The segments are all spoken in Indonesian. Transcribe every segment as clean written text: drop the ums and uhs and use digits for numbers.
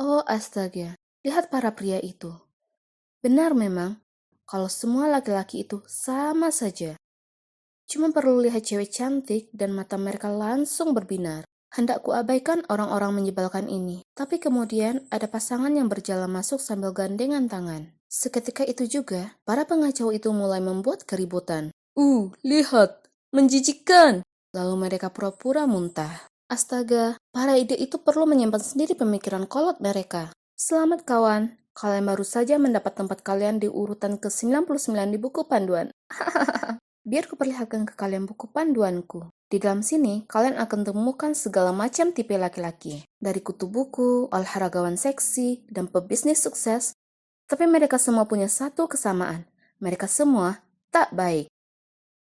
Oh astaga, lihat para pria itu. Benar memang, kalau semua laki-laki itu sama saja. Cuma perlu lihat cewek cantik dan mata mereka langsung berbinar. Hendak kuabaikan orang-orang menyebalkan ini. Tapi kemudian ada pasangan yang berjalan masuk sambil gandengan tangan. Seketika itu juga, para pengacau itu mulai membuat keributan. Lihat, menjijikkan. Lalu mereka pura-pura muntah. Astaga, para ide itu perlu menyimpan sendiri pemikiran kolot mereka. Selamat kawan, kalian baru saja mendapat tempat kalian di urutan ke-99 di buku panduan. Biar kuperlihatkan ke kalian buku panduanku. Di dalam sini, kalian akan temukan segala macam tipe laki-laki. Dari kutu buku, olahragawan seksi, dan pebisnis sukses. Tapi mereka semua punya satu kesamaan. Mereka semua tak baik.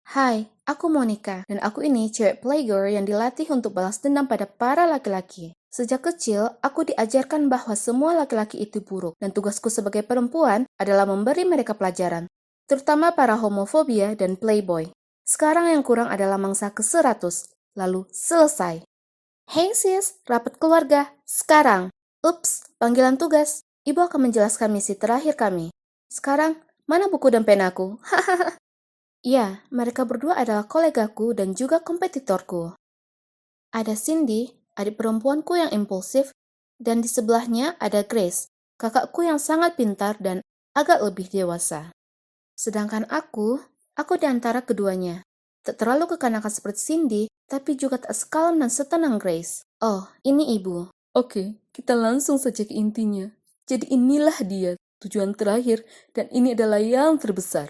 Hai, aku Monica, dan aku ini cewek playgirl yang dilatih untuk balas dendam pada para laki-laki. Sejak kecil, aku diajarkan bahwa semua laki-laki itu buruk, dan tugasku sebagai perempuan adalah memberi mereka pelajaran, terutama para homofobia dan playboy. Sekarang yang kurang adalah mangsa ke-100, lalu selesai. Hey sis, rapat keluarga, sekarang. Ups, panggilan tugas. Ibu akan menjelaskan misi terakhir kami. Sekarang, mana buku dan penaku? Ya, mereka berdua adalah kolegaku dan juga kompetitorku. Ada Cindy, adik perempuanku yang impulsif, dan di sebelahnya ada Grace, kakakku yang sangat pintar dan agak lebih dewasa. Sedangkan aku di antara keduanya. Tak terlalu kekanakan seperti Cindy, tapi juga tak sekalem dan setenang Grace. Oh, ini ibu. Oke, kita langsung saja ke intinya. Jadi inilah dia, tujuan terakhir, dan ini adalah yang terbesar.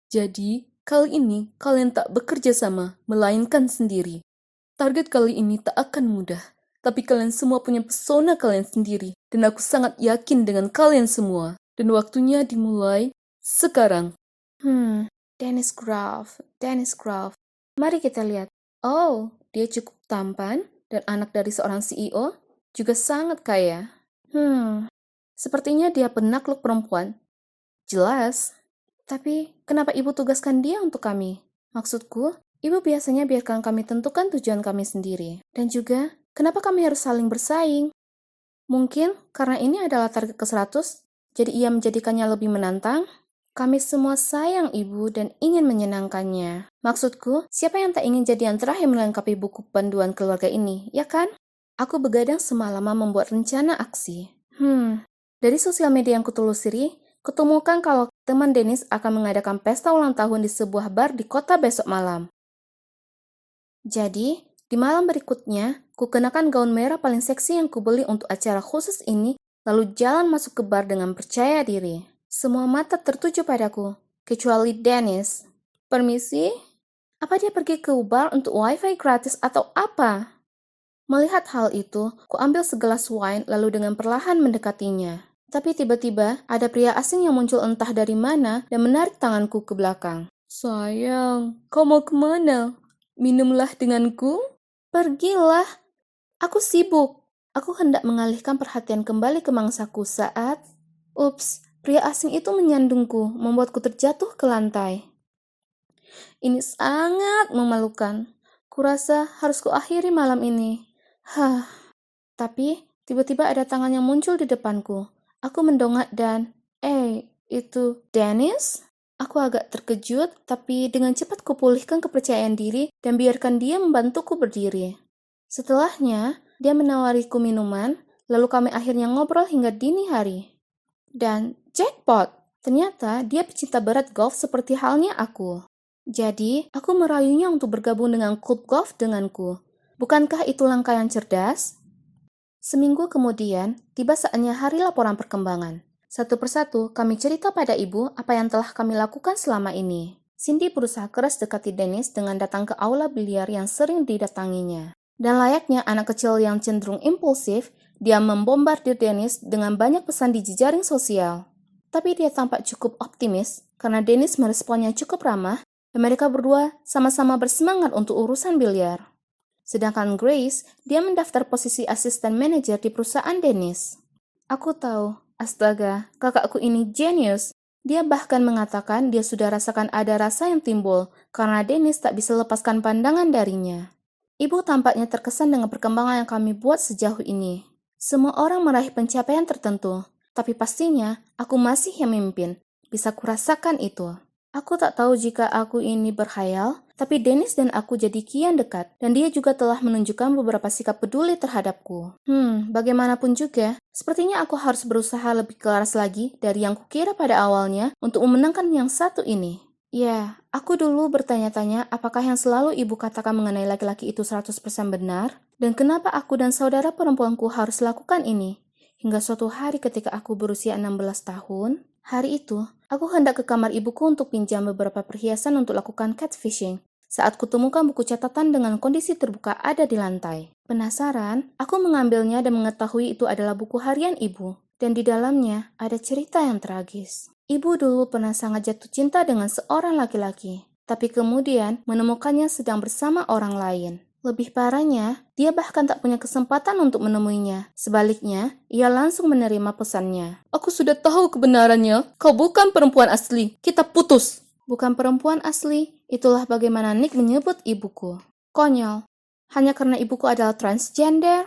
Jadi, kali ini kalian tak bekerja sama, melainkan sendiri. Target kali ini tak akan mudah, tapi kalian semua punya pesona kalian sendiri, dan aku sangat yakin dengan kalian semua. Dan waktunya dimulai sekarang. Dennis Grove. Mari kita lihat. Oh, dia cukup tampan, dan anak dari seorang CEO, juga sangat kaya. Sepertinya dia penakluk perempuan. Jelas. Tapi, kenapa ibu tugaskan dia untuk kami? Maksudku, ibu biasanya biarkan kami tentukan tujuan kami sendiri. Dan juga, kenapa kami harus saling bersaing? Mungkin karena ini adalah target ke-100, jadi ia menjadikannya lebih menantang. Kami semua sayang ibu dan ingin menyenangkannya. Maksudku, siapa yang tak ingin jadi yang terakhir melengkapi buku panduan keluarga ini, ya kan? Aku begadang semalaman membuat rencana aksi. Dari sosial media yang kutelusuri, kutemukan kalau teman Dennis akan mengadakan pesta ulang tahun di sebuah bar di kota besok malam. Jadi, di malam berikutnya, kukenakan gaun merah paling seksi yang kubeli untuk acara khusus ini, lalu jalan masuk ke bar dengan percaya diri. Semua mata tertuju padaku, kecuali Dennis. Permisi? Apa dia pergi ke bar untuk wifi gratis atau apa? Melihat hal itu, kuambil segelas wine lalu dengan perlahan mendekatinya. Tapi tiba-tiba, ada pria asing yang muncul entah dari mana dan menarik tanganku ke belakang. Sayang, kau mau kemana? Minumlah denganku? Pergilah. Aku sibuk. Aku hendak mengalihkan perhatian kembali ke mangsaku saat... Ups, pria asing itu menyandungku, membuatku terjatuh ke lantai. Ini sangat memalukan. Kurasa harus kuakhiri malam ini. Tapi tiba-tiba ada tangan yang muncul di depanku. Aku mendongak dan, itu Dennis? Aku agak terkejut, tapi dengan cepat kupulihkan kepercayaan diri dan biarkan dia membantuku berdiri. Setelahnya, dia menawariku minuman, lalu kami akhirnya ngobrol hingga dini hari. Dan jackpot! Ternyata dia pecinta berat golf seperti halnya aku. Jadi, aku merayunya untuk bergabung dengan klub golf denganku. Bukankah itu langkah yang cerdas? Seminggu kemudian, tiba saatnya hari laporan perkembangan. Satu persatu, kami cerita pada ibu apa yang telah kami lakukan selama ini. Cindy berusaha keras dekati Dennis dengan datang ke aula biliar yang sering didatanginya. Dan layaknya anak kecil yang cenderung impulsif, dia membombardir Dennis dengan banyak pesan di jejaring sosial. Tapi dia tampak cukup optimis, karena Dennis meresponnya cukup ramah, dan mereka berdua sama-sama bersemangat untuk urusan biliar. Sedangkan Grace, dia mendaftar posisi asisten manajer di perusahaan Dennis. Aku tahu, astaga, kakakku ini jenius. Dia bahkan mengatakan dia sudah rasakan ada rasa yang timbul karena Dennis tak bisa lepaskan pandangan darinya. Ibu tampaknya terkesan dengan perkembangan yang kami buat sejauh ini. Semua orang meraih pencapaian tertentu, tapi pastinya aku masih yang memimpin. Bisa kurasakan itu. Aku tak tahu jika aku ini berkhayal, tapi Dennis dan aku jadi kian dekat, dan dia juga telah menunjukkan beberapa sikap peduli terhadapku. Bagaimanapun juga, sepertinya aku harus berusaha lebih keras lagi dari yang kukira pada awalnya untuk memenangkan yang satu ini. Ya, aku dulu bertanya-tanya apakah yang selalu ibu katakan mengenai laki-laki itu 100% benar, dan kenapa aku dan saudara perempuanku harus lakukan ini. Hingga suatu hari ketika aku berusia 16 tahun, hari itu, aku hendak ke kamar ibuku untuk pinjam beberapa perhiasan untuk lakukan catfishing. Saat kutemukan buku catatan dengan kondisi terbuka ada di lantai. Penasaran, aku mengambilnya dan mengetahui itu adalah buku harian ibu. Dan di dalamnya ada cerita yang tragis. Ibu dulu pernah sangat jatuh cinta dengan seorang laki-laki, tapi kemudian menemukannya sedang bersama orang lain. Lebih parahnya, dia bahkan tak punya kesempatan untuk menemuinya. Sebaliknya, ia langsung menerima pesannya. Aku sudah tahu kebenarannya. Kau bukan perempuan asli. Kita putus. Bukan perempuan asli. Itulah bagaimana Nick menyebut ibuku. Konyol. Hanya karena ibuku adalah transgender.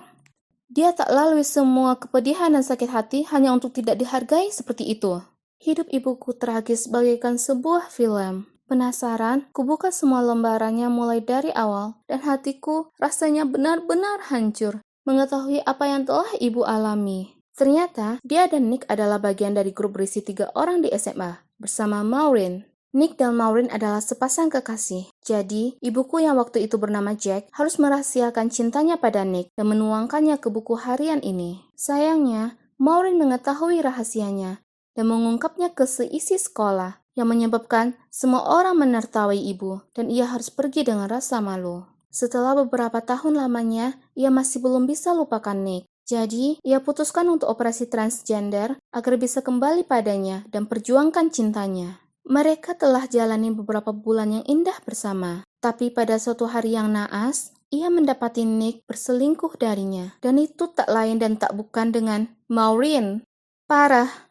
Dia tak lalui semua kepedihan dan sakit hati hanya untuk tidak dihargai seperti itu. Hidup ibuku tragis bagaikan sebuah film. Penasaran, kubuka semua lembarannya mulai dari awal, dan hatiku rasanya benar-benar hancur mengetahui apa yang telah ibu alami. Ternyata, dia dan Nick adalah bagian dari grup berisi 3 orang di SMA, bersama Maureen. Nick dan Maureen adalah sepasang kekasih. Jadi, ibuku yang waktu itu bernama Jack harus merahasiakan cintanya pada Nick dan menuangkannya ke buku harian ini. Sayangnya, Maureen mengetahui rahasianya dan mengungkapnya ke seisi sekolah, yang menyebabkan semua orang menertawai ibu, dan ia harus pergi dengan rasa malu. Setelah beberapa tahun lamanya, ia masih belum bisa lupakan Nick. Jadi, ia putuskan untuk operasi transgender agar bisa kembali padanya dan perjuangkan cintanya. Mereka telah jalani beberapa bulan yang indah bersama, tapi pada suatu hari yang naas, ia mendapati Nick berselingkuh darinya, dan itu tak lain dan tak bukan dengan Maureen. Parah.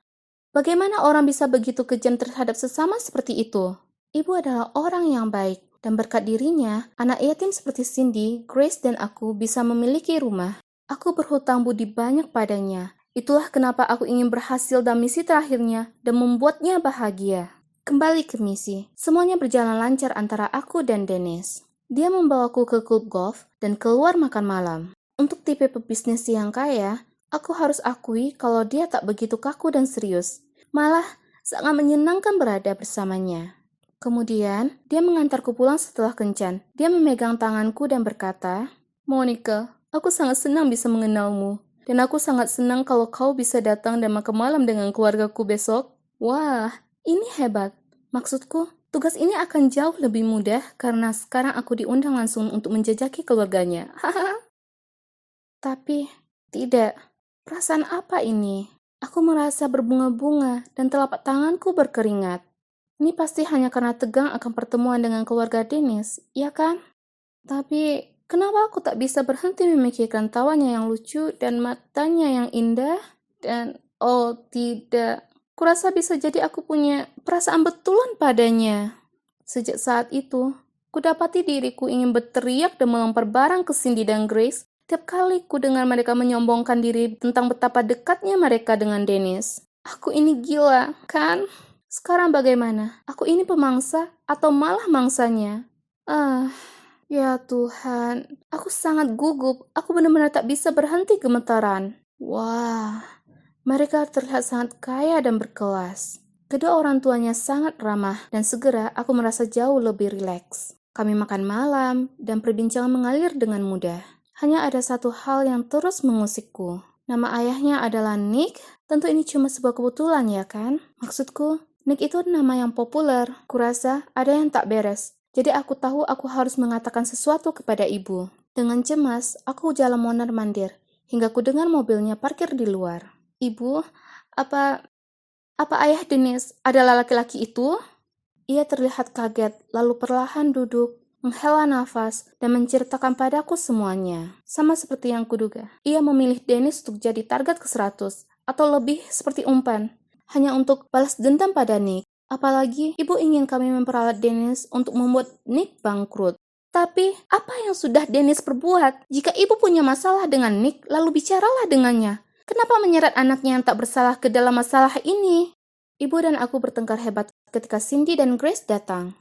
Bagaimana orang bisa begitu kejam terhadap sesama seperti itu? Ibu adalah orang yang baik, dan berkat dirinya, anak yatim seperti Cindy, Grace, dan aku bisa memiliki rumah. Aku berhutang budi banyak padanya. Itulah kenapa aku ingin berhasil dalam misi terakhirnya dan membuatnya bahagia. Kembali ke misi, semuanya berjalan lancar antara aku dan Dennis. Dia membawaku ke klub golf dan keluar makan malam. Untuk tipe pebisnis yang kaya, aku harus akui kalau dia tak begitu kaku dan serius. Malah, sangat menyenangkan berada bersamanya. Kemudian, dia mengantarku pulang setelah kencan. Dia memegang tanganku dan berkata, Monica, aku sangat senang bisa mengenalmu. Dan aku sangat senang kalau kau bisa datang dan makan malam dengan keluargaku besok. Wah, ini hebat. Maksudku, tugas ini akan jauh lebih mudah karena sekarang aku diundang langsung untuk menjajaki keluarganya. Tapi, tidak. Perasaan apa ini? Aku merasa berbunga-bunga dan telapak tanganku berkeringat. Ini pasti hanya karena tegang akan pertemuan dengan keluarga Dennis, ya kan? Tapi, kenapa aku tak bisa berhenti memikirkan tawanya yang lucu dan matanya yang indah? Dan, oh tidak, kurasa bisa jadi aku punya perasaan betulan padanya. Sejak saat itu, kudapati diriku ingin berteriak dan melempar barang ke Cindy dan Grace tiap kali ku dengar mereka menyombongkan diri tentang betapa dekatnya mereka dengan Dennis. Aku ini gila, kan? Sekarang bagaimana? Aku ini pemangsa atau malah mangsanya? Ya Tuhan, aku sangat gugup. Aku benar-benar tak bisa berhenti gemetaran. Wah, mereka terlihat sangat kaya dan berkelas. Kedua orang tuanya sangat ramah dan segera aku merasa jauh lebih rileks. Kami makan malam dan perbincangan mengalir dengan mudah. Hanya ada satu hal yang terus mengusikku. Nama ayahnya adalah Nick. Tentu ini cuma sebuah kebetulan ya kan? Maksudku, Nick itu nama yang populer. Kurasa ada yang tak beres. Jadi aku tahu aku harus mengatakan sesuatu kepada ibu. Dengan cemas, aku jalan mondar-mandir hingga ku dengar mobilnya parkir di luar. Ibu, apa ayah Dennis adalah laki-laki itu? Ia terlihat kaget, lalu perlahan duduk, menghela nafas, dan menceritakan padaku semuanya. Sama seperti yang kuduga. Ia memilih Dennis untuk jadi target ke-100, atau lebih seperti umpan, hanya untuk balas dendam pada Nick. Apalagi, ibu ingin kami memperalat Dennis untuk membuat Nick bangkrut. Tapi, apa yang sudah Dennis perbuat? Jika ibu punya masalah dengan Nick, lalu bicaralah dengannya. Kenapa menyeret anaknya yang tak bersalah ke dalam masalah ini? Ibu dan aku bertengkar hebat ketika Cindy dan Grace datang.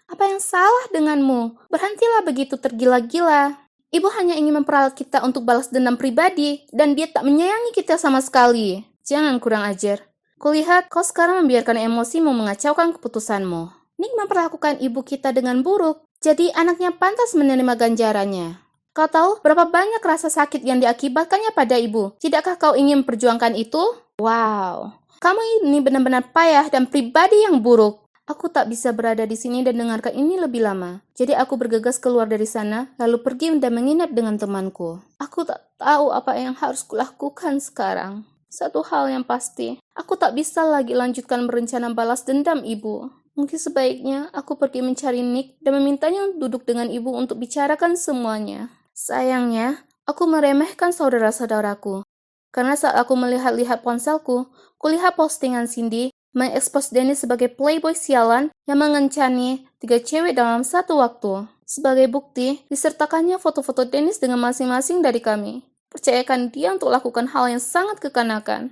Apa yang salah denganmu? Berhentilah begitu tergila-gila. Ibu hanya ingin memperalat kita untuk balas dendam pribadi, dan dia tak menyayangi kita sama sekali. Jangan kurang ajar. Kulihat kau sekarang membiarkan emosimu mengacaukan keputusanmu. Nick memperlakukan ibu kita dengan buruk, jadi anaknya pantas menerima ganjarannya. Kau tahu berapa banyak rasa sakit yang diakibatkannya pada ibu? Tidakkah kau ingin memperjuangkan itu? Wow, kamu ini benar-benar payah dan pribadi yang buruk. Aku tak bisa berada di sini dan dengarkan ini lebih lama. Jadi aku bergegas keluar dari sana, lalu pergi dan menginap dengan temanku. Aku tak tahu apa yang harus kulakukan sekarang. Satu hal yang pasti, aku tak bisa lagi lanjutkan berencana balas dendam ibu. Mungkin sebaiknya aku pergi mencari Nick dan memintanya untuk duduk dengan ibu untuk bicarakan semuanya. Sayangnya, aku meremehkan saudara-saudaraku. Karena saat aku melihat-lihat ponselku, kulihat postingan Cindy mengekspos Dennis sebagai playboy sialan yang mengencani 3 cewek dalam satu waktu. Sebagai bukti, disertakannya foto-foto Dennis dengan masing-masing dari kami. Percayakan dia untuk lakukan hal yang sangat kekanakan.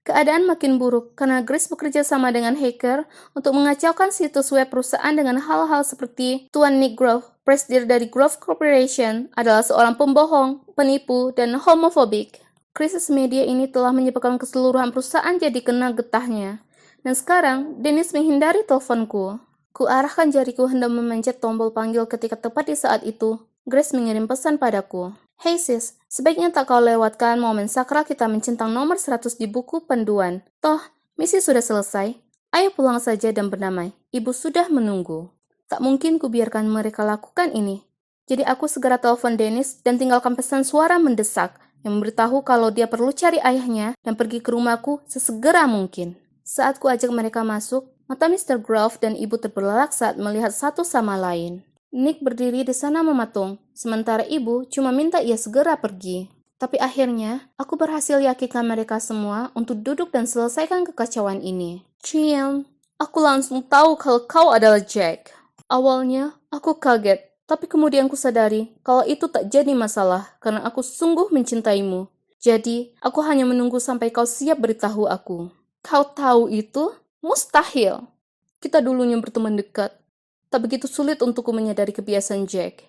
Keadaan makin buruk karena Grace bekerja sama dengan hacker untuk mengacaukan situs web perusahaan dengan hal-hal seperti Tuan Nick Grove, presidir dari Grove Corporation, adalah seorang pembohong, penipu, dan homofobik. Krisis media ini telah menyebabkan keseluruhan perusahaan jadi kena getahnya. Dan sekarang, Dennis menghindari teleponku. Kuarahkan jariku hendak memencet tombol panggil ketika tepat di saat itu, Grace mengirim pesan padaku. Hey sis, sebaiknya tak kau lewatkan momen sakral kita mencentang nomor 100 di buku panduan. Toh, misi sudah selesai. Ayo pulang saja dan berdamai. Ibu sudah menunggu. Tak mungkin kubiarkan mereka lakukan ini. Jadi aku segera telepon Dennis dan tinggalkan pesan suara mendesak yang memberitahu kalau dia perlu cari ayahnya dan pergi ke rumahku sesegera mungkin. Saat ku ajak mereka masuk, mata Mr. Grove dan ibu terbelalak saat melihat satu sama lain. Nick berdiri di sana mematung, sementara ibu cuma minta ia segera pergi. Tapi akhirnya, aku berhasil yakinkan mereka semua untuk duduk dan selesaikan kekacauan ini. Cian, aku langsung tahu kalau kau adalah Jack. Awalnya, aku kaget, tapi kemudian kusadari kalau itu tak jadi masalah karena aku sungguh mencintaimu. Jadi, aku hanya menunggu sampai kau siap beritahu aku. Kau tahu itu? Mustahil. Kita dulunya berteman dekat. Tak begitu sulit untukku menyadari kebiasaan Jack.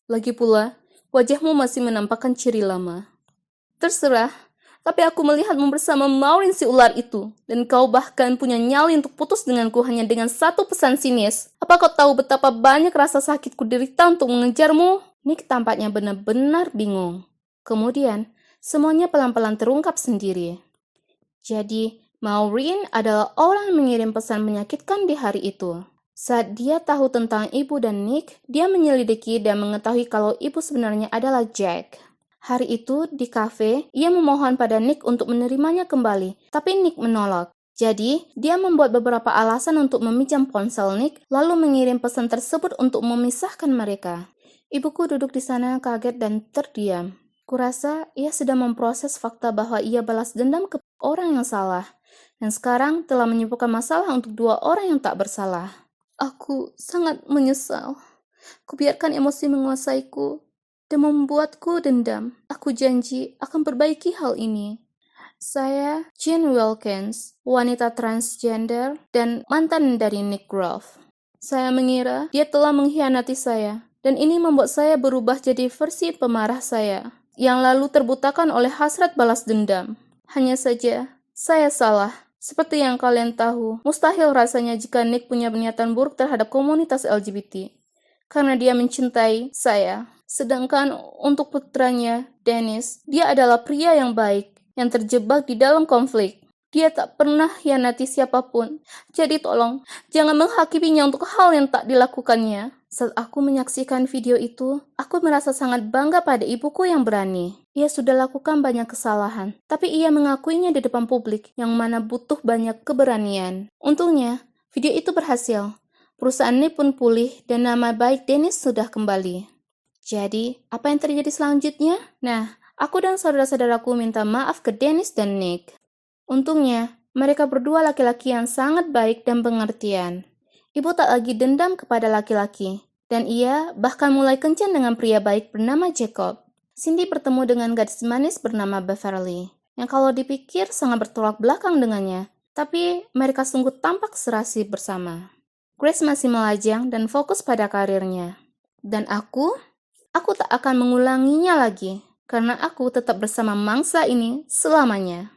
Lagi pula, wajahmu masih menampakkan ciri lama. Terserah, tapi aku melihatmu bersama Maureen si ular itu, dan kau bahkan punya nyali untuk putus denganku hanya dengan satu pesan sinis. Apa kau tahu betapa banyak rasa sakitku derita untuk mengejarmu? Nick tampaknya benar-benar bingung. Kemudian, semuanya pelan-pelan terungkap sendiri. Jadi, Maureen adalah orang yang mengirim pesan menyakitkan di hari itu. Saat dia tahu tentang ibu dan Nick, dia menyelidiki dan mengetahui kalau ibu sebenarnya adalah Jack. Hari itu, di kafe, ia memohon pada Nick untuk menerimanya kembali, tapi Nick menolak. Jadi, dia membuat beberapa alasan untuk meminjam ponsel Nick, lalu mengirim pesan tersebut untuk memisahkan mereka. Ibuku duduk di sana kaget dan terdiam. Kurasa ia sedang memproses fakta bahwa ia balas dendam ke orang yang salah, dan sekarang telah menyebabkan masalah untuk 2 orang yang tak bersalah. Aku sangat menyesal. Kubiarkan emosi menguasaiku dan membuatku dendam. Aku janji akan perbaiki hal ini. Saya Jean Wilkins, wanita transgender dan mantan dari Nick Grove. Saya mengira dia telah mengkhianati saya, dan ini membuat saya berubah jadi versi pemarah saya, yang lalu terbutakan oleh hasrat balas dendam. Hanya saja, saya salah. Seperti yang kalian tahu, mustahil rasanya jika Nick punya niatan buruk terhadap komunitas LGBT. Karena dia mencintai saya. Sedangkan untuk putranya, Dennis, dia adalah pria yang baik, yang terjebak di dalam konflik. Dia tak pernah hianati siapapun. Jadi tolong, jangan menghakiminya untuk hal yang tak dilakukannya. Saat aku menyaksikan video itu, aku merasa sangat bangga pada ibuku yang berani. Ia sudah lakukan banyak kesalahan, tapi ia mengakuinya di depan publik, yang mana butuh banyak keberanian. Untungnya, video itu berhasil. Perusahaan ini pun pulih, dan nama baik Dennis sudah kembali. Jadi, apa yang terjadi selanjutnya? Nah, aku dan saudara-saudaraku minta maaf ke Dennis dan Nick. Untungnya, mereka berdua laki-laki yang sangat baik dan pengertian. Ibu tak lagi dendam kepada laki-laki, dan ia bahkan mulai kencan dengan pria baik bernama Jacob. Cindy bertemu dengan gadis manis bernama Beverly. yang kalau dipikir sangat bertolak belakang dengannya. Tapi mereka sungguh tampak serasi bersama. Grace masih melajang dan fokus pada karirnya. Dan aku tak akan mengulanginya lagi, karena aku tetap bersama mangsa ini selamanya.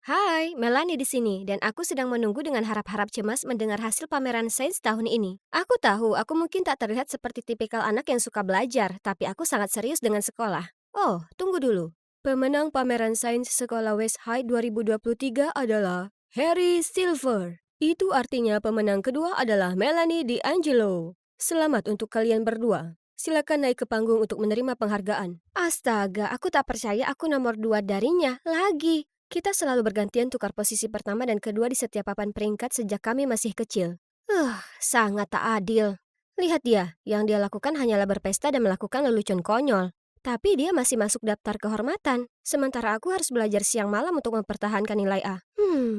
Hai, Melanie di sini, dan aku sedang menunggu dengan harap-harap cemas mendengar hasil pameran sains tahun ini. Aku tahu aku mungkin tak terlihat seperti tipikal anak yang suka belajar, tapi aku sangat serius dengan sekolah. Oh, tunggu dulu. Pemenang pameran sains sekolah West High 2023 adalah Harry Silver. Itu artinya pemenang kedua adalah Melanie D'Angelo. Selamat untuk kalian berdua. Silakan naik ke panggung untuk menerima penghargaan. Astaga, aku tak percaya aku nomor 2 darinya lagi. Kita selalu bergantian tukar posisi pertama dan kedua di setiap papan peringkat sejak kami masih kecil. Sangat tak adil. Lihat dia, yang dia lakukan hanyalah berpesta dan melakukan lelucon konyol. Tapi dia masih masuk daftar kehormatan, sementara aku harus belajar siang malam untuk mempertahankan nilai A.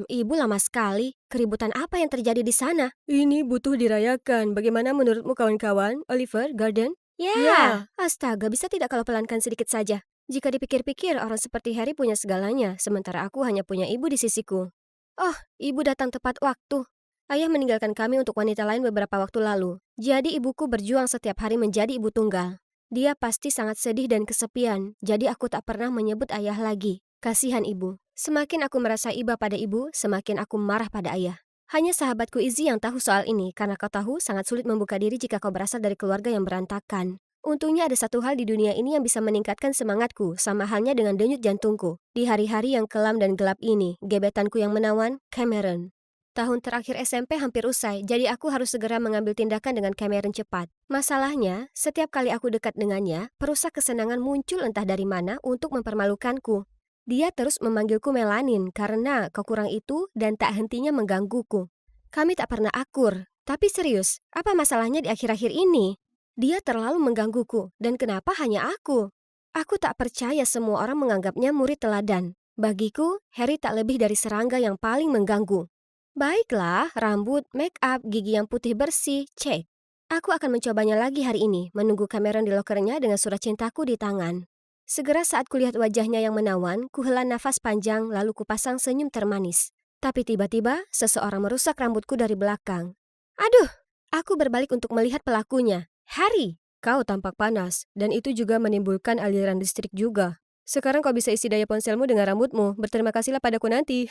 Ibu lama sekali. Keributan apa yang terjadi di sana? Ini butuh dirayakan. Bagaimana menurutmu kawan-kawan, Oliver, Garden? Ya, astaga, bisa tidak kalau pelankan sedikit saja? Jika dipikir-pikir, orang seperti Harry punya segalanya, sementara aku hanya punya ibu di sisiku. Oh, ibu datang tepat waktu. Ayah meninggalkan kami untuk wanita lain beberapa waktu lalu. Jadi ibuku berjuang setiap hari menjadi ibu tunggal. Dia pasti sangat sedih dan kesepian, jadi aku tak pernah menyebut ayah lagi. Kasihan ibu. Semakin aku merasa iba pada ibu, semakin aku marah pada ayah. Hanya sahabatku Izzy yang tahu soal ini, karena kau tahu sangat sulit membuka diri jika kau berasal dari keluarga yang berantakan. Untungnya ada satu hal di dunia ini yang bisa meningkatkan semangatku, sama halnya dengan denyut jantungku. Di hari-hari yang kelam dan gelap ini, gebetanku yang menawan, Cameron. Tahun terakhir SMP hampir usai, jadi aku harus segera mengambil tindakan dengan Cameron cepat. Masalahnya, setiap kali aku dekat dengannya, perusak kesenangan muncul entah dari mana untuk mempermalukanku. Dia terus memanggilku Melanin karena kau kurang itu dan tak hentinya menggangguku. Kami tak pernah akur, tapi serius, apa masalahnya di akhir-akhir ini? Dia terlalu menggangguku, dan kenapa hanya aku? Aku tak percaya semua orang menganggapnya murid teladan. Bagiku, Harry tak lebih dari serangga yang paling mengganggu. Baiklah, rambut, make up, gigi yang putih bersih, cek. Aku akan mencobanya lagi hari ini, menunggu Cameron di lokernya dengan surat cintaku di tangan. Segera saat kulihat wajahnya yang menawan, kuhela nafas panjang lalu kupasang senyum termanis. Tapi tiba-tiba, seseorang merusak rambutku dari belakang. Aduh, aku berbalik untuk melihat pelakunya. Harry, kau tampak panas, dan itu juga menimbulkan aliran listrik juga. Sekarang kau bisa isi daya ponselmu dengan rambutmu. Berterima kasihlah padaku nanti.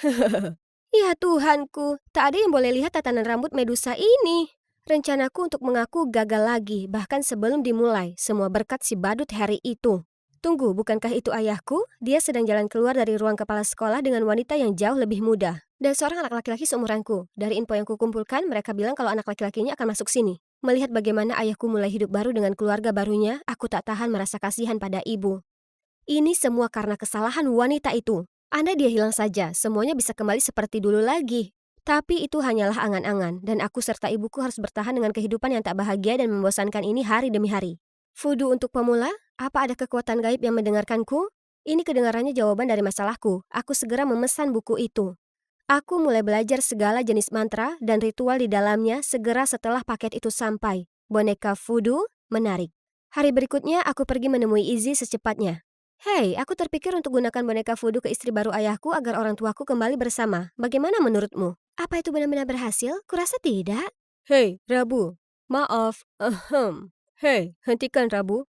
Ya Tuhanku, tak ada yang boleh lihat tatanan rambut Medusa ini. Rencanaku untuk mengaku gagal lagi, bahkan sebelum dimulai, semua berkat si badut Harry itu. Tunggu, bukankah itu ayahku? Dia sedang jalan keluar dari ruang kepala sekolah dengan wanita yang jauh lebih muda. Dan seorang anak laki-laki seumuranku. Dari info yang kukumpulkan, mereka bilang kalau anak laki-lakinya akan masuk sini. Melihat bagaimana ayahku mulai hidup baru dengan keluarga barunya, aku tak tahan merasa kasihan pada ibu. Ini semua karena kesalahan wanita itu. Andai dia hilang saja, semuanya bisa kembali seperti dulu lagi. Tapi itu hanyalah angan-angan, dan aku serta ibuku harus bertahan dengan kehidupan yang tak bahagia dan membosankan ini hari demi hari. Fudu untuk pemula? Apa ada kekuatan gaib yang mendengarkanku? Ini kedengarannya jawaban dari masalahku. Aku segera memesan buku itu. Aku mulai belajar segala jenis mantra dan ritual di dalamnya segera setelah paket itu sampai. Boneka Fudu menarik. Hari berikutnya aku pergi menemui Izzy secepatnya. Hei, aku terpikir untuk gunakan boneka Fudu ke istri baru ayahku agar orang tuaku kembali bersama. Bagaimana menurutmu? Apa itu benar-benar berhasil? Kurasa tidak. Hei, Rabu. Maaf. Hei, hentikan Rabu.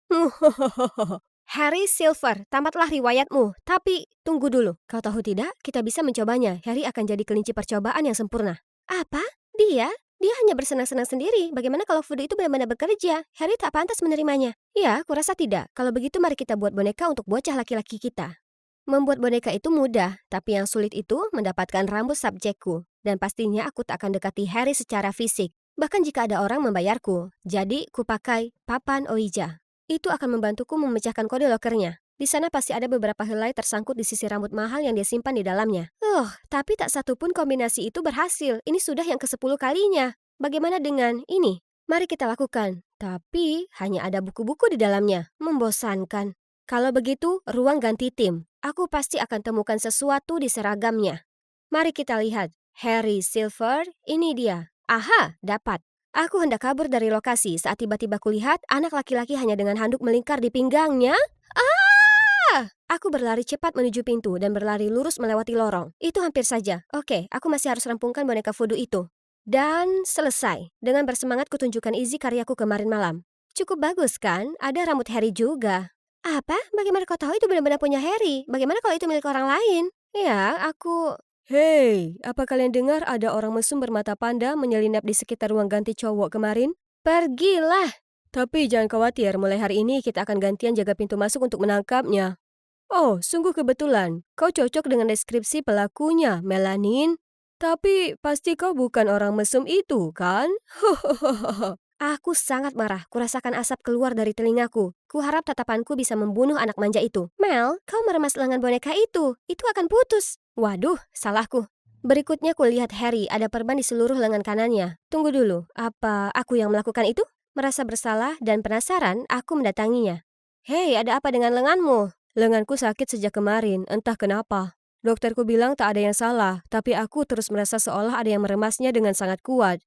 Harry Silver, tamatlah riwayatmu. Tapi, tunggu dulu. Kau tahu tidak, kita bisa mencobanya. Harry akan jadi kelinci percobaan yang sempurna. Apa? Dia? Dia hanya bersenang-senang sendiri. Bagaimana kalau Fudu itu benar-benar bekerja? Harry tak pantas menerimanya. Ya, kurasa tidak. Kalau begitu mari kita buat boneka untuk bocah laki-laki kita. Membuat boneka itu mudah, tapi yang sulit itu mendapatkan rambut subjekku. Dan pastinya aku tak akan dekati Harry secara fisik. Bahkan jika ada orang membayarku. Jadi, kupakai papan Ouija. Itu akan membantuku memecahkan kode lokernya. Di sana pasti ada beberapa helai tersangkut di sisi rambut mahal yang dia simpan di dalamnya. Tapi tak satu pun kombinasi itu berhasil. Ini sudah yang ke-10 kalinya. Bagaimana dengan ini? Mari kita lakukan. Tapi hanya ada buku-buku di dalamnya. Membosankan. Kalau begitu, ruang ganti tim. Aku pasti akan temukan sesuatu di seragamnya. Mari kita lihat. Harry Silver, ini dia. Aha, dapat. Aku hendak kabur dari lokasi saat tiba-tiba kulihat anak laki-laki hanya dengan handuk melingkar di pinggangnya. Ah! Aku berlari cepat menuju pintu dan berlari lurus melewati lorong. Itu hampir saja. Oke, aku masih harus rampungkan boneka voodoo itu. Dan selesai. Dengan bersemangat kutunjukkan Izzy karyaku kemarin malam. Cukup bagus kan? Ada rambut Harry juga. Apa? Bagaimana kau tahu itu benar-benar punya Harry? Bagaimana kalau itu milik orang lain? Ya, aku... Hei, apa kalian dengar ada orang mesum bermata panda menyelinap di sekitar ruang ganti cowok kemarin? Pergilah! Tapi jangan khawatir, mulai hari ini kita akan gantian jaga pintu masuk untuk menangkapnya. Oh, sungguh kebetulan. Kau cocok dengan deskripsi pelakunya, Melanin. Tapi pasti kau bukan orang mesum itu, kan? Aku sangat marah, kurasakan asap keluar dari telingaku. Kuharap tatapanku bisa membunuh anak manja itu. Mel, kau meremas lengan boneka itu akan putus. Waduh, salahku. Berikutnya kulihat Harry ada perban di seluruh lengan kanannya. Tunggu dulu, apa aku yang melakukan itu? Merasa bersalah dan penasaran, aku mendatanginya. Hei, ada apa dengan lenganmu? Lenganku sakit sejak kemarin, entah kenapa. Dokterku bilang tak ada yang salah, tapi aku terus merasa seolah ada yang meremasnya dengan sangat kuat.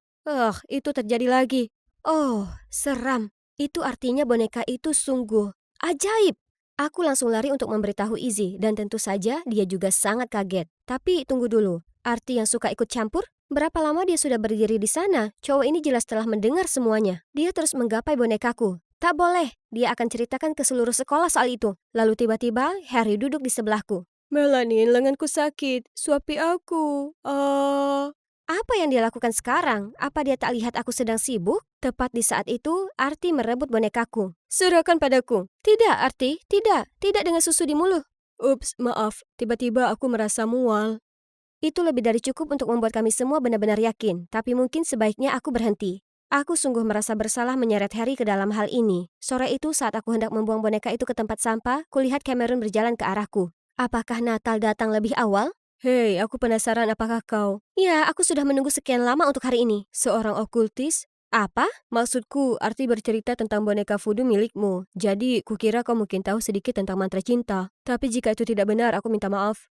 Itu terjadi lagi. Oh, seram. Itu artinya boneka itu sungguh ajaib. Aku langsung lari untuk memberitahu Izzy dan tentu saja dia juga sangat kaget. Tapi tunggu dulu, arti yang suka ikut campur? Berapa lama dia sudah berdiri di sana? Cowok ini jelas telah mendengar semuanya. Dia terus menggapai bonekaku. Tak boleh, dia akan ceritakan ke seluruh sekolah soal itu. Lalu tiba-tiba Harry duduk di sebelahku. Melanin, lenganku sakit. Suapi aku. Apa yang dia lakukan sekarang? Apa dia tak lihat aku sedang sibuk? Tepat di saat itu, Arti merebut bonekaku. Serahkan padaku. Tidak, Arti. Tidak. Tidak dengan susu di mulut. Ups, maaf. Tiba-tiba aku merasa mual. Itu lebih dari cukup untuk membuat kami semua benar-benar yakin. Tapi mungkin sebaiknya aku berhenti. Aku sungguh merasa bersalah menyeret Harry ke dalam hal ini. Sore itu saat aku hendak membuang boneka itu ke tempat sampah, kulihat Cameron berjalan ke arahku. Apakah Natal datang lebih awal? Hei, aku penasaran apakah kau... Ya, aku sudah menunggu sekian lama untuk hari ini. Seorang okultis? Apa? Maksudku, Arti bercerita tentang boneka voodoo milikmu. Jadi, kukira kau mungkin tahu sedikit tentang mantra cinta. Tapi jika itu tidak benar, aku minta maaf.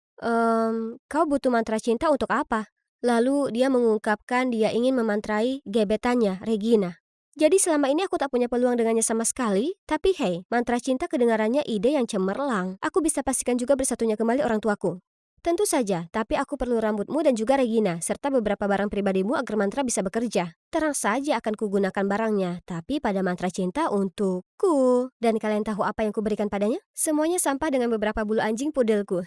Kau butuh mantra cinta untuk apa? Lalu, dia mengungkapkan dia ingin memantrai gebetannya, Regina. Jadi selama ini aku tak punya peluang dengannya sama sekali. Tapi hei, mantra cinta kedengarannya ide yang cemerlang. Aku bisa pastikan juga bersatunya kembali orang tuaku. Tentu saja, tapi aku perlu rambutmu dan juga Regina, serta beberapa barang pribadimu agar mantra bisa bekerja. Terang saja akan kugunakan barangnya, tapi pada mantra cinta untukku. Dan kalian tahu apa yang kuberikan padanya? Semuanya sampah dengan beberapa bulu anjing pudelku.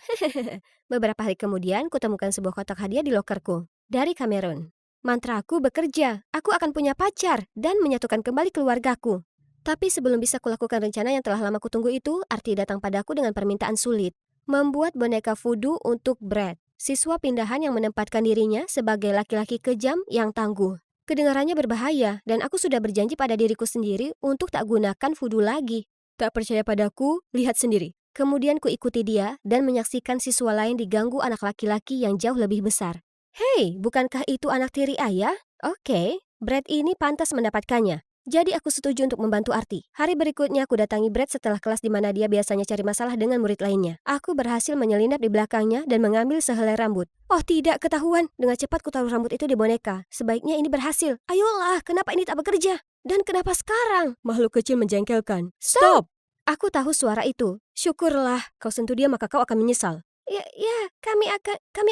Beberapa hari kemudian, kutemukan sebuah kotak hadiah di lokerku. Dari Cameron. Mantraku bekerja, aku akan punya pacar, dan menyatukan kembali keluargaku. Tapi sebelum bisa kulakukan rencana yang telah lama kutunggu itu, Arti datang padaku dengan permintaan sulit. Membuat boneka voodoo untuk Brad, siswa pindahan yang menempatkan dirinya sebagai laki-laki kejam yang tangguh. Kedengarannya berbahaya, dan aku sudah berjanji pada diriku sendiri untuk tak gunakan voodoo lagi. Tak percaya padaku? Lihat sendiri. Kemudian kuikuti dia dan menyaksikan siswa lain diganggu anak laki-laki yang jauh lebih besar. Hei, bukankah itu anak tiri ayah? Oke, Brad ini pantas mendapatkannya. Jadi aku setuju untuk membantu Arti. Hari berikutnya aku datangi Brad setelah kelas di mana dia biasanya cari masalah dengan murid lainnya. Aku berhasil menyelinap di belakangnya dan mengambil sehelai rambut. Oh tidak, ketahuan. Dengan cepat kutaruh rambut itu di boneka. Sebaiknya ini berhasil. Ayolah, kenapa ini tak bekerja? Dan kenapa sekarang? Makhluk kecil menjengkelkan. Stop! Aku tahu suara itu. Syukurlah, kau sentuh dia maka kau akan menyesal. Ya, kami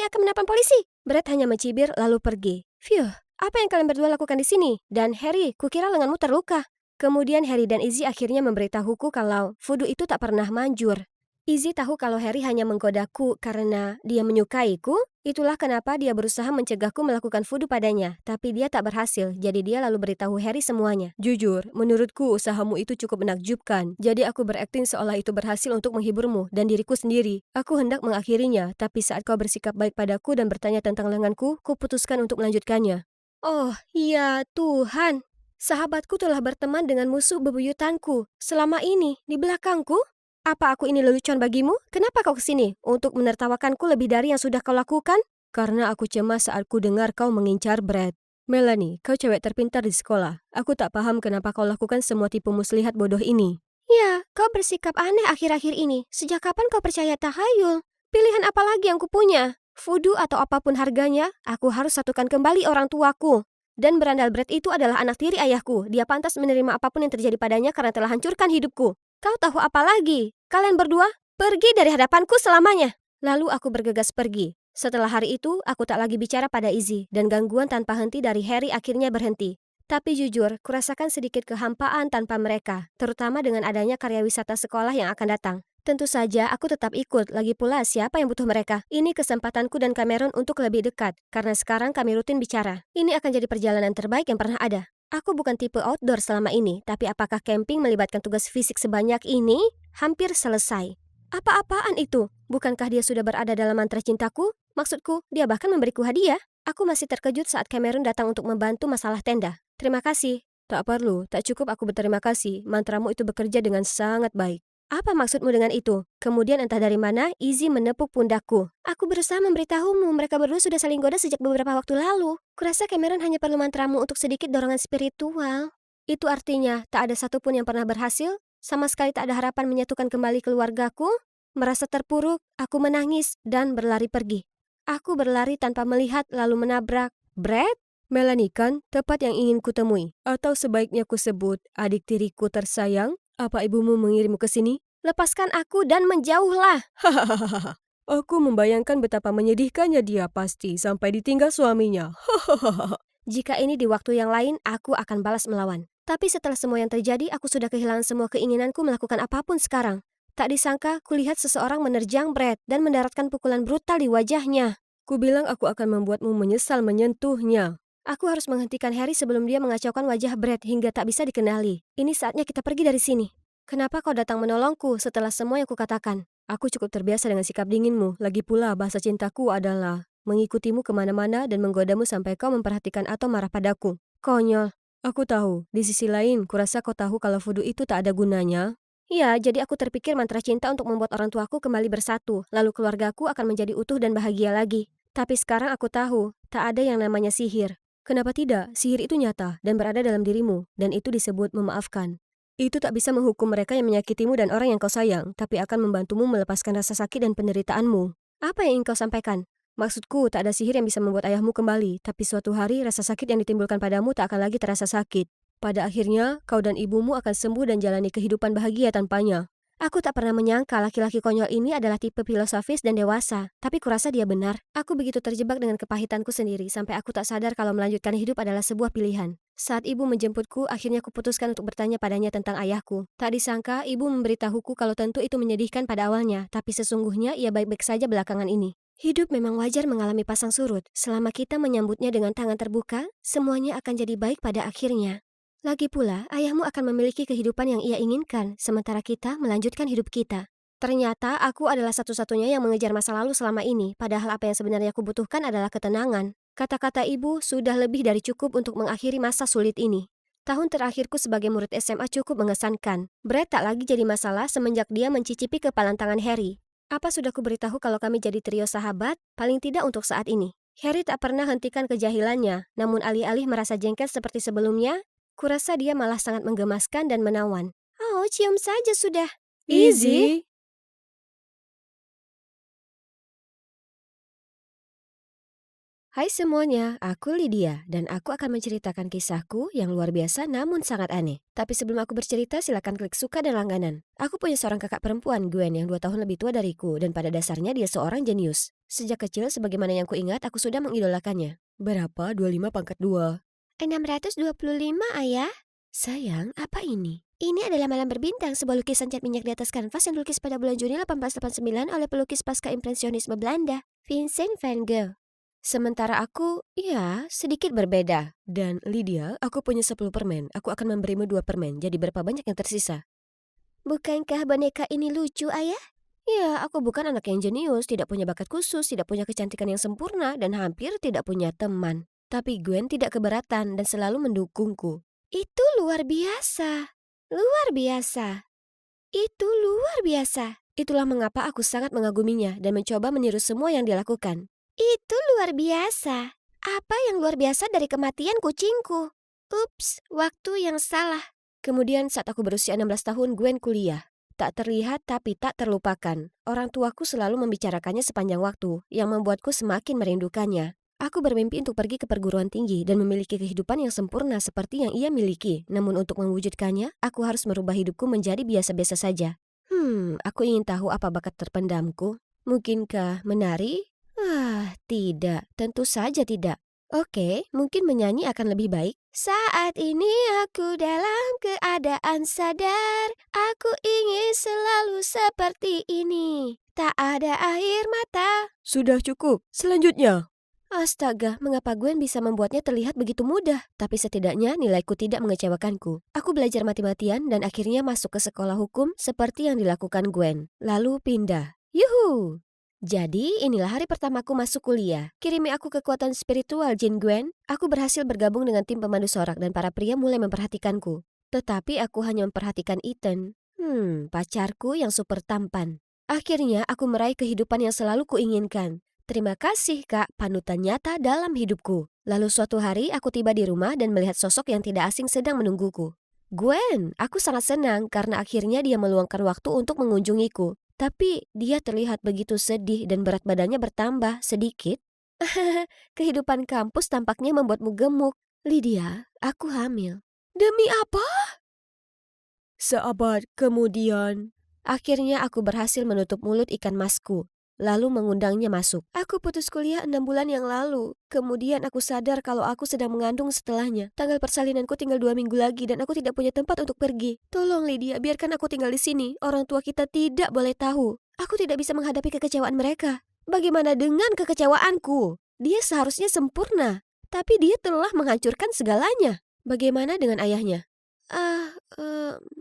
akan menelpon polisi. Brad hanya mencibir lalu pergi. Phew. Apa yang kalian berdua lakukan di sini? Dan Harry, kukira lenganmu terluka. Kemudian Harry dan Izzy akhirnya memberitahuku kalau voodoo itu tak pernah manjur. Izzy tahu kalau Harry hanya menggodaku karena dia menyukaiku. Itulah kenapa dia berusaha mencegahku melakukan voodoo padanya. Tapi dia tak berhasil, jadi dia lalu beritahu Harry semuanya. Jujur, menurutku usahamu itu cukup menakjubkan. Jadi aku berakting seolah itu berhasil untuk menghiburmu dan diriku sendiri. Aku hendak mengakhirinya, tapi saat kau bersikap baik padaku dan bertanya tentang lenganku, kuputuskan untuk melanjutkannya. Oh, ya Tuhan. Sahabatku telah berteman dengan musuh bebuyutanku. Selama ini, di belakangku? Apa aku ini lelucon bagimu? Kenapa kau kesini? Untuk menertawakanku lebih dari yang sudah kau lakukan? Karena aku cemas saat ku dengar kau mengincar Brad. Melanie, kau cewek terpintar di sekolah. Aku tak paham kenapa kau lakukan semua tipu muslihat bodoh ini. Ya, kau bersikap aneh akhir-akhir ini. Sejak kapan kau percaya tahayul? Pilihan apa lagi yang kupunya? Voodoo atau apapun harganya, aku harus satukan kembali orang tuaku. Dan berandal Brad itu adalah anak tiri ayahku. Dia pantas menerima apapun yang terjadi padanya karena telah hancurkan hidupku. Kau tahu apa lagi? Kalian berdua pergi dari hadapanku selamanya. Lalu aku bergegas pergi. Setelah hari itu, aku tak lagi bicara pada Izzy, dan gangguan tanpa henti dari Harry akhirnya berhenti. Tapi jujur, kurasakan sedikit kehampaan tanpa mereka, terutama dengan adanya karya wisata sekolah yang akan datang. Tentu saja aku tetap ikut, lagi pula siapa yang butuh mereka. Ini kesempatanku dan Cameron untuk lebih dekat, karena sekarang kami rutin bicara. Ini akan jadi perjalanan terbaik yang pernah ada. Aku bukan tipe outdoor selama ini, tapi apakah camping melibatkan tugas fisik sebanyak ini? Hampir selesai. Apa-apaan itu? Bukankah dia sudah berada dalam mantra cintaku? Maksudku, dia bahkan memberiku hadiah. Aku masih terkejut saat Cameron datang untuk membantu masalah tenda. Terima kasih. Tak perlu, tak cukup aku berterima kasih. Mantramu itu bekerja dengan sangat baik. Apa maksudmu dengan itu? Kemudian entah dari mana, Izzy menepuk pundakku. Aku berusaha memberitahumu, mereka berdua sudah saling goda sejak beberapa waktu lalu. Kurasa Cameron hanya perlu mantramu untuk sedikit dorongan spiritual. Itu artinya, tak ada satupun yang pernah berhasil? Sama sekali tak ada harapan menyatukan kembali keluargaku? Merasa terpuruk, aku menangis dan berlari pergi. Aku berlari tanpa melihat lalu menabrak Brad? Melanie kan, tepat yang ingin kutemui. Atau sebaiknya kusebut, adik tiriku tersayang. Apa ibumu mengirimmu ke sini? Lepaskan aku dan menjauhlah. Hahaha. Aku membayangkan betapa menyedihkannya dia pasti sampai ditinggal suaminya. Hahaha. Jika ini di waktu yang lain, aku akan balas melawan. Tapi setelah semua yang terjadi, aku sudah kehilangan semua keinginanku melakukan apapun sekarang. Tak disangka, kulihat seseorang menerjang Brad dan mendaratkan pukulan brutal di wajahnya. Kubilang aku akan membuatmu menyesal menyentuhnya. Aku harus menghentikan Harry sebelum dia mengacaukan wajah Brad hingga tak bisa dikenali. Ini saatnya kita pergi dari sini. Kenapa kau datang menolongku setelah semua yang kukatakan? Aku cukup terbiasa dengan sikap dinginmu. Lagi pula bahasa cintaku adalah mengikutimu kemana-mana dan menggodamu sampai kau memperhatikan atau marah padaku. Konyol. Aku tahu. Di sisi lain, kurasa kau tahu kalau voodoo itu tak ada gunanya. Iya, jadi aku terpikir mantra cinta untuk membuat orang tuaku kembali bersatu. Lalu keluargaku akan menjadi utuh dan bahagia lagi. Tapi sekarang aku tahu, tak ada yang namanya sihir. Kenapa tidak? Sihir itu nyata dan berada dalam dirimu, dan itu disebut memaafkan. Itu tak bisa menghukum mereka yang menyakitimu dan orang yang kau sayang, tapi akan membantumu melepaskan rasa sakit dan penderitaanmu. Apa yang ingin kau sampaikan? Maksudku, tak ada sihir yang bisa membuat ayahmu kembali, tapi suatu hari rasa sakit yang ditimbulkan padamu tak akan lagi terasa sakit. Pada akhirnya, kau dan ibumu akan sembuh dan jalani kehidupan bahagia tanpanya. Aku tak pernah menyangka laki-laki konyol ini adalah tipe filosofis dan dewasa, tapi kurasa dia benar. Aku begitu terjebak dengan kepahitanku sendiri sampai aku tak sadar kalau melanjutkan hidup adalah sebuah pilihan. Saat ibu menjemputku, akhirnya kuputuskan untuk bertanya padanya tentang ayahku. Tak disangka, ibu memberitahuku kalau tentu itu menyedihkan pada awalnya, tapi sesungguhnya ia baik-baik saja belakangan ini. Hidup memang wajar mengalami pasang surut. Selama kita menyambutnya dengan tangan terbuka, semuanya akan jadi baik pada akhirnya. Lagi pula, ayahmu akan memiliki kehidupan yang ia inginkan, sementara kita melanjutkan hidup kita. Ternyata aku adalah satu-satunya yang mengejar masa lalu selama ini, padahal apa yang sebenarnya aku butuhkan adalah ketenangan. Kata-kata ibu sudah lebih dari cukup untuk mengakhiri masa sulit ini. Tahun terakhirku sebagai murid SMA cukup mengesankan. Brad tak lagi jadi masalah semenjak dia mencicipi kepalan tangan Harry. Apa sudah kuberitahu kalau kami jadi trio sahabat? Paling tidak untuk saat ini. Harry tak pernah hentikan kejahilannya, namun alih-alih merasa jengkel seperti sebelumnya, kurasa dia malah sangat menggemaskan dan menawan. Oh, cium saja sudah. Izzy? Hai semuanya, aku Lydia dan aku akan menceritakan kisahku yang luar biasa namun sangat aneh. Tapi sebelum aku bercerita, silakan klik suka dan langganan. Aku punya seorang kakak perempuan, Gwen, yang 2 tahun lebih tua dariku dan pada dasarnya dia seorang jenius. Sejak kecil, sebagaimana yang kuingat, aku sudah mengidolakannya. Berapa? 25 pangkat 2. 625, ayah. Sayang, apa ini? Ini adalah Malam Berbintang, sebuah lukisan cat minyak di atas kanvas yang dilukis pada bulan Juni 1889 oleh pelukis pasca impresionisme Belanda, Vincent van Gogh. Sementara aku, ya, sedikit berbeda. Dan Lydia, aku punya 10 permen. Aku akan memberimu 2 permen. Jadi berapa banyak yang tersisa? Bukankah boneka ini lucu, ayah? Ya, aku bukan anak yang jenius, tidak punya bakat khusus, tidak punya kecantikan yang sempurna, dan hampir tidak punya teman. Tapi Gwen tidak keberatan dan selalu mendukungku. Itu luar biasa. Luar biasa. Itu luar biasa. Itulah mengapa aku sangat mengaguminya dan mencoba meniru semua yang dia lakukan. Itu luar biasa. Apa yang luar biasa dari kematian kucingku? Ups, waktu yang salah. Kemudian saat aku berusia 16 tahun, Gwen kuliah. tak terlihat tapi tak terlupakan. Orang tuaku selalu membicarakannya sepanjang waktu, yang membuatku semakin merindukannya. Aku bermimpi untuk pergi ke perguruan tinggi dan memiliki kehidupan yang sempurna seperti yang ia miliki. Namun untuk mewujudkannya, aku harus merubah hidupku menjadi biasa-biasa saja. Aku ingin tahu apa bakat terpendamku. Mungkinkah menari? Tidak. Tentu saja tidak. Oke, mungkin menyanyi akan lebih baik. Saat ini aku dalam keadaan sadar, aku ingin selalu seperti ini. Tak ada air mata. Sudah cukup. Selanjutnya. Astaga, mengapa Gwen bisa membuatnya terlihat begitu mudah? Tapi setidaknya nilaiku tidak mengecewakanku. Aku belajar mati-matian dan akhirnya masuk ke sekolah hukum seperti yang dilakukan Gwen. Lalu pindah. Yuhu! Jadi, inilah hari pertamaku masuk kuliah. Kirimi aku kekuatan spiritual, Jin Gwen. Aku berhasil bergabung dengan tim pemandu sorak dan para pria mulai memperhatikanku. Tetapi aku hanya memperhatikan Ethan. Pacarku yang super tampan. Akhirnya, aku meraih kehidupan yang selalu kuinginkan. Terima kasih, Kak, panutan nyata dalam hidupku. Lalu suatu hari, aku tiba di rumah dan melihat sosok yang tidak asing sedang menungguku. Gwen, aku sangat senang karena akhirnya dia meluangkan waktu untuk mengunjungiku. Tapi dia terlihat begitu sedih dan berat badannya bertambah sedikit. Kehidupan kampus tampaknya membuatmu gemuk. Lydia, aku hamil. Demi apa? Seabad kemudian. Akhirnya aku berhasil menutup mulut ikan masku, lalu mengundangnya masuk. Aku putus kuliah 6 bulan yang lalu. Kemudian aku sadar kalau aku sedang mengandung setelahnya. Tanggal persalinanku tinggal 2 minggu lagi dan aku tidak punya tempat untuk pergi. Tolong Lydia, biarkan aku tinggal di sini. Orang tua kita tidak boleh tahu. Aku tidak bisa menghadapi kekecewaan mereka. Bagaimana dengan kekecewaanku? Dia seharusnya sempurna, tapi dia telah menghancurkan segalanya. Bagaimana dengan ayahnya?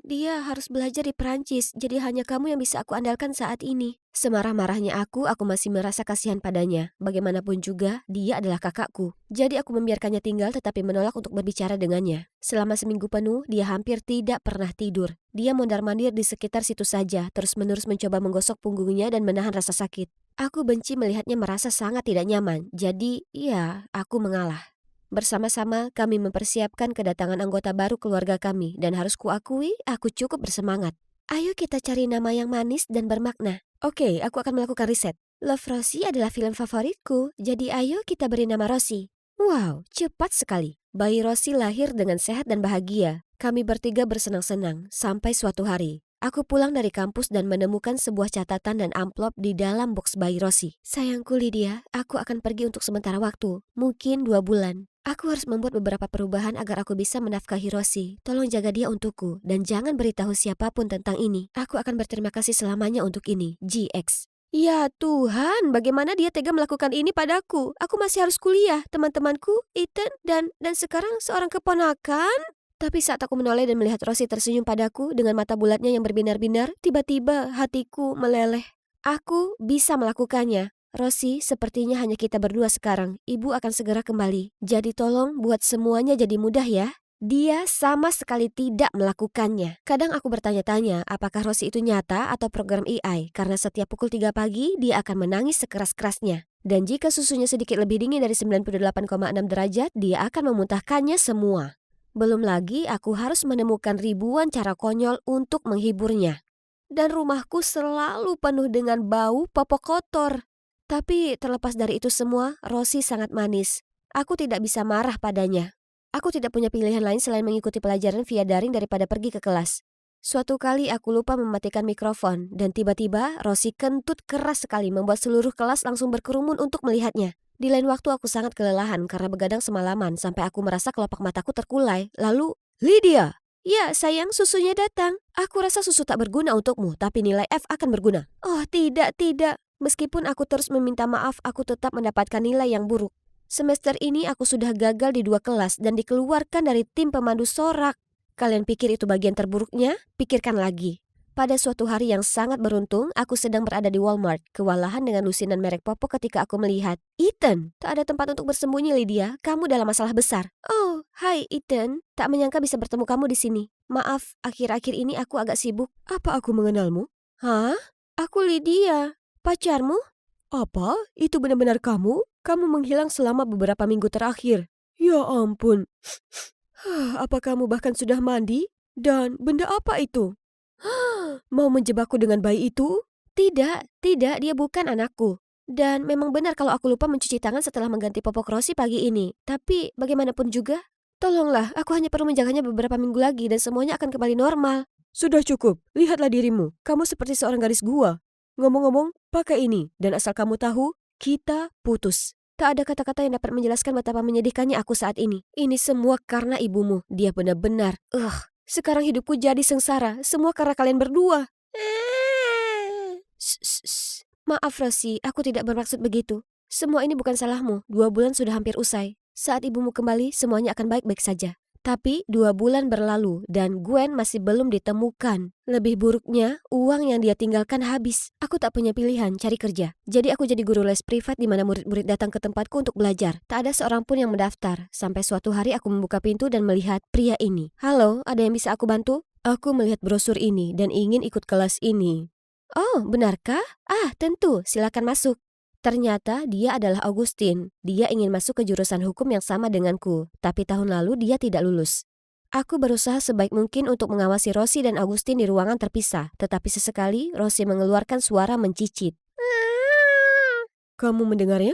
Dia harus belajar di Perancis, jadi hanya kamu yang bisa aku andalkan saat ini. Semarah-marahnya aku masih merasa kasihan padanya. Bagaimanapun juga, dia adalah kakakku. Jadi aku membiarkannya tinggal tetapi menolak untuk berbicara dengannya. Selama seminggu penuh, dia hampir tidak pernah tidur. Dia mondar-mandir di sekitar situ saja, terus-menerus mencoba menggosok punggungnya dan menahan rasa sakit. Aku benci melihatnya merasa sangat tidak nyaman, jadi ya, aku mengalah. Bersama-sama kami mempersiapkan kedatangan anggota baru keluarga kami dan harus kuakui aku cukup bersemangat. Ayo kita cari nama yang manis dan bermakna. Oke, aku akan melakukan riset. Love Rosie adalah film favoritku, jadi ayo kita beri nama Rosie. Wow, cepat sekali. Bayi Rosie lahir dengan sehat dan bahagia. Kami bertiga bersenang-senang sampai suatu hari. Aku pulang dari kampus dan menemukan sebuah catatan dan amplop di dalam box bayi Rosie. Sayangku Lydia, aku akan pergi untuk sementara waktu, mungkin 2 bulan. Aku harus membuat beberapa perubahan agar aku bisa menafkahi Rosie. Tolong jaga dia untukku dan jangan beritahu siapapun tentang ini. Aku akan berterima kasih selamanya untuk ini. GX. Ya Tuhan, bagaimana dia tega melakukan ini padaku? Aku masih harus kuliah, teman-temanku, Ethan, dan sekarang seorang keponakan? Tapi saat aku menoleh dan melihat Rosie tersenyum padaku dengan mata bulatnya yang berbinar-binar, tiba-tiba hatiku meleleh. Aku bisa melakukannya. Rosie, sepertinya hanya kita berdua sekarang. Ibu akan segera kembali. Jadi tolong buat semuanya jadi mudah ya. Dia sama sekali tidak melakukannya. Kadang aku bertanya-tanya apakah Rosie itu nyata atau program AI, karena setiap pukul 3 pagi dia akan menangis sekeras-kerasnya. Dan jika susunya sedikit lebih dingin dari 98,6 derajat, dia akan memuntahkannya semua. Belum lagi aku harus menemukan ribuan cara konyol untuk menghiburnya. Dan rumahku selalu penuh dengan bau popok kotor. Tapi terlepas dari itu semua, Rosie sangat manis. Aku tidak bisa marah padanya. Aku tidak punya pilihan lain selain mengikuti pelajaran via daring daripada pergi ke kelas. Suatu kali aku lupa mematikan mikrofon dan tiba-tiba Rosie kentut keras sekali membuat seluruh kelas langsung berkerumun untuk melihatnya. Di lain waktu aku sangat kelelahan karena begadang semalaman sampai aku merasa kelopak mataku terkulai. Lalu, Lydia! Ya sayang, susunya datang. Aku rasa susu tak berguna untukmu, tapi nilai F akan berguna. Oh tidak. Meskipun aku terus meminta maaf, aku tetap mendapatkan nilai yang buruk. Semester ini aku sudah gagal di 2 kelas dan dikeluarkan dari tim pemandu sorak. Kalian pikir itu bagian terburuknya? Pikirkan lagi. Pada suatu hari yang sangat beruntung, aku sedang berada di Walmart, kewalahan dengan lusinan merek popok ketika aku melihat Ethan. Tak ada tempat untuk bersembunyi, Lydia. Kamu dalam masalah besar. Oh, hai Ethan. Tak menyangka bisa bertemu kamu di sini. Maaf, akhir-akhir ini aku agak sibuk. Apa aku mengenalmu? Hah? Aku Lydia. Pacarmu? Apa? Itu benar-benar kamu? Kamu menghilang selama beberapa minggu terakhir. Ya ampun. Apa kamu bahkan sudah mandi? Dan benda apa itu? Mau menjebakku dengan bayi itu? Tidak, tidak, dia bukan anakku. Dan memang benar kalau aku lupa mencuci tangan setelah mengganti popok Rosi pagi ini. Tapi bagaimanapun juga, tolonglah, aku hanya perlu menjaganya beberapa minggu lagi dan semuanya akan kembali normal. Sudah cukup, lihatlah dirimu. Kamu seperti seorang gadis gua. Ngomong-ngomong, pakai ini. Dan asal kamu tahu, kita putus. Tak ada kata-kata yang dapat menjelaskan betapa menyedihkannya aku saat ini. Ini semua karena ibumu. Dia benar-benar, sekarang hidupku jadi sengsara. Semua karena kalian berdua. Maaf Rosi, aku tidak bermaksud begitu. Semua ini bukan salahmu. 2 bulan sudah hampir usai. Saat ibumu kembali, semuanya akan baik-baik saja. Tapi 2 bulan berlalu dan Gwen masih belum ditemukan. Lebih buruknya, uang yang dia tinggalkan habis. Aku tak punya pilihan, cari kerja. Jadi aku jadi guru les privat di mana murid-murid datang ke tempatku untuk belajar. Tak ada seorang pun yang mendaftar. Sampai suatu hari aku membuka pintu dan melihat pria ini. Halo, ada yang bisa aku bantu? Aku melihat brosur ini dan ingin ikut kelas ini. Oh, benarkah? Ah, tentu, silakan masuk. Ternyata dia adalah Augustin. Dia ingin masuk ke jurusan hukum yang sama denganku, tapi tahun lalu dia tidak lulus. Aku berusaha sebaik mungkin untuk mengawasi Rosi dan Augustin di ruangan terpisah, tetapi sesekali Rosi mengeluarkan suara mencicit. Kamu mendengarnya?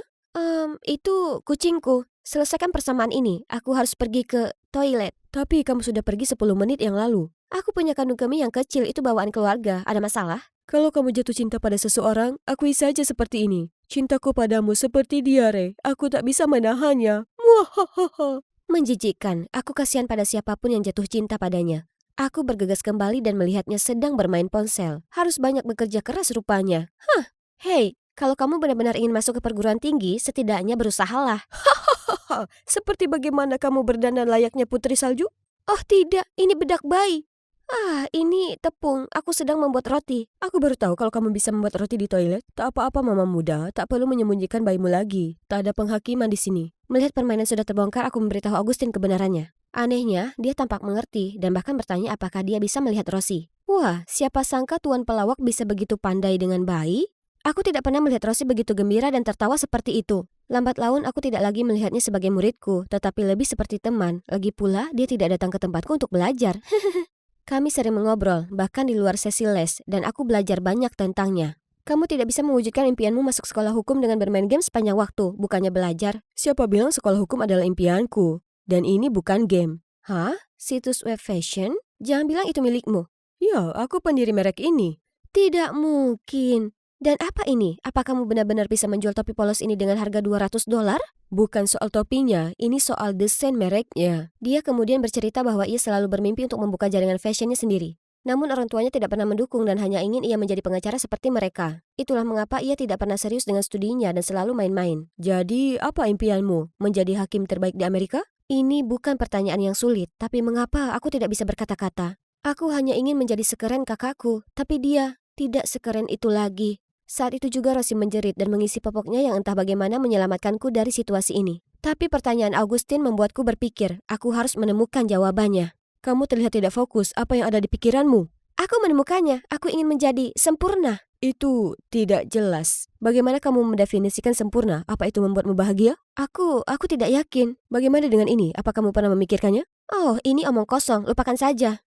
Itu kucingku. Selesaikan persamaan ini, aku harus pergi ke toilet. Tapi kamu sudah pergi 10 menit yang lalu. Aku punya kandung kemih yang kecil, itu bawaan keluarga. Ada masalah? Kalau kamu jatuh cinta pada seseorang, akui saja seperti ini. Cintaku padamu seperti diare. Aku tak bisa menahannya. Muahaha. Menjijikkan. Aku kasihan pada siapapun yang jatuh cinta padanya. Aku bergegas kembali dan melihatnya sedang bermain ponsel. Harus banyak bekerja keras rupanya. Hei, kalau kamu benar-benar ingin masuk ke perguruan tinggi, setidaknya berusahalah. Seperti bagaimana kamu berdandan layaknya putri salju? Oh tidak, ini bedak bayi. Ini tepung. Aku sedang membuat roti. Aku baru tahu kalau kamu bisa membuat roti di toilet. Tak apa-apa mama muda, tak perlu menyembunyikan bayimu lagi. Tak ada penghakiman di sini. Melihat permainan sudah terbongkar, aku memberitahu Augustin kebenarannya. Anehnya, dia tampak mengerti dan bahkan bertanya apakah dia bisa melihat Rosi. Wah, siapa sangka tuan pelawak bisa begitu pandai dengan bayi? Aku tidak pernah melihat Rosi begitu gembira dan tertawa seperti itu. Lambat laun aku tidak lagi melihatnya sebagai muridku, tetapi lebih seperti teman. Lagi pula, dia tidak datang ke tempatku untuk belajar. Kami sering mengobrol, bahkan di luar sesi les, dan aku belajar banyak tentangnya. Kamu tidak bisa mewujudkan impianmu masuk sekolah hukum dengan bermain game sepanjang waktu, bukannya belajar. Siapa bilang sekolah hukum adalah impianku? Dan ini bukan game. Hah? Situs web fashion? Jangan bilang itu milikmu. Ya, aku pendiri merek ini. Tidak mungkin. Dan apa ini? Apa kamu benar-benar bisa menjual topi polos ini dengan harga $200? Bukan soal topinya, ini soal desain mereknya. Dia kemudian bercerita bahwa ia selalu bermimpi untuk membuka jaringan fashionnya sendiri. Namun orang tuanya tidak pernah mendukung dan hanya ingin ia menjadi pengacara seperti mereka. Itulah mengapa ia tidak pernah serius dengan studinya dan selalu main-main. Jadi, apa impianmu? Menjadi hakim terbaik di Amerika? Ini bukan pertanyaan yang sulit, tapi mengapa aku tidak bisa berkata-kata? Aku hanya ingin menjadi sekeren kakakku, tapi dia tidak sekeren itu lagi. Saat itu juga Rosi menjerit dan mengisi popoknya yang entah bagaimana menyelamatkanku dari situasi ini. Tapi pertanyaan Augustin membuatku berpikir, aku harus menemukan jawabannya. Kamu terlihat tidak fokus, apa yang ada di pikiranmu? Aku menemukannya, aku ingin menjadi sempurna. Itu tidak jelas. Bagaimana kamu mendefinisikan sempurna? Apa itu membuatmu bahagia? Aku tidak yakin. Bagaimana dengan ini? Apa kamu pernah memikirkannya? Oh, ini omong kosong, lupakan saja.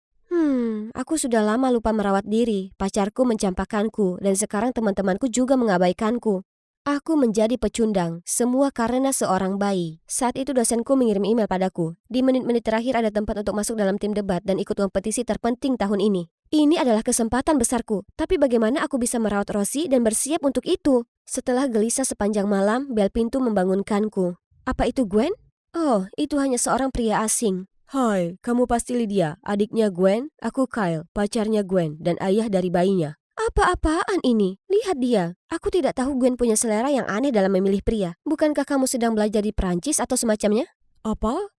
Aku sudah lama lupa merawat diri. Pacarku mencampakkanku, dan sekarang teman-temanku juga mengabaikanku. Aku menjadi pecundang, semua karena seorang bayi. Saat itu dosenku mengirim email padaku. Di menit-menit terakhir ada tempat untuk masuk dalam tim debat dan ikut kompetisi terpenting tahun ini. Ini adalah kesempatan besarku, tapi bagaimana aku bisa merawat Rosi dan bersiap untuk itu? Setelah gelisah sepanjang malam, bel pintu membangunkanku. Apa itu Gwen? Oh, itu hanya seorang pria asing. Hai, kamu pasti Lydia, adiknya Gwen, aku Kyle, pacarnya Gwen, dan ayah dari bayinya. Apa-apaan ini? Lihat dia. Aku tidak tahu Gwen punya selera yang aneh dalam memilih pria. Bukankah kamu sedang belajar di Prancis atau semacamnya? Apa?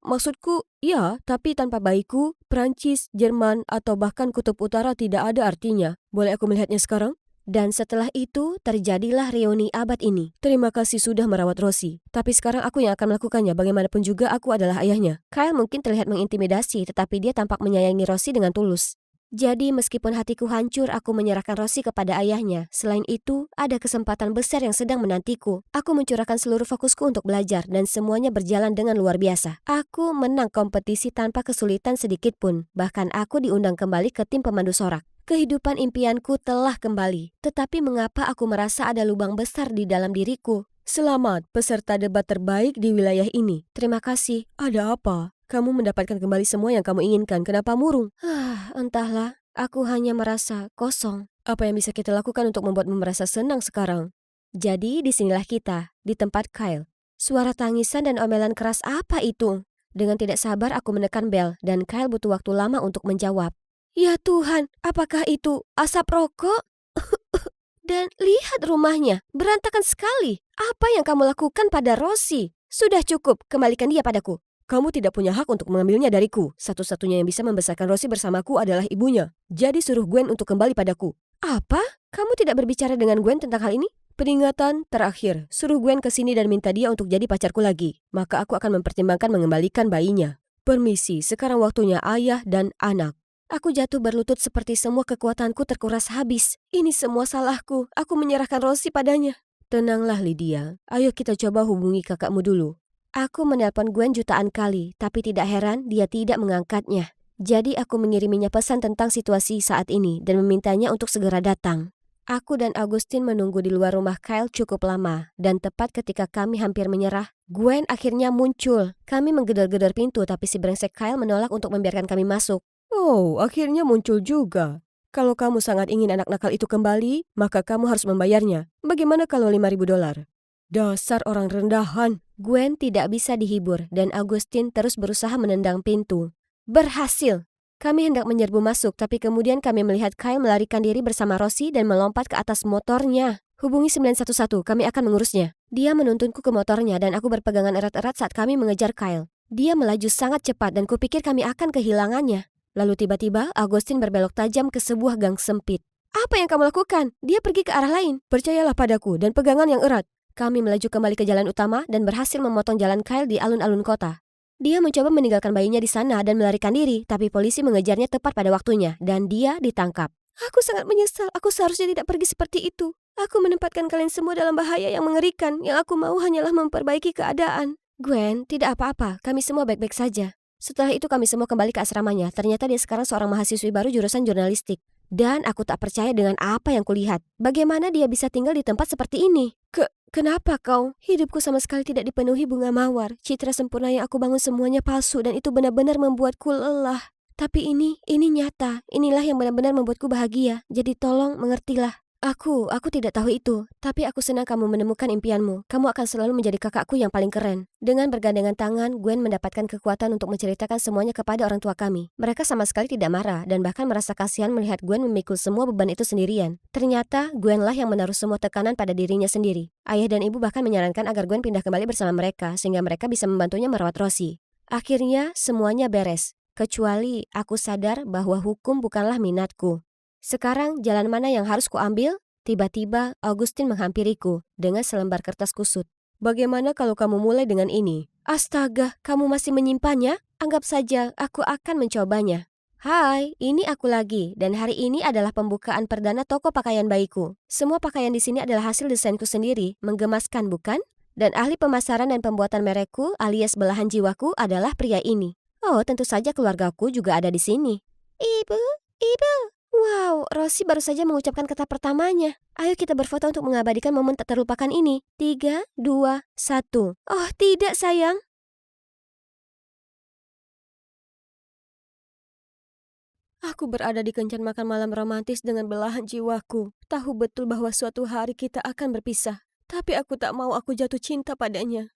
Maksudku, ya, tapi tanpa bayiku, Prancis, Jerman, atau bahkan Kutub Utara tidak ada artinya. Boleh aku melihatnya sekarang? Dan setelah itu, terjadilah reuni abad ini. Terima kasih sudah merawat Rosi. Tapi sekarang aku yang akan melakukannya, bagaimanapun juga aku adalah ayahnya. Kyle mungkin terlihat mengintimidasi, tetapi dia tampak menyayangi Rosi dengan tulus. Jadi meskipun hatiku hancur, aku menyerahkan Rosie kepada ayahnya. Selain itu, ada kesempatan besar yang sedang menantiku. Aku mencurahkan seluruh fokusku untuk belajar dan semuanya berjalan dengan luar biasa. Aku menang kompetisi tanpa kesulitan sedikit pun. Bahkan aku diundang kembali ke tim pemandu sorak. Kehidupan impianku telah kembali. Tetapi mengapa aku merasa ada lubang besar di dalam diriku? Selamat, peserta debat terbaik di wilayah ini. Terima kasih. Ada apa? Kamu mendapatkan kembali semua yang kamu inginkan. Kenapa murung? Entahlah. Aku hanya merasa kosong. Apa yang bisa kita lakukan untuk membuatmu merasa senang sekarang? Jadi disinilah kita, di tempat Kyle. Suara tangisan dan omelan keras apa itu? Dengan tidak sabar aku menekan bel dan Kyle butuh waktu lama untuk menjawab. Ya Tuhan, apakah itu asap rokok? Dan lihat rumahnya, berantakan sekali. Apa yang kamu lakukan pada Rosie? Sudah cukup, kembalikan dia padaku. Kamu tidak punya hak untuk mengambilnya dariku. Satu-satunya yang bisa membesarkan Rosie bersamaku adalah ibunya. Jadi suruh Gwen untuk kembali padaku. Apa? Kamu tidak berbicara dengan Gwen tentang hal ini? Peringatan terakhir, suruh Gwen ke sini dan minta dia untuk jadi pacarku lagi. Maka aku akan mempertimbangkan mengembalikan bayinya. Permisi, sekarang waktunya ayah dan anak. Aku jatuh berlutut seperti semua kekuatanku terkuras habis. Ini semua salahku. Aku menyerahkan Rosie padanya. Tenanglah Lydia. Ayo kita coba hubungi kakakmu dulu. Aku menelpon Gwen jutaan kali, tapi tidak heran dia tidak mengangkatnya. Jadi aku mengiriminya pesan tentang situasi saat ini dan memintanya untuk segera datang. Aku dan Augustine menunggu di luar rumah Kyle cukup lama, dan tepat ketika kami hampir menyerah, Gwen akhirnya muncul. Kami menggedor-gedor pintu, tapi si brengsek Kyle menolak untuk membiarkan kami masuk. Oh, akhirnya muncul juga. Kalau kamu sangat ingin anak nakal itu kembali, maka kamu harus membayarnya. Bagaimana kalau $5.000? Dasar orang rendahan. Gwen tidak bisa dihibur dan Augustine terus berusaha menendang pintu. Berhasil. Kami hendak menyerbu masuk, tapi kemudian kami melihat Kyle melarikan diri bersama Rosie dan melompat ke atas motornya. Hubungi 911, kami akan mengurusnya. Dia menuntunku ke motornya dan aku berpegangan erat-erat saat kami mengejar Kyle. Dia melaju sangat cepat dan kupikir kami akan kehilangannya. Lalu tiba-tiba Augustine berbelok tajam ke sebuah gang sempit. Apa yang kamu lakukan? Dia pergi ke arah lain. Percayalah padaku dan pegangan yang erat. Kami melaju kembali ke jalan utama dan berhasil memotong jalan Kyle di alun-alun kota. Dia mencoba meninggalkan bayinya di sana dan melarikan diri, tapi polisi mengejarnya tepat pada waktunya dan dia ditangkap. Aku sangat menyesal, aku seharusnya tidak pergi seperti itu. Aku menempatkan kalian semua dalam bahaya yang mengerikan. Yang aku mau hanyalah memperbaiki keadaan. Gwen, tidak apa-apa, kami semua baik-baik saja. Setelah itu kami semua kembali ke asramanya. Ternyata dia sekarang seorang mahasiswi baru jurusan jurnalistik. Dan aku tak percaya dengan apa yang kulihat. Bagaimana dia bisa tinggal di tempat seperti ini? Kenapa kau? Hidupku sama sekali tidak dipenuhi bunga mawar. Citra sempurna yang aku bangun semuanya palsu dan itu benar-benar membuatku lelah. Tapi ini nyata. Inilah yang benar-benar membuatku bahagia. Jadi tolong mengertilah. Aku tidak tahu itu, tapi aku senang kamu menemukan impianmu. Kamu akan selalu menjadi kakakku yang paling keren. Dengan bergandengan tangan, Gwen mendapatkan kekuatan untuk menceritakan semuanya kepada orang tua kami. Mereka sama sekali tidak marah dan bahkan merasa kasihan melihat Gwen memikul semua beban itu sendirian. Ternyata, Gwenlah yang menaruh semua tekanan pada dirinya sendiri. Ayah dan ibu bahkan menyarankan agar Gwen pindah kembali bersama mereka, sehingga mereka bisa membantunya merawat Rosie. Akhirnya, semuanya beres. Kecuali aku sadar bahwa hukum bukanlah minatku. Sekarang jalan mana yang harus kuambil? Tiba-tiba Augustine menghampiriku dengan selembar kertas kusut. Bagaimana kalau kamu mulai dengan ini? Astaga, kamu masih menyimpannya? Anggap saja aku akan mencobanya. Hai, ini aku lagi dan hari ini adalah pembukaan perdana toko pakaian bayiku. Semua pakaian di sini adalah hasil desainku sendiri, menggemaskan bukan? Dan ahli pemasaran dan pembuatan merekku alias belahan jiwaku adalah pria ini. Oh, tentu saja keluargaku juga ada di sini. Ibu. Wow, Rosie baru saja mengucapkan kata pertamanya. Ayo kita berfoto untuk mengabadikan momen tak terlupakan ini. 3, 2, 1. Oh tidak sayang. Aku berada di kencan makan malam romantis dengan belahan jiwaku. Tahu betul bahwa suatu hari kita akan berpisah. Tapi aku tak mau aku jatuh cinta padanya.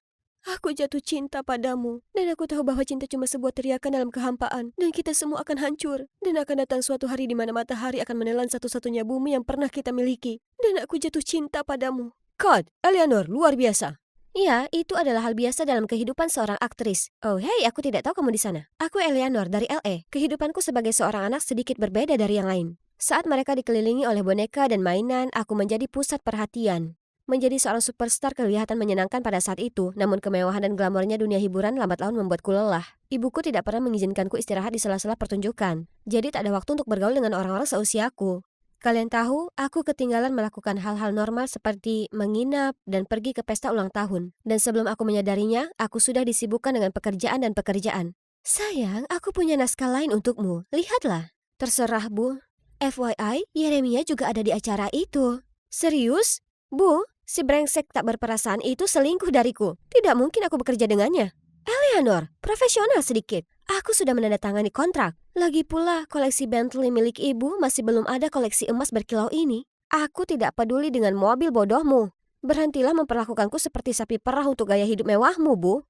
Aku jatuh cinta padamu, dan aku tahu bahwa cinta cuma sebuah teriakan dalam kehampaan, dan kita semua akan hancur, dan akan datang suatu hari di mana matahari akan menelan satu-satunya bumi yang pernah kita miliki, dan aku jatuh cinta padamu. Cut, Eleanor, luar biasa. Iya, itu adalah hal biasa dalam kehidupan seorang aktris. Oh hey, aku tidak tahu kamu di sana. Aku Eleanor dari LA. Kehidupanku sebagai seorang anak sedikit berbeda dari yang lain. Saat mereka dikelilingi oleh boneka dan mainan, aku menjadi pusat perhatian. Menjadi seorang superstar kelihatan menyenangkan pada saat itu, namun kemewahan dan glamornya dunia hiburan lambat laun membuatku lelah. Ibuku tidak pernah mengizinkanku istirahat di sela-sela pertunjukan, jadi tak ada waktu untuk bergaul dengan orang-orang seusiaku. Kalian tahu, aku ketinggalan melakukan hal-hal normal seperti menginap dan pergi ke pesta ulang tahun. Dan sebelum aku menyadarinya, aku sudah disibukkan dengan pekerjaan dan pekerjaan. Sayang, aku punya naskah lain untukmu. Lihatlah. Terserah, Bu. FYI, Yeremia juga ada di acara itu. Serius? Bu, si brengsek tak berperasaan itu selingkuh dariku. Tidak mungkin aku bekerja dengannya. Eleanor, profesional sedikit. Aku sudah menandatangani kontrak. Lagi pula, koleksi Bentley milik ibu masih belum ada koleksi emas berkilau ini. Aku tidak peduli dengan mobil bodohmu. Berhentilah memperlakukanku seperti sapi perah untuk gaya hidup mewahmu, Bu.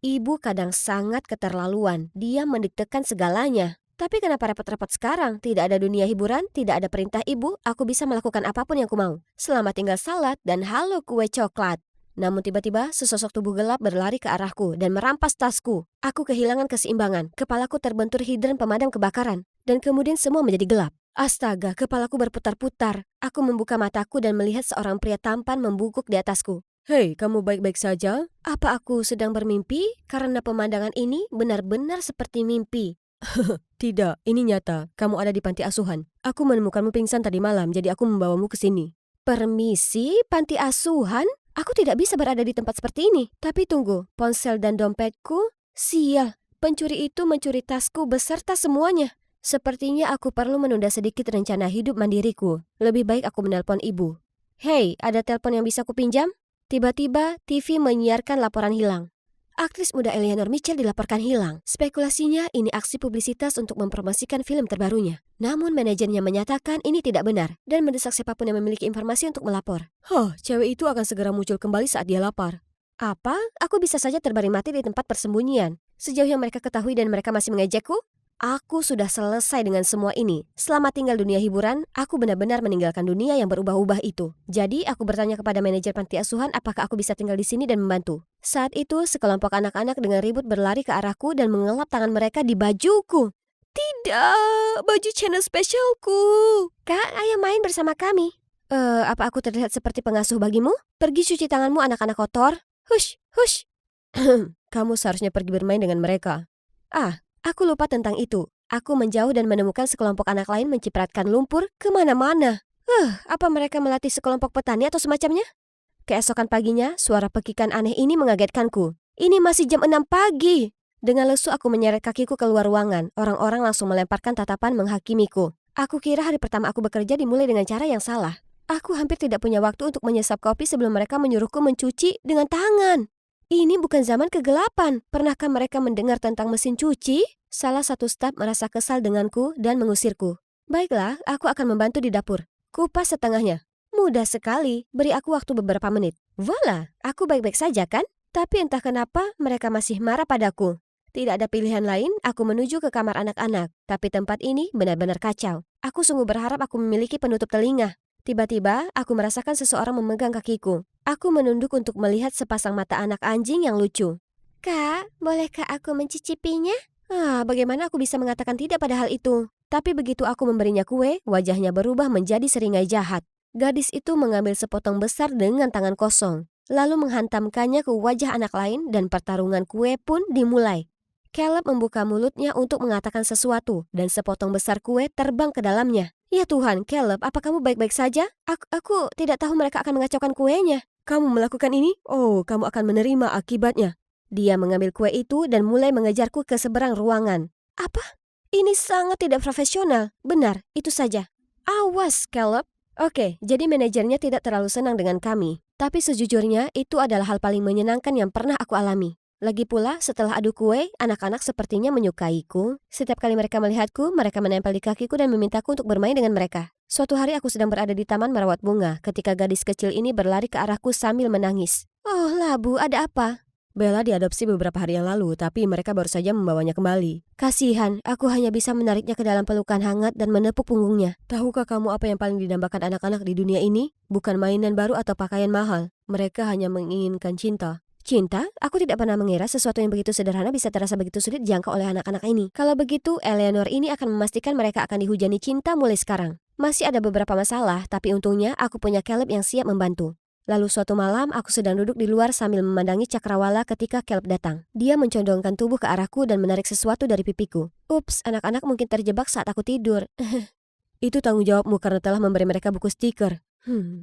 Ibu kadang sangat keterlaluan. Dia mendiktekan segalanya. Tapi kenapa repot-repot sekarang? Tidak ada dunia hiburan, tidak ada perintah ibu, aku bisa melakukan apapun yang ku mau. Selamat tinggal salad dan halo kue coklat. Namun tiba-tiba sesosok tubuh gelap berlari ke arahku dan merampas tasku. Aku kehilangan keseimbangan, kepalaku terbentur hidran pemadam kebakaran. Dan kemudian semua menjadi gelap. Astaga, kepalaku berputar-putar. Aku membuka mataku dan melihat seorang pria tampan membungkuk di atasku. Hei, kamu baik-baik saja? Apa aku sedang bermimpi? Karena pemandangan ini benar-benar seperti mimpi. Tidak, ini nyata. Kamu ada di panti asuhan. Aku menemukanmu pingsan tadi malam, jadi aku membawamu ke sini. Permisi, panti asuhan? Aku tidak bisa berada di tempat seperti ini. Tapi tunggu, ponsel dan dompetku? Sial, pencuri itu mencuri tasku beserta semuanya. Sepertinya aku perlu menunda sedikit rencana hidup mandiriku. Lebih baik aku menelpon ibu. Hei, ada telepon yang bisa kupinjam? Tiba-tiba, TV menyiarkan laporan hilang. Aktris muda Eleanor Mitchell dilaporkan hilang. Spekulasinya ini aksi publisitas untuk mempromosikan film terbarunya. Namun manajernya menyatakan ini tidak benar dan mendesak siapapun yang memiliki informasi untuk melapor. Cewek itu akan segera muncul kembali saat dia lapar. Apa? Aku bisa saja terbaring mati di tempat persembunyian. Sejauh yang mereka ketahui dan mereka masih mengejekku? Aku sudah selesai dengan semua ini. Selama tinggal dunia hiburan, aku benar-benar meninggalkan dunia yang berubah-ubah itu. Jadi, aku bertanya kepada manajer panti asuhan apakah aku bisa tinggal di sini dan membantu. Saat itu, sekelompok anak-anak dengan ribut berlari ke arahku dan mengelap tangan mereka di bajuku. Tidak, baju channel spesialku. Kak, ayo main bersama kami. Apa aku terlihat seperti pengasuh bagimu? Pergi cuci tanganmu anak-anak kotor. Hush, hush. Kamu seharusnya pergi bermain dengan mereka. Aku lupa tentang itu. Aku menjauh dan menemukan sekelompok anak lain mencipratkan lumpur kemana-mana. Apa mereka melatih sekelompok petani atau semacamnya? Keesokan paginya, suara pekikan aneh ini mengagetkanku. Ini masih jam 6 pagi. Dengan lesu aku menyeret kakiku keluar ruangan. Orang-orang langsung melemparkan tatapan menghakimiku. Aku kira hari pertama aku bekerja dimulai dengan cara yang salah. Aku hampir tidak punya waktu untuk menyesap kopi sebelum mereka menyuruhku mencuci dengan tangan. Ini bukan zaman kegelapan. Pernahkah mereka mendengar tentang mesin cuci? Salah satu staf merasa kesal denganku dan mengusirku. Baiklah, aku akan membantu di dapur. Kupas setengahnya. Mudah sekali, beri aku waktu beberapa menit. Voila, aku baik-baik saja kan? Tapi entah kenapa mereka masih marah padaku. Tidak ada pilihan lain, aku menuju ke kamar anak-anak. Tapi tempat ini benar-benar kacau. Aku sungguh berharap aku memiliki penutup telinga. Tiba-tiba, aku merasakan seseorang memegang kakiku. Aku menunduk untuk melihat sepasang mata anak anjing yang lucu. Kak, bolehkah aku mencicipinya? Bagaimana aku bisa mengatakan tidak pada hal itu? Tapi begitu aku memberinya kue, wajahnya berubah menjadi seringai jahat. Gadis itu mengambil sepotong besar dengan tangan kosong, lalu menghantamkannya ke wajah anak lain dan pertarungan kue pun dimulai. Caleb membuka mulutnya untuk mengatakan sesuatu dan sepotong besar kue terbang ke dalamnya. Ya Tuhan, Caleb, apa kamu baik-baik saja? Aku tidak tahu mereka akan mengacaukan kuenya. Kamu melakukan ini? Oh, kamu akan menerima akibatnya. Dia mengambil kue itu dan mulai mengejarku ke seberang ruangan. Apa? Ini sangat tidak profesional. Benar, itu saja. Awas, Caleb. Oke, jadi manajernya tidak terlalu senang dengan kami. Tapi sejujurnya, itu adalah hal paling menyenangkan yang pernah aku alami. Lagi pula, setelah adu kue, anak-anak sepertinya menyukaiku. Setiap kali mereka melihatku, mereka menempel di kakiku dan memintaku untuk bermain dengan mereka. Suatu hari aku sedang berada di taman merawat bunga ketika gadis kecil ini berlari ke arahku sambil menangis. Oh, Labu, ada apa? Bella diadopsi beberapa hari yang lalu, tapi mereka baru saja membawanya kembali. Kasihan, aku hanya bisa menariknya ke dalam pelukan hangat dan menepuk punggungnya. Tahukah kamu apa yang paling didambakan anak-anak di dunia ini? Bukan mainan baru atau pakaian mahal. Mereka hanya menginginkan cinta. Cinta? Aku tidak pernah mengira sesuatu yang begitu sederhana bisa terasa begitu sulit dijangkau oleh anak-anak ini. Kalau begitu, Eleanor ini akan memastikan mereka akan dihujani cinta mulai sekarang. Masih ada beberapa masalah, tapi untungnya aku punya Caleb yang siap membantu. Lalu suatu malam, aku sedang duduk di luar sambil memandangi cakrawala ketika Caleb datang. Dia mencondongkan tubuh ke arahku dan menarik sesuatu dari pipiku. Ups, anak-anak mungkin terjebak saat aku tidur. Itu tanggung jawabmu karena telah memberi mereka buku stiker.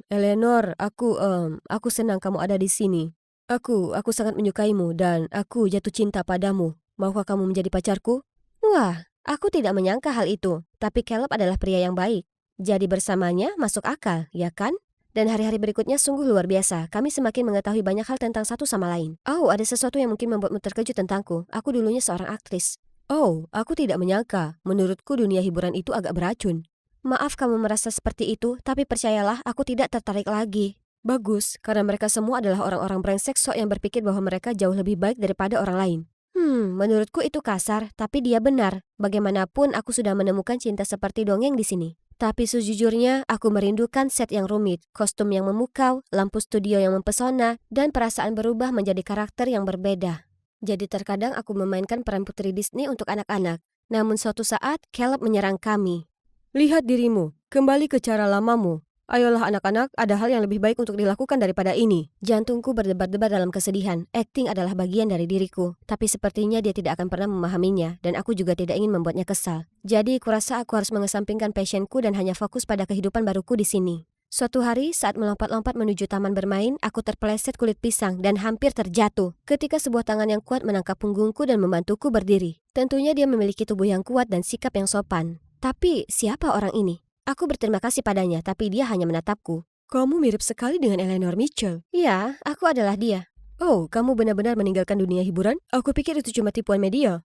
Eleanor, aku senang kamu ada di sini. Aku sangat menyukaimu dan aku jatuh cinta padamu. Maukah kamu menjadi pacarku? Wah, aku tidak menyangka hal itu. Tapi Caleb adalah pria yang baik. Jadi bersamanya masuk akal, ya kan? Dan hari-hari berikutnya sungguh luar biasa. Kami semakin mengetahui banyak hal tentang satu sama lain. Oh, ada sesuatu yang mungkin membuatmu terkejut tentangku. Aku dulunya seorang aktris. Oh, aku tidak menyangka. Menurutku dunia hiburan itu agak beracun. Maaf kamu merasa seperti itu, tapi percayalah aku tidak tertarik lagi. Bagus, karena mereka semua adalah orang-orang brengsek sok yang berpikir bahwa mereka jauh lebih baik daripada orang lain. Menurutku itu kasar, tapi dia benar. Bagaimanapun aku sudah menemukan cinta seperti dongeng di sini. Tapi sejujurnya, aku merindukan set yang rumit, kostum yang memukau, lampu studio yang mempesona, dan perasaan berubah menjadi karakter yang berbeda. Jadi terkadang aku memainkan peran putri Disney untuk anak-anak. Namun suatu saat, Caleb menyerang kami. Lihat dirimu, kembali ke cara lamamu. Ayolah anak-anak, ada hal yang lebih baik untuk dilakukan daripada ini. Jantungku berdebar-debar dalam kesedihan. Akting adalah bagian dari diriku. Tapi sepertinya dia tidak akan pernah memahaminya, dan aku juga tidak ingin membuatnya kesal. Jadi, kurasa aku harus mengesampingkan passionku dan hanya fokus pada kehidupan baruku di sini. Suatu hari, saat melompat-lompat menuju taman bermain, aku terpeleset kulit pisang dan hampir terjatuh ketika sebuah tangan yang kuat menangkap punggungku dan membantuku berdiri. Tentunya dia memiliki tubuh yang kuat dan sikap yang sopan. Tapi, siapa orang ini? Aku berterima kasih padanya, tapi dia hanya menatapku. Kamu mirip sekali dengan Eleanor Mitchell. Iya, aku adalah dia. Oh, kamu benar-benar meninggalkan dunia hiburan? Aku pikir itu cuma tipuan media.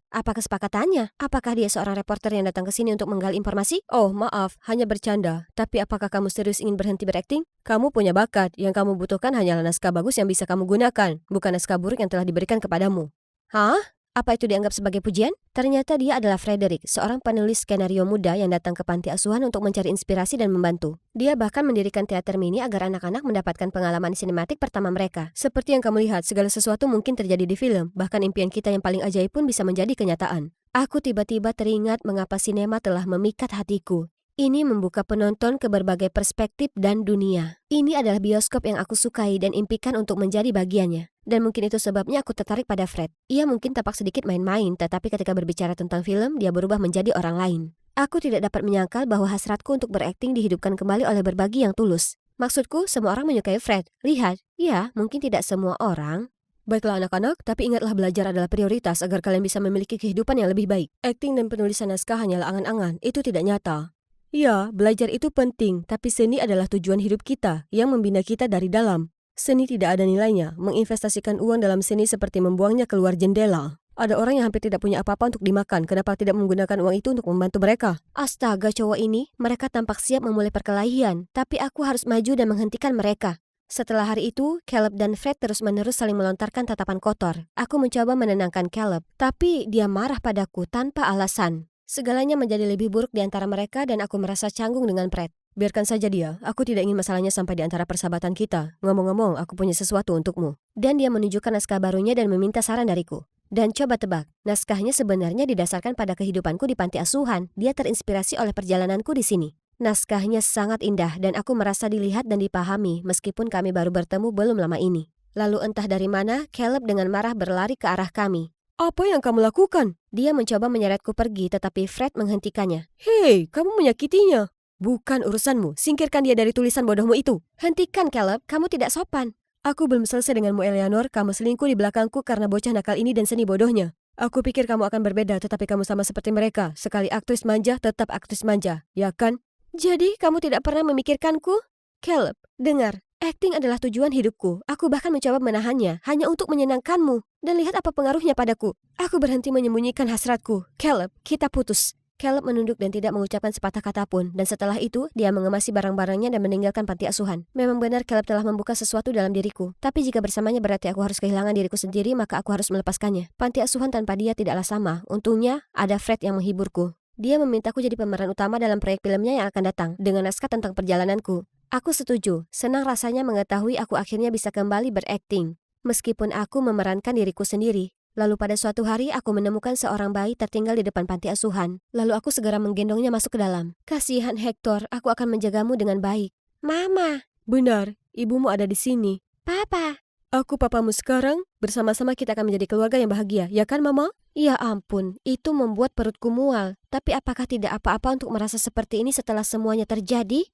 Apa kesepakatannya? Apakah dia seorang reporter yang datang ke sini untuk menggali informasi? Oh, maaf, hanya bercanda. Tapi apakah kamu serius ingin berhenti berakting? Kamu punya bakat, yang kamu butuhkan hanyalah naskah bagus yang bisa kamu gunakan, bukan naskah buruk yang telah diberikan kepadamu. Hah? Apa itu dianggap sebagai pujian? Ternyata dia adalah Frederick, seorang penulis skenario muda yang datang ke panti asuhan untuk mencari inspirasi dan membantu. Dia bahkan mendirikan teater mini agar anak-anak mendapatkan pengalaman sinematik pertama mereka. Seperti yang kamu lihat, segala sesuatu mungkin terjadi di film, bahkan impian kita yang paling ajaib pun bisa menjadi kenyataan. Aku tiba-tiba teringat mengapa sinema telah memikat hatiku. Ini membuka penonton ke berbagai perspektif dan dunia. Ini adalah bioskop yang aku sukai dan impikan untuk menjadi bagiannya. Dan mungkin itu sebabnya aku tertarik pada Fred. Ia mungkin tampak sedikit main-main, tetapi ketika berbicara tentang film, dia berubah menjadi orang lain. Aku tidak dapat menyangkal bahwa hasratku untuk berakting dihidupkan kembali oleh berbagi yang tulus. Maksudku, semua orang menyukai Fred. Lihat, ya, mungkin tidak semua orang. Baiklah anak-anak, tapi ingatlah belajar adalah prioritas agar kalian bisa memiliki kehidupan yang lebih baik. Akting dan penulisan naskah hanyalah angan-angan, itu tidak nyata. Ya, belajar itu penting, tapi seni adalah tujuan hidup kita yang membina kita dari dalam. Seni tidak ada nilainya. Menginvestasikan uang dalam seni seperti membuangnya keluar jendela. Ada orang yang hampir tidak punya apa-apa untuk dimakan. Kenapa tidak menggunakan uang itu untuk membantu mereka? Astaga cowok ini, mereka tampak siap memulai perkelahian. Tapi aku harus maju dan menghentikan mereka. Setelah hari itu, Caleb dan Fred terus-menerus saling melontarkan tatapan kotor. Aku mencoba menenangkan Caleb, tapi dia marah padaku tanpa alasan. Segalanya menjadi lebih buruk di antara mereka dan aku merasa canggung dengan Fred. Biarkan saja dia, aku tidak ingin masalahnya sampai di antara persahabatan kita. Ngomong-ngomong, aku punya sesuatu untukmu. Dan dia menunjukkan naskah barunya dan meminta saran dariku. Dan coba tebak, naskahnya sebenarnya didasarkan pada kehidupanku di panti asuhan. Dia terinspirasi oleh perjalananku di sini. Naskahnya sangat indah dan aku merasa dilihat dan dipahami meskipun kami baru bertemu belum lama ini. Lalu entah dari mana, Caleb dengan marah berlari ke arah kami. Apa yang kamu lakukan? Dia mencoba menyeretku pergi tetapi Fred menghentikannya. Hei, kamu menyakitinya. Bukan urusanmu, singkirkan dia dari tulisan bodohmu itu. Hentikan Caleb, kamu tidak sopan. Aku belum selesai denganmu Eleanor, kamu selingkuh di belakangku karena bocah nakal ini dan seni bodohnya. Aku pikir kamu akan berbeda tetapi kamu sama seperti mereka. Sekali aktris manja, tetap aktris manja, ya kan? Jadi kamu tidak pernah memikirkanku? Caleb, dengar. Akting adalah tujuan hidupku. Aku bahkan mencoba menahannya hanya untuk menyenangkanmu. Dan lihat apa pengaruhnya padaku. Aku berhenti menyembunyikan hasratku. Caleb, kita putus. Caleb menunduk dan tidak mengucapkan sepatah kata pun. Dan setelah itu, dia mengemasi barang-barangnya dan meninggalkan panti asuhan. Memang benar Caleb telah membuka sesuatu dalam diriku. Tapi jika bersamanya berarti aku harus kehilangan diriku sendiri, maka aku harus melepaskannya. Panti asuhan tanpa dia tidaklah sama. Untungnya, ada Fred yang menghiburku. Dia memintaku jadi pemeran utama dalam proyek filmnya yang akan datang, dengan naskah tentang perjalananku. Aku setuju, senang rasanya mengetahui aku akhirnya bisa kembali berakting. Meskipun aku memerankan diriku sendiri. Lalu pada suatu hari aku menemukan seorang bayi tertinggal di depan panti asuhan. Lalu aku segera menggendongnya masuk ke dalam. Kasihan Hector, aku akan menjagamu dengan baik. Mama. Benar, ibumu ada di sini. Papa. Aku papamu sekarang, bersama-sama kita akan menjadi keluarga yang bahagia, ya kan Mama? Ya ampun, itu membuat perutku mual. Tapi apakah tidak apa-apa untuk merasa seperti ini setelah semuanya terjadi?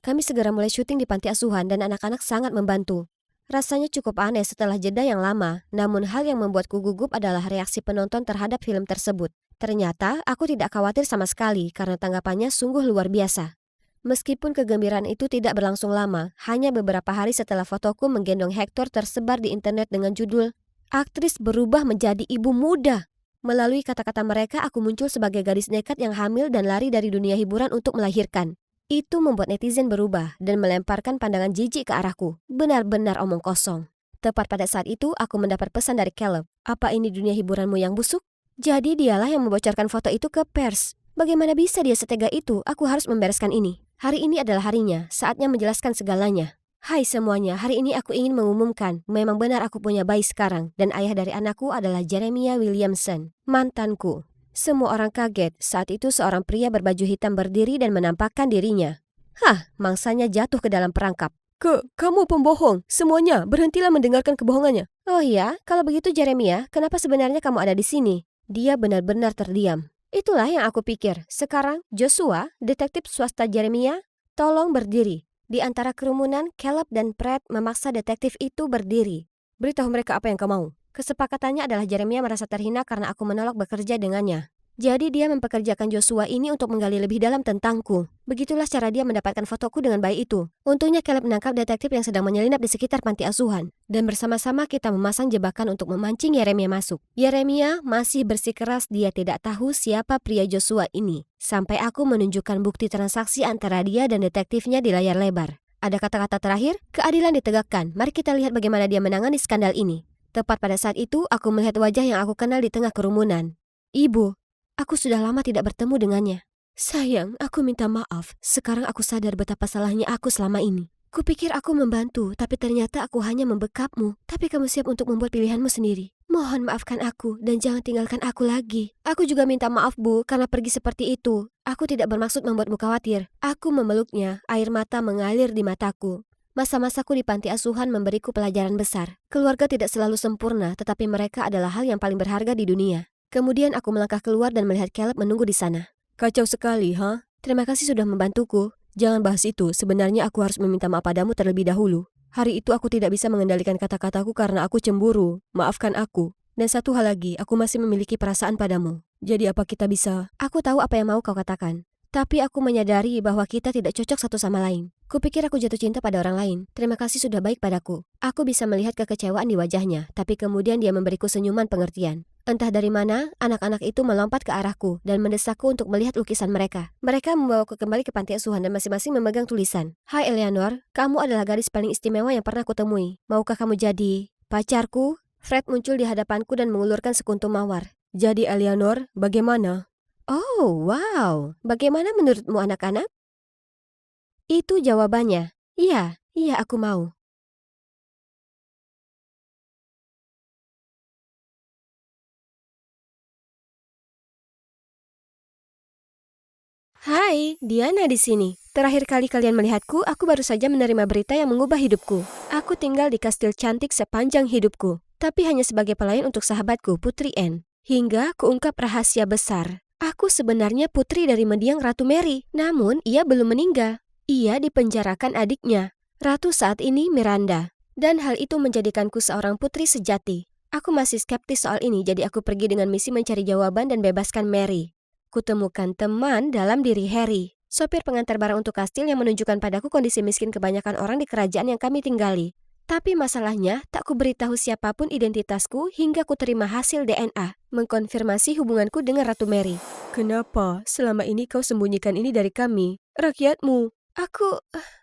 Kami segera mulai syuting di panti asuhan dan anak-anak sangat membantu. Rasanya cukup aneh setelah jeda yang lama, namun hal yang membuatku gugup adalah reaksi penonton terhadap film tersebut. Ternyata aku tidak khawatir sama sekali karena tanggapannya sungguh luar biasa. Meskipun kegembiraan itu tidak berlangsung lama, hanya beberapa hari setelah fotoku menggendong Hector tersebar di internet dengan judul "Aktris berubah menjadi ibu muda". Melalui kata-kata mereka, aku muncul sebagai gadis nekat yang hamil dan lari dari dunia hiburan untuk melahirkan. Itu membuat netizen berubah dan melemparkan pandangan jijik ke arahku. Benar-benar omong kosong. Tepat pada saat itu, aku mendapat pesan dari Caleb. Apa ini dunia hiburanmu yang busuk? Jadi dialah yang membocorkan foto itu ke pers. Bagaimana bisa dia setega itu? Aku harus membereskan ini. Hari ini adalah harinya, saatnya menjelaskan segalanya. Hai semuanya, hari ini aku ingin mengumumkan, memang benar aku punya bayi sekarang, dan ayah dari anakku adalah Jeremiah Williamson, mantanku. Semua orang kaget, saat itu seorang pria berbaju hitam berdiri dan menampakkan dirinya. Hah, mangsanya jatuh ke dalam perangkap. Kamu pembohong, semuanya, berhentilah mendengarkan kebohongannya. Oh ya, kalau begitu Jeremiah, kenapa sebenarnya kamu ada di sini? Dia benar-benar terdiam. Itulah yang aku pikir. Sekarang, Joshua, detektif swasta Jeremiah, tolong berdiri. Di antara kerumunan, Caleb dan Pratt memaksa detektif itu berdiri. Beritahu mereka apa yang kau mau. Kesepakatannya adalah Jeremiah merasa terhina karena aku menolak bekerja dengannya. Jadi dia mempekerjakan Joshua ini untuk menggali lebih dalam tentangku. Begitulah cara dia mendapatkan fotoku dengan bayi itu. Untungnya Caleb menangkap detektif yang sedang menyelinap di sekitar panti asuhan. Dan bersama-sama kita memasang jebakan untuk memancing Yeremia masuk. Yeremia masih bersikeras dia tidak tahu siapa pria Joshua ini. Sampai aku menunjukkan bukti transaksi antara dia dan detektifnya di layar lebar. Ada kata-kata terakhir, keadilan ditegakkan. Mari kita lihat bagaimana dia menangani skandal ini. Tepat pada saat itu, aku melihat wajah yang aku kenal di tengah kerumunan. Ibu. Aku sudah lama tidak bertemu dengannya. Sayang, aku minta maaf. Sekarang aku sadar betapa salahnya aku selama ini. Kupikir aku membantu, tapi ternyata aku hanya membekapmu. Tapi kamu siap untuk membuat pilihanmu sendiri. Mohon maafkan aku dan jangan tinggalkan aku lagi. Aku juga minta maaf, Bu, karena pergi seperti itu. Aku tidak bermaksud membuatmu khawatir. Aku memeluknya, air mata mengalir di mataku. Masa-masaku di panti asuhan memberiku pelajaran besar. Keluarga tidak selalu sempurna, tetapi mereka adalah hal yang paling berharga di dunia. Kemudian aku melangkah keluar dan melihat Caleb menunggu di sana. Kacau sekali, ha? Terima kasih sudah membantuku. Jangan bahas itu, sebenarnya aku harus meminta maaf padamu terlebih dahulu. Hari itu aku tidak bisa mengendalikan kata-kataku karena aku cemburu. Maafkan aku. Dan satu hal lagi, aku masih memiliki perasaan padamu. Jadi apa kita bisa? Aku tahu apa yang mau kau katakan. Tapi aku menyadari bahwa kita tidak cocok satu sama lain. Kupikir aku jatuh cinta pada orang lain. Terima kasih sudah baik padaku. Aku bisa melihat kekecewaan di wajahnya, tapi kemudian dia memberiku senyuman pengertian. Entah dari mana, anak-anak itu melompat ke arahku dan mendesakku untuk melihat lukisan mereka. Mereka membawaku kembali ke panti asuhan dan masing-masing memegang tulisan. Hai Eleanor, kamu adalah gadis paling istimewa yang pernah kutemui. Maukah kamu jadi pacarku? Fred muncul di hadapanku dan mengulurkan sekuntum mawar. Jadi Eleanor, bagaimana? Oh, wow. Bagaimana menurutmu anak-anak? Itu jawabannya. Iya, aku mau. Hai, Diana di sini. Terakhir kali kalian melihatku, aku baru saja menerima berita yang mengubah hidupku. Aku tinggal di kastil cantik sepanjang hidupku, tapi hanya sebagai pelayan untuk sahabatku, Putri Anne. Hingga kuungkap rahasia besar. Aku sebenarnya putri dari mendiang Ratu Mary, namun ia belum meninggal. Ia dipenjarakan adiknya, Ratu saat ini Miranda. Dan hal itu menjadikanku seorang putri sejati. Aku masih skeptis soal ini, jadi aku pergi dengan misi mencari jawaban dan bebaskan Mary. Kutemukan teman dalam diri Harry, sopir pengantar barang untuk kastil yang menunjukkan padaku kondisi miskin kebanyakan orang di kerajaan yang kami tinggali. Tapi masalahnya, tak kuberitahu siapapun identitasku hingga kuterima hasil DNA, mengkonfirmasi hubunganku dengan Ratu Mary. Kenapa selama ini kau sembunyikan ini dari kami, rakyatmu?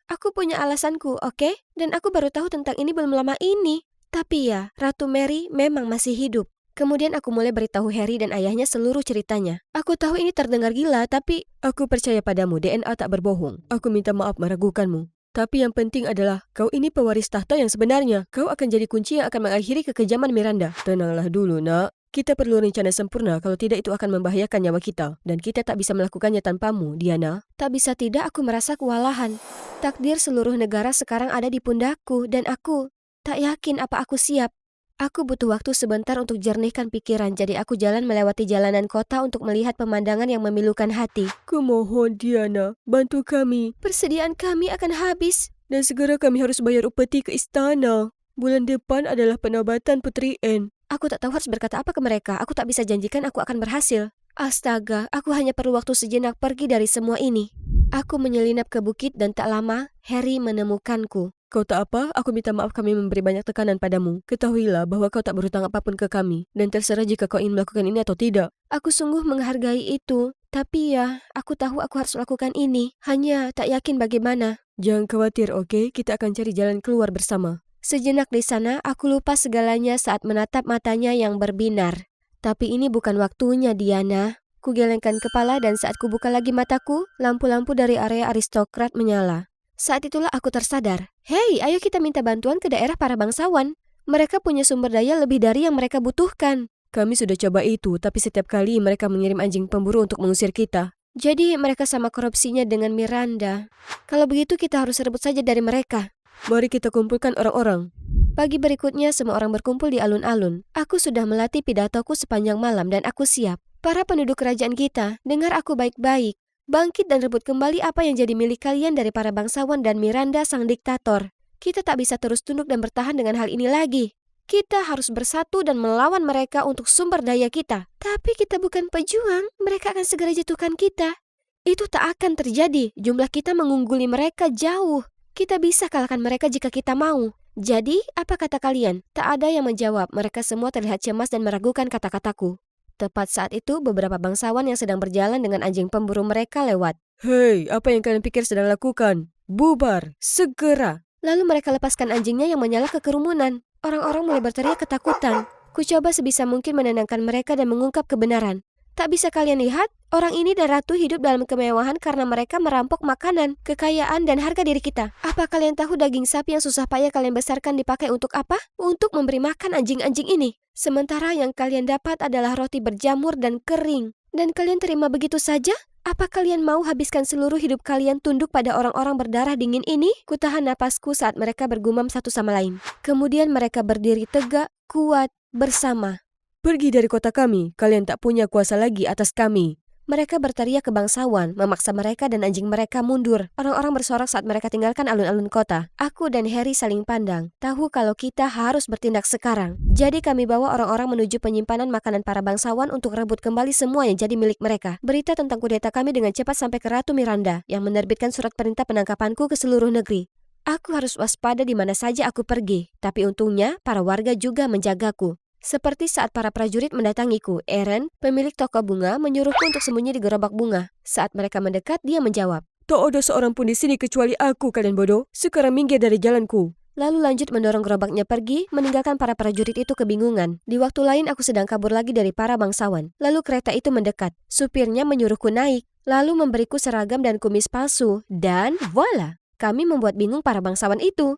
Aku punya alasanku, oke? Dan aku baru tahu tentang ini belum lama ini. Tapi ya, Ratu Mary memang masih hidup. Kemudian aku mulai beritahu Harry dan ayahnya seluruh ceritanya. Aku tahu ini terdengar gila, tapi aku percaya padamu, DNA tak berbohong. Aku minta maaf meragukanmu. Tapi yang penting adalah, kau ini pewaris tahta yang sebenarnya. Kau akan jadi kunci yang akan mengakhiri kekejaman Miranda. Tenanglah dulu, nak. Kita perlu rencana sempurna, kalau tidak itu akan membahayakan nyawa kita. Dan kita tak bisa melakukannya tanpamu, Diana. Tak bisa tidak aku merasa kewalahan. Takdir seluruh negara sekarang ada di pundakku dan aku tak yakin apa aku siap. Aku butuh waktu sebentar untuk jernihkan pikiran, jadi aku jalan melewati jalanan kota untuk melihat pemandangan yang memilukan hati. Kumohon Diana, bantu kami. Persediaan kami akan habis. Dan segera kami harus bayar upeti ke istana. Bulan depan adalah penobatan Putri Anne. Aku tak tahu harus berkata apa ke mereka. Aku tak bisa janjikan aku akan berhasil. Astaga, aku hanya perlu waktu sejenak pergi dari semua ini. Aku menyelinap ke bukit dan tak lama, Harry menemukanku. Kau tak apa, aku minta maaf kami memberi banyak tekanan padamu. Ketahuilah bahwa kau tak berhutang apapun ke kami. Dan terserah jika kau ingin melakukan ini atau tidak. Aku sungguh menghargai itu. Tapi ya, aku tahu aku harus lakukan ini. Hanya tak yakin bagaimana. Jangan khawatir, oke? Kita akan cari jalan keluar bersama. Sejenak di sana, aku lupa segalanya saat menatap matanya yang berbinar. Tapi ini bukan waktunya, Diana. Kugelengkan kepala dan saat kubuka lagi mataku, lampu-lampu dari area aristokrat menyala. Saat itulah aku tersadar. Hei, ayo kita minta bantuan ke daerah para bangsawan. Mereka punya sumber daya lebih dari yang mereka butuhkan. Kami sudah coba itu, tapi setiap kali mereka mengirim anjing pemburu untuk mengusir kita. Jadi mereka sama korupsinya dengan Miranda. Kalau begitu kita harus rebut saja dari mereka. Mari kita kumpulkan orang-orang. Pagi berikutnya semua orang berkumpul di alun-alun. Aku sudah melatih pidatoku sepanjang malam dan aku siap. Para penduduk kerajaan kita, dengar aku baik-baik. Bangkit dan rebut kembali apa yang jadi milik kalian dari para bangsawan dan Miranda sang diktator. Kita tak bisa terus tunduk dan bertahan dengan hal ini lagi. Kita harus bersatu dan melawan mereka untuk sumber daya kita. Tapi kita bukan pejuang, mereka akan segera jatuhkan kita. Itu tak akan terjadi, jumlah kita mengungguli mereka jauh. Kita bisa kalahkan mereka jika kita mau. Jadi, apa kata kalian? Tak ada yang menjawab, mereka semua terlihat cemas dan meragukan kata-kataku. Tepat saat itu, beberapa bangsawan yang sedang berjalan dengan anjing pemburu mereka lewat. Hei, apa yang kalian pikir sedang lakukan? Bubar, segera. Lalu mereka lepaskan anjingnya yang menyala ke kerumunan. Orang-orang mulai berteriak ketakutan. Ku coba sebisa mungkin menenangkan mereka dan mengungkap kebenaran. Tak bisa kalian lihat? Orang ini dan ratu hidup dalam kemewahan karena mereka merampok makanan, kekayaan, dan harga diri kita. Apa kalian tahu daging sapi yang susah payah kalian besarkan dipakai untuk apa? Untuk memberi makan anjing-anjing ini. Sementara yang kalian dapat adalah roti berjamur dan kering. Dan kalian terima begitu saja? Apa kalian mau habiskan seluruh hidup kalian tunduk pada orang-orang berdarah dingin ini? Kutahan napasku saat mereka bergumam satu sama lain. Kemudian mereka berdiri tegak, kuat, bersama. Pergi dari kota kami, kalian tak punya kuasa lagi atas kami. Mereka berteriak ke bangsawan, memaksa mereka dan anjing mereka mundur. Orang-orang bersorak saat mereka tinggalkan alun-alun kota. Aku dan Harry saling pandang, tahu kalau kita harus bertindak sekarang. Jadi kami bawa orang-orang menuju penyimpanan makanan para bangsawan untuk rebut kembali semua yang jadi milik mereka. Berita tentang kudeta kami dengan cepat sampai ke Ratu Miranda, yang menerbitkan surat perintah penangkapanku ke seluruh negeri. Aku harus waspada di mana saja aku pergi, tapi untungnya para warga juga menjagaku. Seperti saat para prajurit mendatangiku, Aaron, pemilik toko bunga, menyuruhku untuk sembunyi di gerobak bunga. Saat mereka mendekat, dia menjawab, Tak ada seorang pun di sini kecuali aku, kalian bodoh. Sekarang minggir dari jalanku. Lalu lanjut mendorong gerobaknya pergi, meninggalkan para prajurit itu kebingungan. Di waktu lain aku sedang kabur lagi dari para bangsawan. Lalu kereta itu mendekat. Supirnya menyuruhku naik, lalu memberiku seragam dan kumis palsu. Dan voila, kami membuat bingung para bangsawan itu.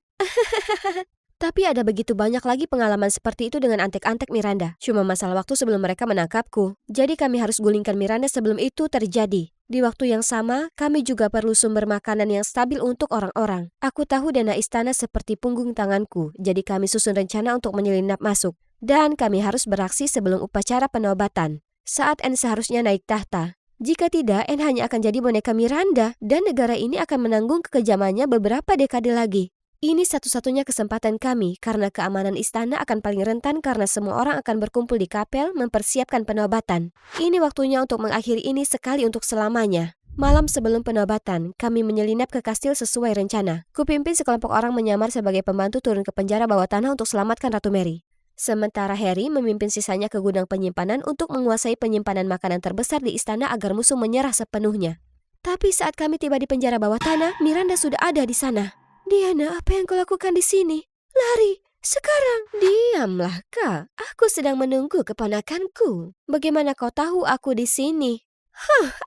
Tapi ada begitu banyak lagi pengalaman seperti itu dengan antek-antek Miranda. Cuma masalah waktu sebelum mereka menangkapku. Jadi kami harus gulingkan Miranda sebelum itu terjadi. Di waktu yang sama, kami juga perlu sumber makanan yang stabil untuk orang-orang. Aku tahu dana istana seperti punggung tanganku, jadi kami susun rencana untuk menyelinap masuk. Dan kami harus beraksi sebelum upacara penobatan. Saat Anne seharusnya naik tahta. Jika tidak, Anne hanya akan jadi boneka Miranda, dan negara ini akan menanggung kekejamannya beberapa dekade lagi. Ini satu-satunya kesempatan kami karena keamanan istana akan paling rentan karena semua orang akan berkumpul di kapel mempersiapkan penobatan. Ini waktunya untuk mengakhiri ini sekali untuk selamanya. Malam sebelum penobatan, kami menyelinap ke kastil sesuai rencana. Kupimpin sekelompok orang menyamar sebagai pembantu turun ke penjara bawah tanah untuk selamatkan Ratu Mary. Sementara Harry memimpin sisanya ke gudang penyimpanan untuk menguasai penyimpanan makanan terbesar di istana agar musuh menyerah sepenuhnya. Tapi saat kami tiba di penjara bawah tanah, Miranda sudah ada di sana. Diana, apa yang kau lakukan di sini? Lari, sekarang. Diamlah, Kak. Aku sedang menunggu keponakanku. Bagaimana kau tahu aku di sini?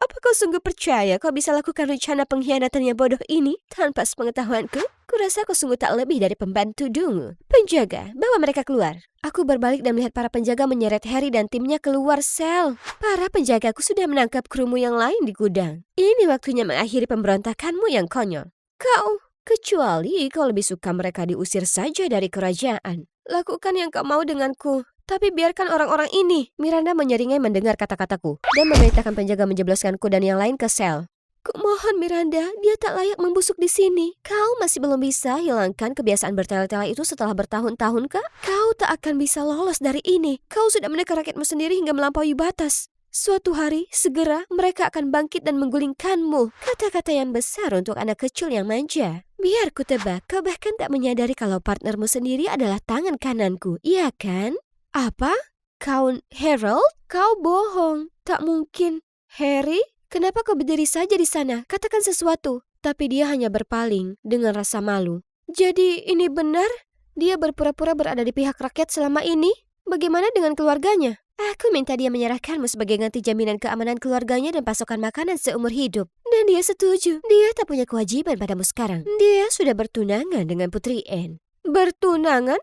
Apa kau sungguh percaya kau bisa lakukan rencana pengkhianatan yang bodoh ini tanpa sepengetahuanku? Kurasa kau sungguh tak lebih dari pembantu dungu. Penjaga, bawa mereka keluar. Aku berbalik dan melihat para penjaga menyeret Harry dan timnya keluar sel. Para penjagaku sudah menangkap krumu yang lain di gudang. Ini waktunya mengakhiri pemberontakanmu yang konyol. Kau Kecuali kau lebih suka mereka diusir saja dari kerajaan. Lakukan yang kau mau denganku. Tapi biarkan orang-orang ini. Miranda menyeringai mendengar kata-kataku dan memerintahkan penjaga menjebloskanku dan yang lain ke sel. Kumohon Miranda, dia tak layak membusuk di sini. Kau masih belum bisa hilangkan kebiasaan bertele-tele itu setelah bertahun-tahun, Kak? Kau tak akan bisa lolos dari ini. Kau sudah menekan rakyatmu sendiri hingga melampaui batas. Suatu hari, segera mereka akan bangkit dan menggulingkanmu. Kata-kata yang besar untuk anak kecil yang manja. Biar ku tebak, kau bahkan tak menyadari kalau partnermu sendiri adalah tangan kananku, iya kan? Apa? Kau Harold? Kau bohong. Tak mungkin. Harry? Kenapa kau berdiri saja di sana? Katakan sesuatu. Tapi dia hanya berpaling dengan rasa malu. Jadi ini benar? Dia berpura-pura berada di pihak rakyat selama ini? Bagaimana dengan keluarganya? Aku minta dia menyerahkanmu sebagai ganti jaminan keamanan keluarganya dan pasokan makanan seumur hidup. Dan dia setuju. Dia tak punya kewajiban padamu sekarang. Dia sudah bertunangan dengan Putri Anne. Bertunangan?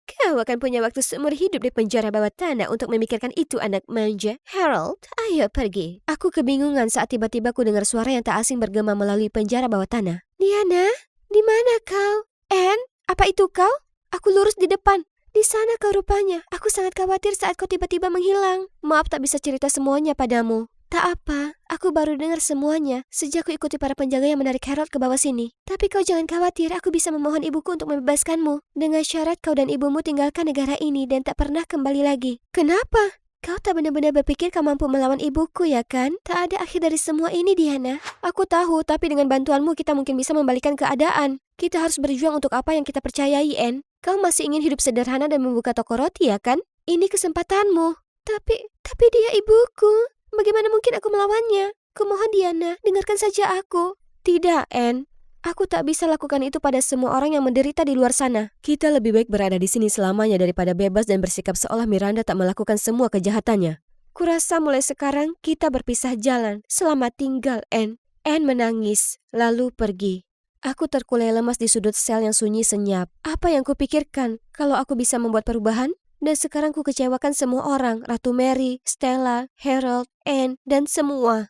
Kau akan punya waktu seumur hidup di penjara bawah tanah untuk memikirkan itu, anak manja. Harold, ayo pergi. Aku kebingungan saat tiba-tiba ku dengar suara yang tak asing bergema melalui penjara bawah tanah. Diana, di mana kau? Anne, apa itu kau? Aku lurus di depan. Di sana kau rupanya. Aku sangat khawatir saat kau tiba-tiba menghilang. Maaf tak bisa cerita semuanya padamu. Tak apa, aku baru dengar semuanya sejak ku ikuti para penjaga yang menarik Harold ke bawah sini. Tapi kau jangan khawatir, aku bisa memohon ibuku untuk membebaskanmu. Dengan syarat kau dan ibumu tinggalkan negara ini dan tak pernah kembali lagi. Kenapa? Kau tak benar-benar berpikir kau mampu melawan ibuku, ya kan? Tak ada akhir dari semua ini, Diana. Aku tahu, tapi dengan bantuanmu kita mungkin bisa membalikan keadaan. Kita harus berjuang untuk apa yang kita percayai, Anne. Kau masih ingin hidup sederhana dan membuka toko roti, ya kan? Ini kesempatanmu. Tapi dia ibuku. Bagaimana mungkin aku melawannya? Kumohon Diana, dengarkan saja aku. Tidak, Anne. Aku tak bisa lakukan itu pada semua orang yang menderita di luar sana. Kita lebih baik berada di sini selamanya daripada bebas dan bersikap seolah Miranda tak melakukan semua kejahatannya. Kurasa mulai sekarang kita berpisah jalan. Selamat tinggal, Anne. Anne menangis, lalu pergi. Aku terkulai lemas di sudut sel yang sunyi senyap. Apa yang kupikirkan kalau aku bisa membuat perubahan? Dan sekarang ku kecewakan semua orang, Ratu Mary, Stella, Harold, Anne, dan semua.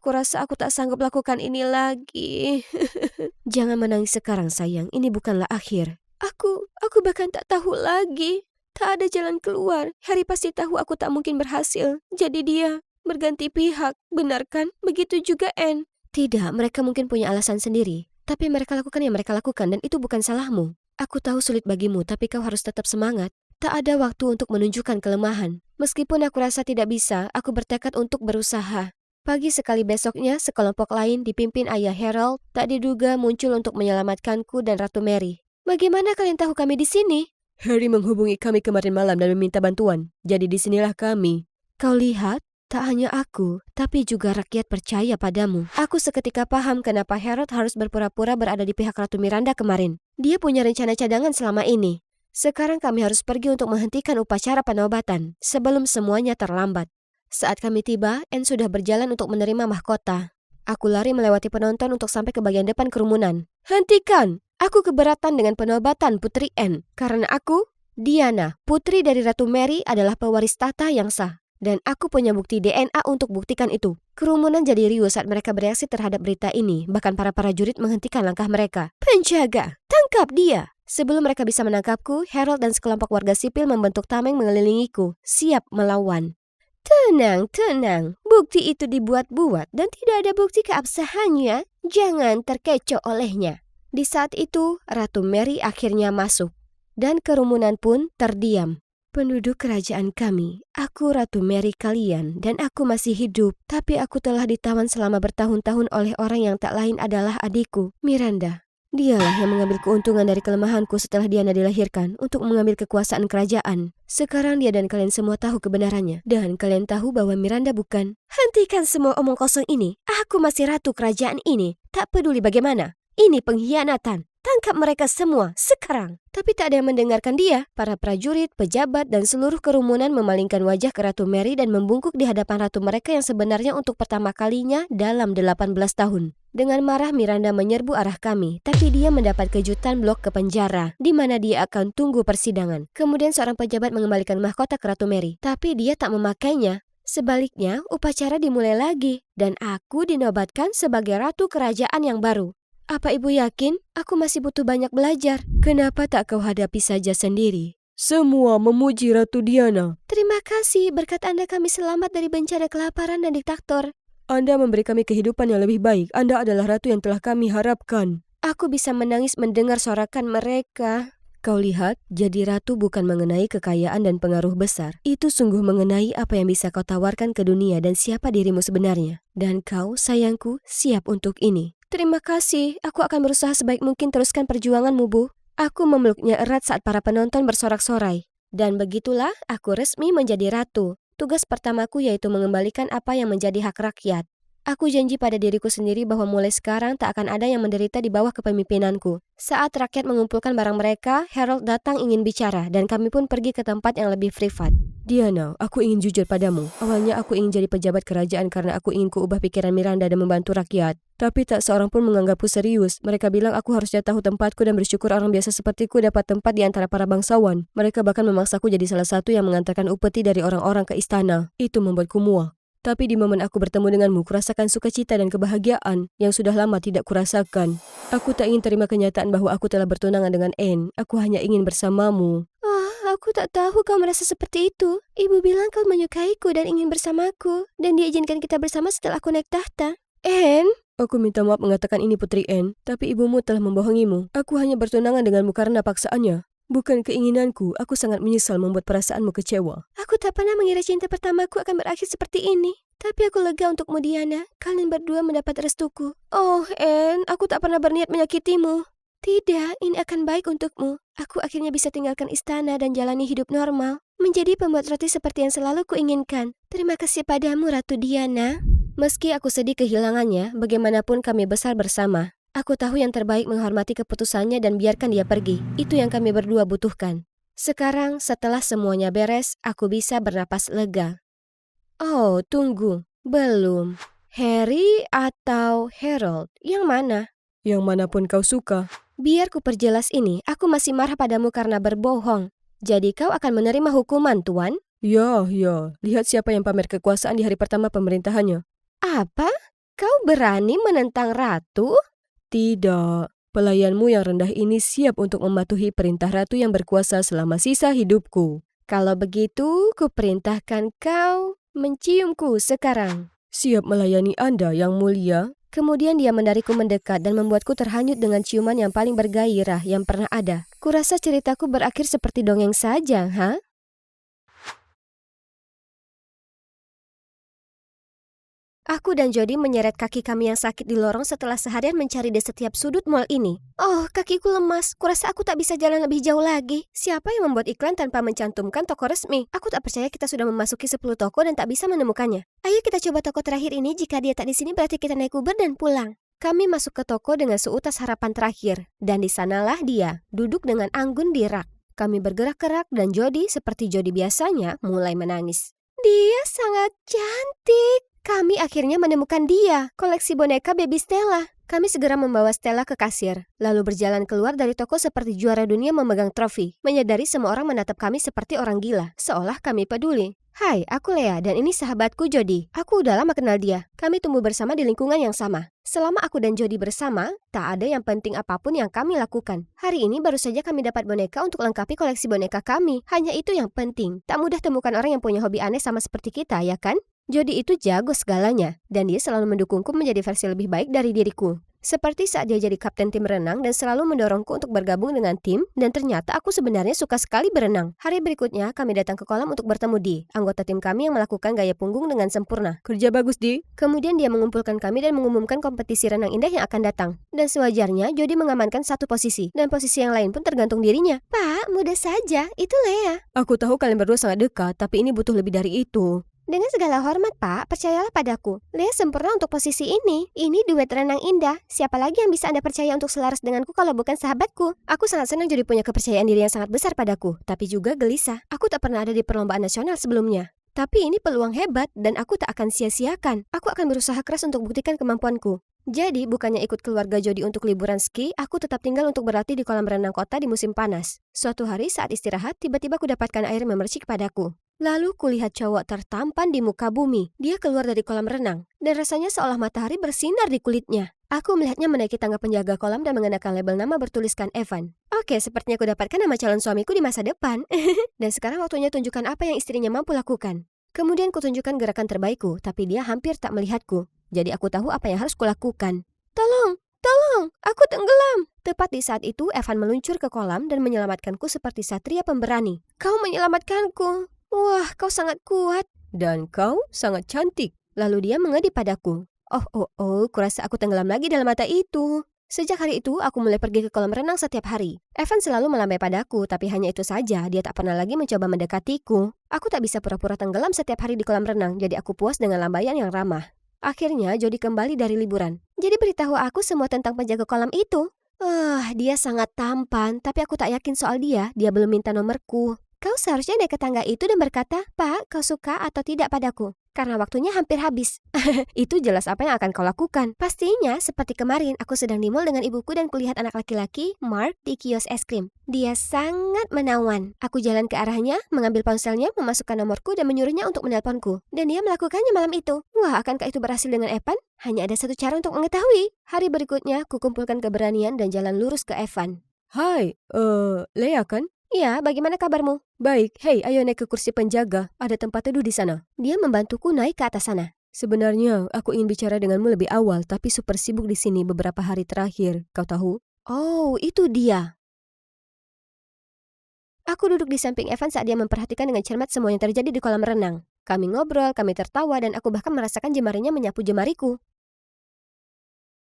Kurasa aku tak sanggup lakukan ini lagi. Jangan menangis sekarang, sayang. Ini bukanlah akhir. Aku bahkan tak tahu lagi. Tak ada jalan keluar. Harry pasti tahu aku tak mungkin berhasil. Jadi dia berganti pihak. Benar kan? Begitu juga Anne. Tidak, mereka mungkin punya alasan sendiri. Tapi mereka lakukan yang mereka lakukan dan itu bukan salahmu. Aku tahu sulit bagimu, tapi kau harus tetap semangat. Tak ada waktu untuk menunjukkan kelemahan. Meskipun aku rasa tidak bisa, aku bertekad untuk berusaha. Pagi sekali besoknya, sekelompok lain dipimpin ayah Harold tak diduga muncul untuk menyelamatkanku dan Ratu Mary. Bagaimana kalian tahu kami di sini? Harry menghubungi kami kemarin malam dan meminta bantuan. Jadi disinilah kami. Kau lihat? Tak hanya aku, tapi juga rakyat percaya padamu. Aku seketika paham kenapa Harold harus berpura-pura berada di pihak Ratu Miranda kemarin. Dia punya rencana cadangan selama ini. Sekarang kami harus pergi untuk menghentikan upacara penobatan sebelum semuanya terlambat. Saat kami tiba, Anne sudah berjalan untuk menerima mahkota. Aku lari melewati penonton untuk sampai ke bagian depan kerumunan. Hentikan! Aku keberatan dengan penobatan Putri Anne. Karena aku, Diana, putri dari Ratu Mary adalah pewaris tahta yang sah. Dan aku punya bukti DNA untuk buktikan itu. Kerumunan jadi riuh saat mereka bereaksi terhadap berita ini. Bahkan para prajurit menghentikan langkah mereka. Penjaga, tangkap dia! Sebelum mereka bisa menangkapku, Harold dan sekelompok warga sipil membentuk tameng mengelilingiku, siap melawan. Tenang, tenang. Bukti itu dibuat-buat dan tidak ada bukti keabsahannya. Jangan terkecoh olehnya. Di saat itu, Ratu Mary akhirnya masuk. Dan kerumunan pun terdiam. Penduduk kerajaan kami, aku Ratu Mary kalian dan aku masih hidup. Tapi aku telah ditawan selama bertahun-tahun oleh orang yang tak lain adalah adikku, Miranda. Dialah yang mengambil keuntungan dari kelemahanku setelah Diana dilahirkan untuk mengambil kekuasaan kerajaan. Sekarang dia dan kalian semua tahu kebenarannya. Dan kalian tahu bahwa Miranda bukan. Hentikan semua omong kosong ini. Aku masih ratu kerajaan ini. Tak peduli bagaimana. Ini pengkhianatan. Tangkap mereka semua, sekarang. Tapi tak ada yang mendengarkan dia. Para prajurit, pejabat, dan seluruh kerumunan memalingkan wajah ke Ratu Mary dan membungkuk di hadapan ratu mereka yang sebenarnya untuk pertama kalinya dalam 18 tahun. Dengan marah Miranda menyerbu arah kami, tapi dia mendapat kejutan blok ke penjara, di mana dia akan tunggu persidangan. Kemudian seorang pejabat mengembalikan mahkota ke Ratu Mary, tapi dia tak memakainya. Sebaliknya, upacara dimulai lagi, dan aku dinobatkan sebagai ratu kerajaan yang baru. Apa ibu yakin? Aku masih butuh banyak belajar. Kenapa tak kau hadapi saja sendiri? Semua memuji Ratu Diana. Terima kasih, berkat Anda kami selamat dari bencana kelaparan dan diktator. Anda memberi kami kehidupan yang lebih baik. Anda adalah ratu yang telah kami harapkan. Aku bisa menangis mendengar sorakan mereka. Kau lihat, jadi ratu bukan mengenai kekayaan dan pengaruh besar. Itu sungguh mengenai apa yang bisa kau tawarkan ke dunia dan siapa dirimu sebenarnya. Dan kau, sayangku, siap untuk ini. Terima kasih, aku akan berusaha sebaik mungkin teruskan perjuanganmu, Bu. Aku memeluknya erat saat para penonton bersorak-sorai. Dan begitulah aku resmi menjadi ratu. Tugas pertamaku yaitu mengembalikan apa yang menjadi hak rakyat. Aku janji pada diriku sendiri bahwa mulai sekarang tak akan ada yang menderita di bawah kepemimpinanku. Saat rakyat mengumpulkan barang mereka, Harold datang ingin bicara dan kami pun pergi ke tempat yang lebih privat. Diana, aku ingin jujur padamu. Awalnya aku ingin jadi pejabat kerajaan karena aku ingin kuubah pikiran Miranda dan membantu rakyat. Tapi tak seorang pun menganggapku serius. Mereka bilang aku harusnya tahu tempatku dan bersyukur orang biasa sepertiku dapat tempat di antara para bangsawan. Mereka bahkan memaksaku jadi salah satu yang mengantarkan upeti dari orang-orang ke istana. Itu membuatku muak. Tapi di momen aku bertemu denganmu, kurasakan sukacita dan kebahagiaan yang sudah lama tidak kurasakan. Aku tak ingin terima kenyataan bahwa aku telah bertunangan dengan Anne. Aku hanya ingin bersamamu. Aku tak tahu kau merasa seperti itu. Ibu bilang kau menyukaiku dan ingin bersamaku. Dan diizinkan kita bersama setelah aku naik tahta. Anne? Aku minta maaf mengatakan ini Putri Anne, tapi ibumu telah membohongimu. Aku hanya bertunangan denganmu karena paksaannya. Bukan keinginanku, aku sangat menyesal membuat perasaanmu kecewa. Aku tak pernah mengira cinta pertamaku akan berakhir seperti ini. Tapi aku lega untukmu, Diana. Kalian berdua mendapat restuku. Oh, Anne, aku tak pernah berniat menyakitimu. Tidak, ini akan baik untukmu. Aku akhirnya bisa tinggalkan istana dan jalani hidup normal. Menjadi pembuat roti seperti yang selalu kuinginkan. Terima kasih padamu, Ratu Diana. Meski aku sedih kehilangannya, bagaimanapun kami besar bersama. Aku tahu yang terbaik menghormati keputusannya dan biarkan dia pergi. Itu yang kami berdua butuhkan. Sekarang, setelah semuanya beres, aku bisa bernapas lega. Oh, tunggu. Belum. Harry atau Harold? Yang mana? Yang manapun kau suka. Biar ku perjelas ini, aku masih marah padamu karena berbohong. Jadi kau akan menerima hukuman, Tuan? Ya. Lihat siapa yang pamer kekuasaan di hari pertama pemerintahannya. Apa? Kau berani menentang ratu? Tidak. Pelayanmu yang rendah ini siap untuk mematuhi perintah ratu yang berkuasa selama sisa hidupku. Kalau begitu, kuperintahkan kau menciumku sekarang. Siap melayani Anda yang mulia. Kemudian dia menarikku mendekat dan membuatku terhanyut dengan ciuman yang paling bergairah yang pernah ada. Kurasa ceritaku berakhir seperti dongeng saja, ha? Aku dan Jody menyeret kaki kami yang sakit di lorong setelah seharian mencari di setiap sudut mall ini. Oh, kakiku lemas. Kurasa aku tak bisa jalan lebih jauh lagi. Siapa yang membuat iklan tanpa mencantumkan toko resmi? Aku tak percaya kita sudah memasuki 10 toko dan tak bisa menemukannya. Ayo kita coba toko terakhir ini. Jika dia tak di sini berarti kita naik Uber dan pulang. Kami masuk ke toko dengan seutas harapan terakhir. Dan di sanalah dia, duduk dengan anggun di rak. Kami bergerak-gerak dan Jody, seperti Jody biasanya, mulai menangis. Dia sangat cantik. Kami akhirnya menemukan dia, koleksi boneka Baby Stella. Kami segera membawa Stella ke kasir, lalu berjalan keluar dari toko seperti juara dunia memegang trofi, menyadari semua orang menatap kami seperti orang gila, seolah kami peduli. Hai, aku Lea dan ini sahabatku Jody. Aku udah lama kenal dia. Kami tumbuh bersama di lingkungan yang sama. Selama aku dan Jody bersama, tak ada yang penting apapun yang kami lakukan. Hari ini baru saja kami dapat boneka untuk lengkapi koleksi boneka kami. Hanya itu yang penting. Tak mudah temukan orang yang punya hobi aneh sama seperti kita, ya kan? Jody itu jago segalanya, dan dia selalu mendukungku menjadi versi lebih baik dari diriku. Seperti saat dia jadi kapten tim renang dan selalu mendorongku untuk bergabung dengan tim, dan ternyata aku sebenarnya suka sekali berenang. Hari berikutnya, kami datang ke kolam untuk bertemu Di, anggota tim kami yang melakukan gaya punggung dengan sempurna. Kerja bagus, Di. Kemudian dia mengumpulkan kami dan mengumumkan kompetisi renang indah yang akan datang. Dan sewajarnya, Jody mengamankan satu posisi, dan posisi yang lain pun tergantung dirinya. Pak, mudah saja, itu Lea. Aku tahu kalian berdua sangat dekat, tapi ini butuh lebih dari itu. Dengan segala hormat, Pak, percayalah padaku. Lea sempurna untuk posisi ini. Ini duet renang indah. Siapa lagi yang bisa Anda percaya untuk selaras denganku kalau bukan sahabatku? Aku sangat senang jadi punya kepercayaan diri yang sangat besar padaku, tapi juga gelisah. Aku tak pernah ada di perlombaan nasional sebelumnya. Tapi ini peluang hebat dan aku tak akan sia-siakan. Aku akan berusaha keras untuk buktikan kemampuanku. Jadi, bukannya ikut keluarga Jody untuk liburan ski, aku tetap tinggal untuk berlatih di kolam renang kota di musim panas. Suatu hari saat istirahat, tiba-tiba aku dapatkan air memercik padaku. Lalu kulihat cowok tertampan di muka bumi. Dia keluar dari kolam renang, dan rasanya seolah matahari bersinar di kulitnya. Aku melihatnya menaiki tangga penjaga kolam dan mengenakan label nama bertuliskan Evan. Oke, sepertinya aku dapatkan nama calon suamiku di masa depan. Dan sekarang waktunya tunjukkan apa yang istrinya mampu lakukan. Kemudian kutunjukkan gerakan terbaikku, tapi dia hampir tak melihatku. Jadi aku tahu apa yang harus kulakukan. Tolong, tolong, aku tenggelam. Tepat di saat itu, Evan meluncur ke kolam dan menyelamatkanku seperti satria pemberani. Kau menyelamatkanku. Wah, kau sangat kuat. Dan kau sangat cantik. Lalu dia mengedip padaku. Kurasa aku tenggelam lagi dalam mata itu. Sejak hari itu, aku mulai pergi ke kolam renang setiap hari. Evan selalu melambai padaku, tapi hanya itu saja, dia tak pernah lagi mencoba mendekatiku. Aku tak bisa pura-pura tenggelam setiap hari di kolam renang, jadi aku puas dengan lambaian yang ramah. Akhirnya, Jody kembali dari liburan. Jadi beritahu aku semua tentang penjaga kolam itu. Dia sangat tampan, tapi aku tak yakin soal dia belum minta nomorku. Kau seharusnya naik ke tangga itu dan berkata, Pak, kau suka atau tidak padaku? Karena waktunya hampir habis. Itu jelas apa yang akan kau lakukan. Pastinya, seperti kemarin, aku sedang di mall dengan ibuku dan kulihat anak laki-laki, Mark, di kios es krim. Dia sangat menawan. Aku jalan ke arahnya, mengambil ponselnya, memasukkan nomorku dan menyuruhnya untuk menelponku. Dan dia melakukannya malam itu. Wah, akankah itu berhasil dengan Evan? Hanya ada satu cara untuk mengetahui. Hari berikutnya, kukumpulkan keberanian dan jalan lurus ke Evan. Hai, Lea kan? Iya, bagaimana kabarmu? Baik, hei, ayo naik ke kursi penjaga. Ada tempat teduh di sana. Dia membantuku naik ke atas sana. Sebenarnya, aku ingin bicara denganmu lebih awal, tapi super sibuk di sini beberapa hari terakhir. Kau tahu? Oh, itu dia. Aku duduk di samping Evan saat dia memperhatikan dengan cermat semua yang terjadi di kolam renang. Kami ngobrol, kami tertawa, dan aku bahkan merasakan jemarinya menyapu jemariku.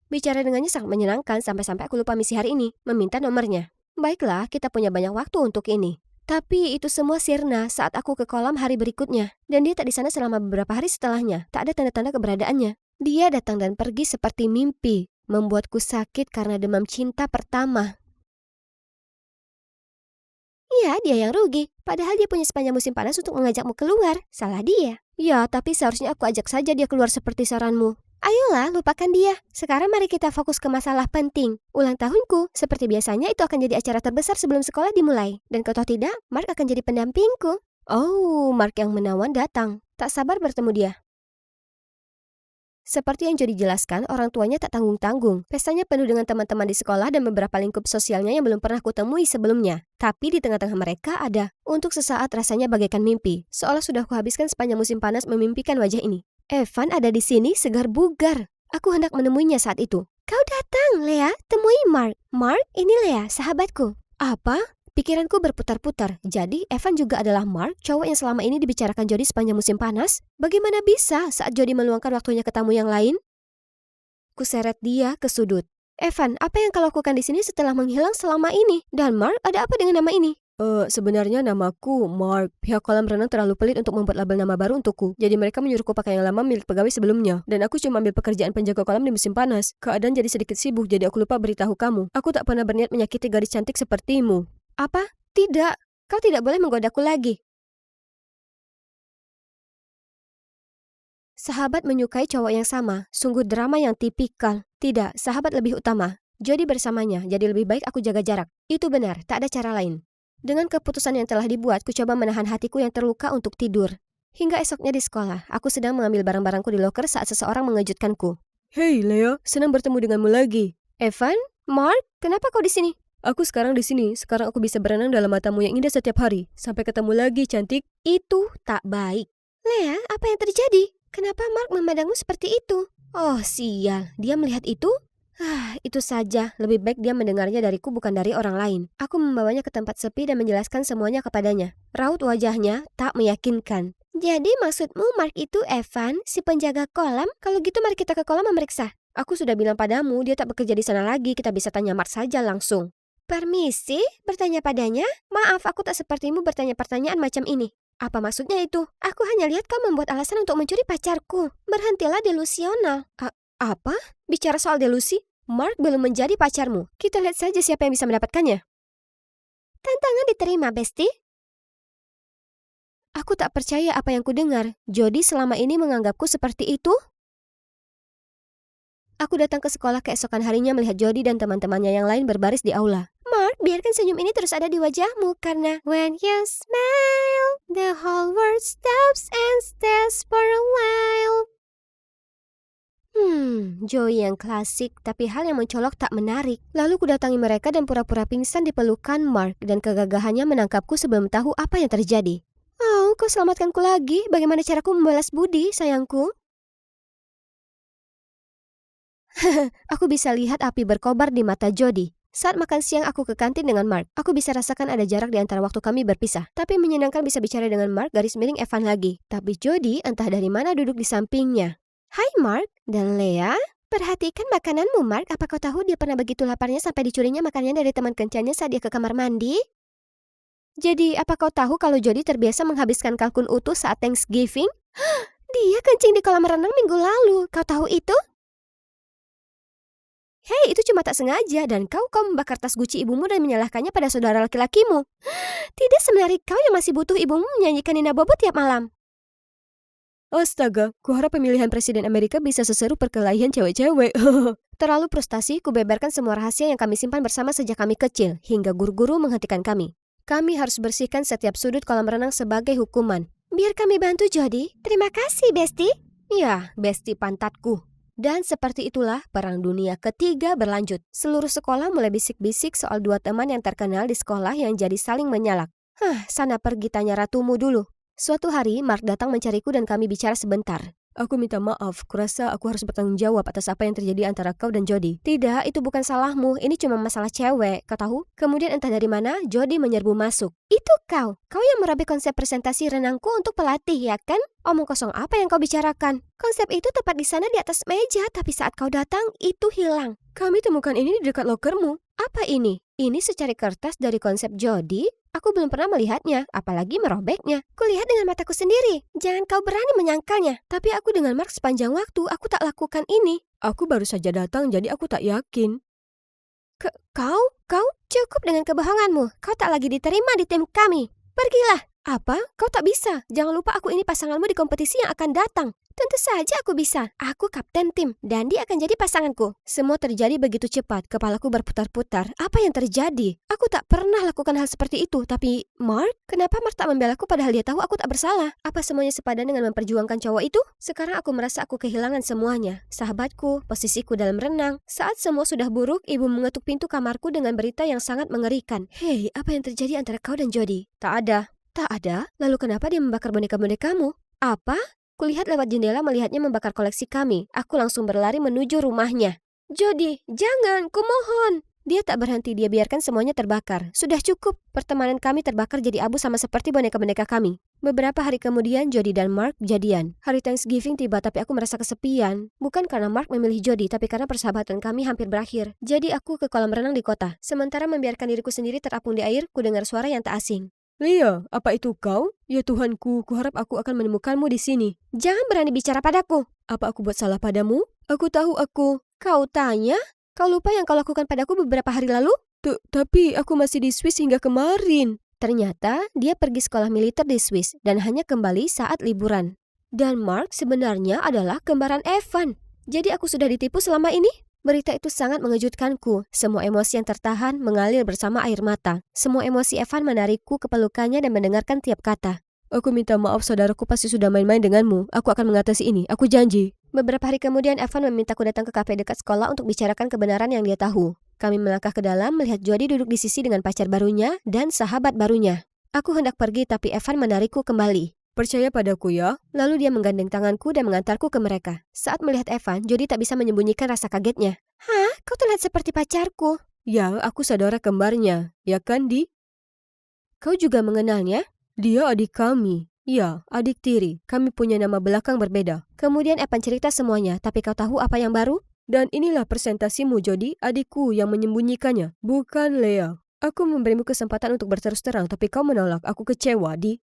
Bicara dengannya sangat menyenangkan sampai-sampai aku lupa misi hari ini, meminta nomornya. Baiklah, kita punya banyak waktu untuk ini. Tapi itu semua sirna saat aku ke kolam hari berikutnya. Dan dia tak di sana selama beberapa hari setelahnya. Tak ada tanda-tanda keberadaannya. Dia datang dan pergi seperti mimpi. Membuatku sakit karena demam cinta pertama. Iya, dia yang rugi. Padahal dia punya sepanjang musim panas untuk mengajakmu keluar. Salah dia. Ya, tapi seharusnya aku ajak saja dia keluar seperti saranmu. Ayolah, lupakan dia. Sekarang mari kita fokus ke masalah penting. Ulang tahunku, seperti biasanya itu akan jadi acara terbesar sebelum sekolah dimulai. Dan kalau tidak, Mark akan jadi pendampingku. Oh, Mark yang menawan datang. Tak sabar bertemu dia. Seperti yang Jody jelaskan, orang tuanya tak tanggung-tanggung. Pestanya penuh dengan teman-teman di sekolah dan beberapa lingkup sosialnya yang belum pernah kutemui sebelumnya. Tapi di tengah-tengah mereka ada. Untuk sesaat rasanya bagaikan mimpi. Seolah sudah kuhabiskan sepanjang musim panas memimpikan wajah ini. Evan ada di sini segar bugar. Aku hendak menemuinya saat itu. Kau datang, Lea. Temui Mark. Mark, ini Lea, sahabatku. Apa? Pikiranku berputar-putar. Jadi, Evan juga adalah Mark, cowok yang selama ini dibicarakan Jody sepanjang musim panas? Bagaimana bisa saat Jody meluangkan waktunya ke tamu yang lain? Kuseret dia ke sudut. Evan, apa yang kau lakukan di sini setelah menghilang selama ini? Dan Mark, ada apa dengan nama ini? Sebenarnya namaku Mark. Pihak kolam renang terlalu pelit untuk membuat label nama baru untukku. Jadi mereka menyuruhku pakai yang lama milik pegawai sebelumnya. Dan aku cuma ambil pekerjaan penjaga kolam di musim panas. Keadaan jadi sedikit sibuk, jadi aku lupa beritahu kamu. Aku tak pernah berniat menyakiti gadis cantik sepertimu. Apa? Tidak. Kau tidak boleh menggodaku lagi. Sahabat menyukai cowok yang sama. Sungguh drama yang tipikal. Tidak, sahabat lebih utama. Jody bersamanya, jadi lebih baik aku jaga jarak. Itu benar, tak ada cara lain. Dengan keputusan yang telah dibuat, ku coba menahan hatiku yang terluka untuk tidur. Hingga esoknya di sekolah, aku sedang mengambil barang-barangku di loker saat seseorang mengejutkanku. Hei Lea, senang bertemu denganmu lagi. Evan? Mark? Kenapa kau di sini? Aku sekarang di sini. Sekarang aku bisa berenang dalam matamu yang indah setiap hari. Sampai ketemu lagi, cantik. Itu tak baik. Lea, apa yang terjadi? Kenapa Mark memandangmu seperti itu? Oh, sial. Dia melihat itu? Itu saja. Lebih baik dia mendengarnya dariku bukan dari orang lain. Aku membawanya ke tempat sepi dan menjelaskan semuanya kepadanya. Raut wajahnya tak meyakinkan. Jadi maksudmu Mark itu Evan, si penjaga kolam? Kalau gitu mari kita ke kolam memeriksa. Aku sudah bilang padamu, dia tak bekerja di sana lagi. Kita bisa tanya Mark saja langsung. Permisi? Bertanya padanya? Maaf, aku tak sepertimu bertanya pertanyaan macam ini. Apa maksudnya itu? Aku hanya lihat kau membuat alasan untuk mencuri pacarku. Berhentilah delusional. Apa? Bicara soal delusi? Mark belum menjadi pacarmu. Kita lihat saja siapa yang bisa mendapatkannya. Tantangan diterima, Besti. Aku tak percaya apa yang kudengar. Jody selama ini menganggapku seperti itu? Aku datang ke sekolah keesokan harinya melihat Jody dan teman-temannya yang lain berbaris di aula. Mark, biarkan senyum ini terus ada di wajahmu karena when you smile, the whole world stops and stares for a while. Joey yang klasik, tapi hal yang mencolok tak menarik. Lalu kudatangi mereka dan pura-pura pingsan di pelukan Mark dan kegagahannya menangkapku sebelum tahu apa yang terjadi. Oh, kau selamatkanku lagi. Bagaimana caraku membalas budi, sayangku? Aku bisa lihat api berkobar di mata Jody. Saat makan siang aku ke kantin dengan Mark. Aku bisa rasakan ada jarak di antara waktu kami berpisah. Tapi menyenangkan bisa bicara dengan Mark garis miring Evan lagi. Tapi Jody entah dari mana duduk di sampingnya. Hai Mark dan Lea. Perhatikan makananmu Mark. Apa kau tahu dia pernah begitu laparnya sampai dicurinya makanannya dari teman kencannya saat dia ke kamar mandi? Jadi apa kau tahu kalau Jody terbiasa menghabiskan kalkun utuh saat Thanksgiving? Dia kencing di kolam renang minggu lalu. Kau tahu itu? Hei, itu cuma tak sengaja dan kau membakar tas Gucci ibumu dan menyalahkannya pada saudara laki-lakimu. Tidak sebenarnya kau yang masih butuh ibumu menyanyikan Nina Bobo tiap malam. Astaga, kuharap pemilihan Presiden Amerika bisa seseru perkelahian cewek-cewek. Terlalu frustasi, kubeberkan semua rahasia yang kami simpan bersama sejak kami kecil, hingga guru-guru menghentikan kami. Kami harus bersihkan setiap sudut kolam renang sebagai hukuman. Biar kami bantu, Jody. Terima kasih, Besti. Ya, Besti pantatku. Dan seperti itulah Perang Dunia Ketiga berlanjut. Seluruh sekolah mulai bisik-bisik soal dua teman yang terkenal di sekolah yang jadi saling menyalak. Sana pergi tanya ratumu dulu. Suatu hari, Mark datang mencariku dan kami bicara sebentar. Aku minta maaf, kurasa aku harus bertanggung jawab atas apa yang terjadi antara kau dan Jody. Tidak, itu bukan salahmu. Ini cuma masalah cewek, kau tahu? Kemudian entah dari mana, Jody menyerbu masuk. Itu kau yang merobek konsep presentasi renangku untuk pelatih, ya kan? Omong kosong apa yang kau bicarakan? Konsep itu tepat di sana di atas meja, tapi saat kau datang, itu hilang. Kami temukan ini di dekat lokermu. Apa ini? Ini secari kertas dari konsep Jody? Aku belum pernah melihatnya, apalagi merobeknya. Kulihat dengan mataku sendiri. Jangan kau berani menyangkalnya. Tapi aku dengan Mark sepanjang waktu, aku tak lakukan ini. Aku baru saja datang, jadi aku tak yakin. Kau cukup dengan kebohonganmu. Kau tak lagi diterima di tim kami. Pergilah. Apa? Kau tak bisa. Jangan lupa aku ini pasanganmu di kompetisi yang akan datang. Tentu saja aku bisa. Aku kapten tim dan dia akan jadi pasanganku. Semua terjadi begitu cepat. Kepalaku berputar-putar. Apa yang terjadi? Aku tak pernah lakukan hal seperti itu. Tapi Mark? Kenapa Mark tak membela aku padahal dia tahu aku tak bersalah? Apa semuanya sepadan dengan memperjuangkan cowok itu? Sekarang aku merasa aku kehilangan semuanya. Sahabatku, posisiku dalam renang. Saat semua sudah buruk, ibu mengetuk pintu kamarku dengan berita yang sangat mengerikan. Hei, apa yang terjadi antara kau dan Jody? Tak ada. Tak ada? Lalu kenapa dia membakar boneka-bonekamu? Apa? Kulihat lewat jendela melihatnya membakar koleksi kami. Aku langsung berlari menuju rumahnya. Jody, jangan, kumohon. Dia tak berhenti, dia biarkan semuanya terbakar. Sudah cukup, pertemanan kami terbakar jadi abu sama seperti boneka-boneka kami. Beberapa hari kemudian, Jody dan Mark jadian. Hari Thanksgiving tiba tapi aku merasa kesepian. Bukan karena Mark memilih Jody, tapi karena persahabatan kami hampir berakhir. Jadi aku ke kolam renang di kota. Sementara membiarkan diriku sendiri terapung di air, ku dengar suara yang tak asing. Lea, apa itu kau? Ya Tuhanku, kuharap aku akan menemukanmu di sini. Jangan berani bicara padaku. Apa aku buat salah padamu? Aku tahu aku. Kau tanya? Kau lupa yang kau lakukan padaku beberapa hari lalu? Tapi aku masih di Swiss hingga kemarin. Ternyata dia pergi sekolah militer di Swiss dan hanya kembali saat liburan. Dan Mark sebenarnya adalah kembaran Evan. Jadi aku sudah ditipu selama ini? Berita itu sangat mengejutkanku. Semua emosi yang tertahan mengalir bersama air mata. Semua emosi Evan menarikku ke pelukannya dan mendengarkan tiap kata. Aku minta maaf, saudaraku pasti sudah main-main denganmu. Aku akan mengatasi ini, aku janji. Beberapa hari kemudian Evan memintaku datang ke kafe dekat sekolah untuk bicarakan kebenaran yang dia tahu. Kami melangkah ke dalam melihat Jody duduk di sisi dengan pacar barunya dan sahabat barunya. Aku hendak pergi tapi Evan menarikku kembali. Percaya padaku ya. Lalu dia menggandeng tanganku dan mengantarku ke mereka. Saat melihat Evan, Jody tak bisa menyembunyikan rasa kagetnya. Hah? Kau terlihat seperti pacarku. Ya, aku saudara kembarnya. Ya kan, Di? Kau juga mengenalnya? Dia adik kami. Ya, adik tiri. Kami punya nama belakang berbeda. Kemudian Evan cerita semuanya, tapi kau tahu apa yang baru? Dan inilah presentasimu, Jody, adikku yang menyembunyikannya. Bukan Lea. Aku memberimu kesempatan untuk berterus terang, tapi kau menolak. Aku kecewa, Di.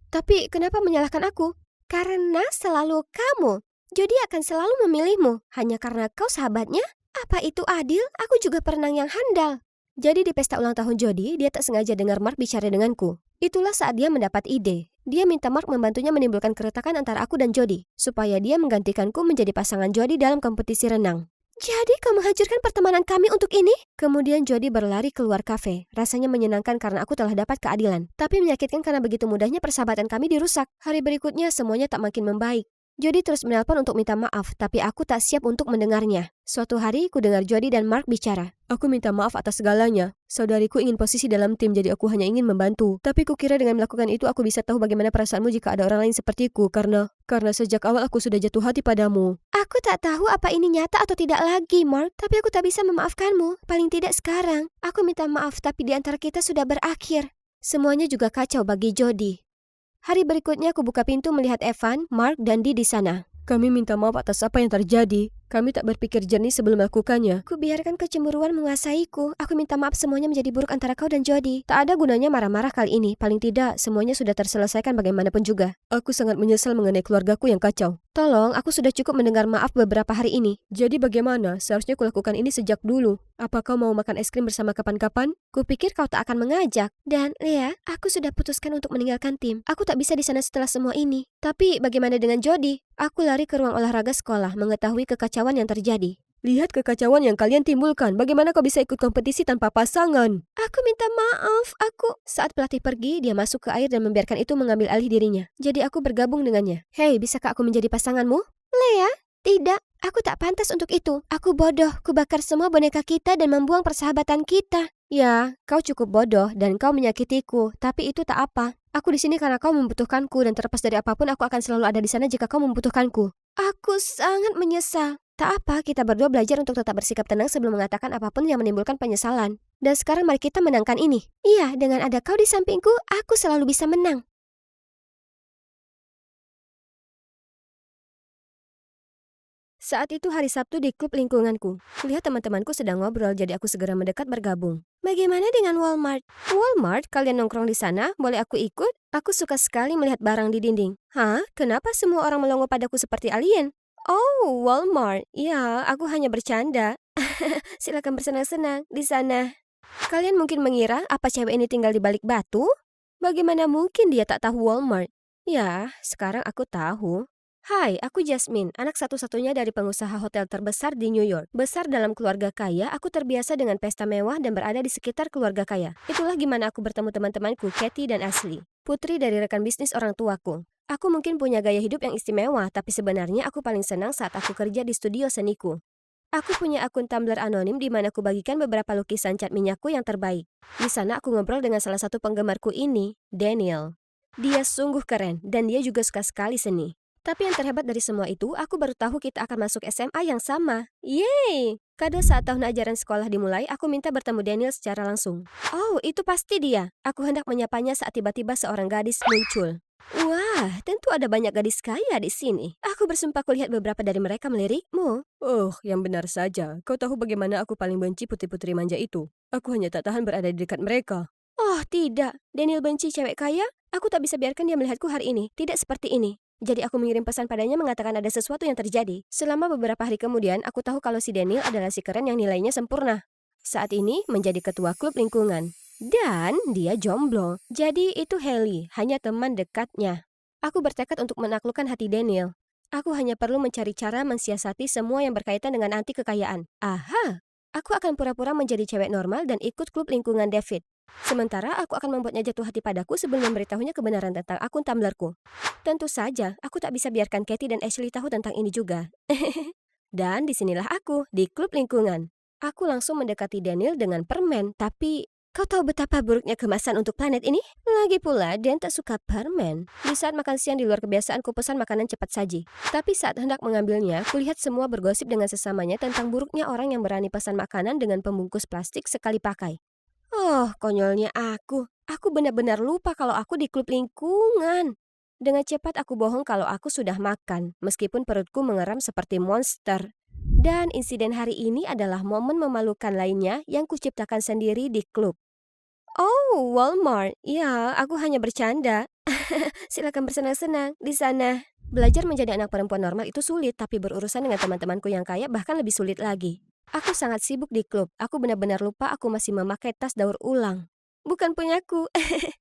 Tapi kenapa menyalahkan aku? Karena selalu kamu. Jody akan selalu memilihmu. Hanya karena kau sahabatnya? Apa itu adil? Aku juga perenang yang handal. Jadi di pesta ulang tahun Jody, dia tak sengaja dengar Mark bicara denganku. Itulah saat dia mendapat ide. Dia minta Mark membantunya menimbulkan keretakan antara aku dan Jody, supaya dia menggantikanku menjadi pasangan Jody dalam kompetisi renang. Jadi kau menghancurkan pertemanan kami untuk ini? Kemudian Jody berlari keluar kafe. Rasanya menyenangkan karena aku telah dapat keadilan. Tapi menyakitkan karena begitu mudahnya persahabatan kami dirusak. Hari berikutnya semuanya tak makin membaik. Jody terus menelpon untuk minta maaf, tapi aku tak siap untuk mendengarnya. Suatu hari, ku dengar Jody dan Mark bicara. Aku minta maaf atas segalanya. Saudariku ingin posisi dalam tim, jadi aku hanya ingin membantu. Tapi kukira dengan melakukan itu aku bisa tahu bagaimana perasaanmu jika ada orang lain sepertiku, karena sejak awal aku sudah jatuh hati padamu. Aku tak tahu apa ini nyata atau tidak lagi, Mark. Tapi aku tak bisa memaafkanmu. Paling tidak sekarang. Aku minta maaf, tapi di antara kita sudah berakhir. Semuanya juga kacau bagi Jody. Hari berikutnya aku buka pintu melihat Evan, Mark, dan Dee di sana. Kami minta maaf atas apa yang terjadi. Kami tak berpikir jernih sebelum melakukannya. Ku biarkan kecemburuan menguasaiku. Aku minta maaf semuanya menjadi buruk antara kau dan Jody. Tak ada gunanya marah-marah kali ini. Paling tidak, semuanya sudah terselesaikan bagaimanapun juga. Aku sangat menyesal mengenai keluargaku yang kacau. Tolong, aku sudah cukup mendengar maaf beberapa hari ini. Jadi bagaimana? Seharusnya kulakukan ini sejak dulu. Apa kau mau makan es krim bersama kapan-kapan? Kupikir kau tak akan mengajak. Dan, Lea, aku sudah putuskan untuk meninggalkan tim. Aku tak bisa di sana setelah semua ini. Tapi bagaimana dengan Jody? Aku lari ke ruang olahraga sekolah mengetahui kekacauan yang terjadi. Lihat kekacauan yang kalian timbulkan. Bagaimana kau bisa ikut kompetisi tanpa pasangan? Aku minta maaf, Saat pelatih pergi, dia masuk ke air dan membiarkan itu mengambil alih dirinya. Jadi aku bergabung dengannya. Hei, bisakah aku menjadi pasanganmu? Lea, tidak. Aku tak pantas untuk itu. Aku bodoh. Kubakar semua boneka kita dan membuang persahabatan kita. Ya, kau cukup bodoh dan kau menyakitiku. Tapi itu tak apa. Aku di sini karena kau membutuhkanku dan terlepas dari apapun aku akan selalu ada di sana jika kau membutuhkanku. Aku sangat menyesal. Tak apa, kita berdua belajar untuk tetap bersikap tenang sebelum mengatakan apapun yang menimbulkan penyesalan. Dan sekarang mari kita menangkan ini. Iya, dengan ada kau di sampingku, aku selalu bisa menang. Saat itu hari Sabtu di klub lingkunganku. Kulihat teman-temanku sedang ngobrol, jadi aku segera mendekat bergabung. Bagaimana dengan Walmart? Walmart? Kalian nongkrong di sana? Boleh aku ikut? Aku suka sekali melihat barang di dinding. Hah? Kenapa semua orang melongo padaku seperti alien? Oh, Walmart. Ya, aku hanya bercanda. Silakan bersenang-senang di sana. Kalian mungkin mengira apa cewek ini tinggal di balik batu? Bagaimana mungkin dia tak tahu Walmart? Ya, sekarang aku tahu. Hai, aku Jasmine, anak satu-satunya dari pengusaha hotel terbesar di New York. Besar dalam keluarga kaya, aku terbiasa dengan pesta mewah dan berada di sekitar keluarga kaya. Itulah gimana aku bertemu teman-temanku, Kathy dan Ashley. Putri dari rekan bisnis orang tuaku. Aku mungkin punya gaya hidup yang istimewa, tapi sebenarnya aku paling senang saat aku kerja di studio seniku. Aku punya akun Tumblr anonim di mana aku bagikan beberapa lukisan cat minyakku yang terbaik. Di sana aku ngobrol dengan salah satu penggemarku ini, Daniel. Dia sungguh keren, dan dia juga suka sekali seni. Tapi yang terhebat dari semua itu, aku baru tahu kita akan masuk SMA yang sama. Yeay! Kado saat tahun ajaran sekolah dimulai, aku minta bertemu Daniel secara langsung. Oh, itu pasti dia. Aku hendak menyapanya saat tiba-tiba seorang gadis muncul. Wah, tentu ada banyak gadis kaya di sini. Aku bersumpah kulihat beberapa dari mereka melirikmu. Oh, yang benar saja. Kau tahu bagaimana aku paling benci putri-putri manja itu. Aku hanya tak tahan berada di dekat mereka. Oh, tidak. Daniel benci cewek kaya? Aku tak bisa biarkan dia melihatku hari ini. Tidak seperti ini. Jadi aku mengirim pesan padanya mengatakan ada sesuatu yang terjadi. Selama beberapa hari kemudian, aku tahu kalau si Daniel adalah si keren yang nilainya sempurna. Saat ini menjadi ketua klub lingkungan. Dan dia jomblo. Jadi itu Haley, hanya teman dekatnya. Aku bertekad untuk menaklukkan hati Daniel. Aku hanya perlu mencari cara mensiasati semua yang berkaitan dengan anti kekayaan. Aha! Aku akan pura-pura menjadi cewek normal dan ikut klub lingkungan David. Sementara aku akan membuatnya jatuh hati padaku sebelum memberitahunya kebenaran tentang akun Tumblrku. Tentu saja, aku tak bisa biarkan Kathy dan Ashley tahu tentang ini juga. Dan disinilah aku, di klub lingkungan. Aku langsung mendekati Daniel dengan permen, tapi kau tahu betapa buruknya kemasan untuk planet ini? Lagi pula, Dan tak suka permen. Di saat makan siang di luar kebiasaan, ku pesan makanan cepat saji. Tapi saat hendak mengambilnya, kulihat semua bergosip dengan sesamanya tentang buruknya orang yang berani pesan makanan dengan pembungkus plastik sekali pakai. Oh, konyolnya aku. Aku benar-benar lupa kalau aku di klub lingkungan. Dengan cepat aku bohong kalau aku sudah makan, meskipun perutku mengeram seperti monster. Dan insiden hari ini adalah momen memalukan lainnya yang kuciptakan sendiri di klub. Oh, Walmart. Ya, aku hanya bercanda. Silakan bersenang-senang di sana. Belajar menjadi anak perempuan normal itu sulit, tapi berurusan dengan teman-temanku yang kaya bahkan lebih sulit lagi. Aku sangat sibuk di klub. Aku benar-benar lupa aku masih memakai tas daur ulang. Bukan punyaku.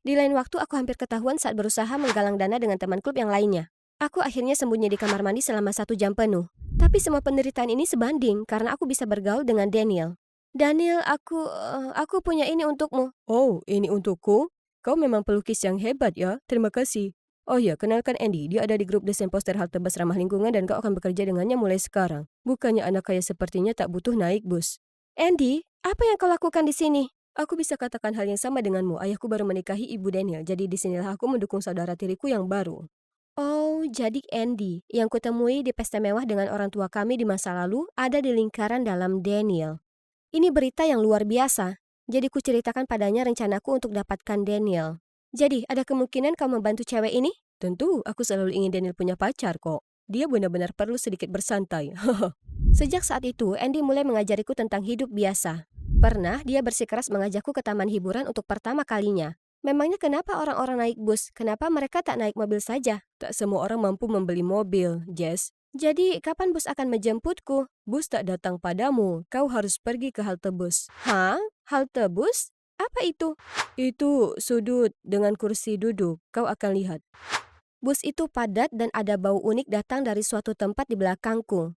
Di lain waktu aku hampir ketahuan saat berusaha menggalang dana dengan teman klub yang lainnya. Aku akhirnya sembunyi di kamar mandi selama 1 jam penuh. Tapi semua penderitaan ini sebanding karena aku bisa bergaul dengan Daniel. Daniel, aku punya ini untukmu. Oh, ini untukku? Kau memang pelukis yang hebat ya, terima kasih. Oh ya, kenalkan Andy, dia ada di grup desain poster halte bus ramah lingkungan dan kau akan bekerja dengannya mulai sekarang. Bukannya anak kaya sepertinya tak butuh naik bus. Andy, apa yang kau lakukan di sini? Aku bisa katakan hal yang sama denganmu, ayahku baru menikahi ibu Daniel, jadi disinilah aku mendukung saudara tiriku yang baru. Oh, jadi Andy yang kutemui di pesta mewah dengan orang tua kami di masa lalu ada di lingkaran dalam Daniel. Ini berita yang luar biasa. Jadi kuceritakan padanya rencanaku untuk dapatkan Daniel. Jadi, ada kemungkinan kau membantu cewek ini? Tentu, aku selalu ingin Daniel punya pacar kok. Dia benar-benar perlu sedikit bersantai. Sejak saat itu, Andy mulai mengajariku tentang hidup biasa. Pernah dia bersikeras mengajakku ke taman hiburan untuk pertama kalinya. Memangnya kenapa orang-orang naik bus? Kenapa mereka tak naik mobil saja? Tak semua orang mampu membeli mobil, Jess. Jadi, kapan bus akan menjemputku? Bus tak datang padamu, kau harus pergi ke halte bus. Hah? Halte bus? Apa itu? Itu sudut dengan kursi duduk, kau akan lihat. Bus itu padat dan ada bau unik datang dari suatu tempat di belakangku.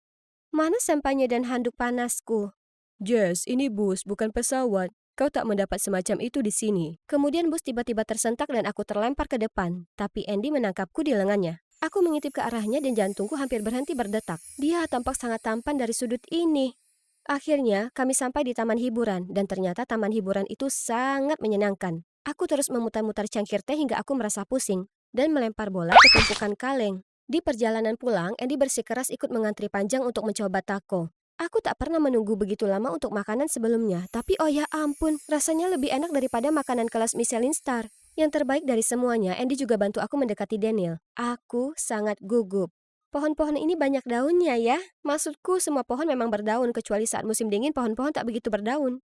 Mana sampahnya dan handuk panasku? Jess, ini bus, bukan pesawat. Kau tak mendapat semacam itu di sini. Kemudian bus tiba-tiba tersentak dan aku terlempar ke depan. Tapi Andy menangkapku di lengannya. Aku mengintip ke arahnya dan jantungku hampir berhenti berdetak. Dia tampak sangat tampan dari sudut ini. Akhirnya, kami sampai di taman hiburan, dan ternyata taman hiburan itu sangat menyenangkan. Aku terus memutar-mutar cangkir teh hingga aku merasa pusing, dan melempar bola ke tumpukan kaleng. Di perjalanan pulang, Andy bersikeras ikut mengantri panjang untuk mencoba taco. Aku tak pernah menunggu begitu lama untuk makanan sebelumnya, tapi oh ya ampun, rasanya lebih enak daripada makanan kelas Michelin Star. Yang terbaik dari semuanya, Andy juga bantu aku mendekati Daniel. Aku sangat gugup. Pohon-pohon ini banyak daunnya ya. Maksudku semua pohon memang berdaun, kecuali saat musim dingin pohon-pohon tak begitu berdaun.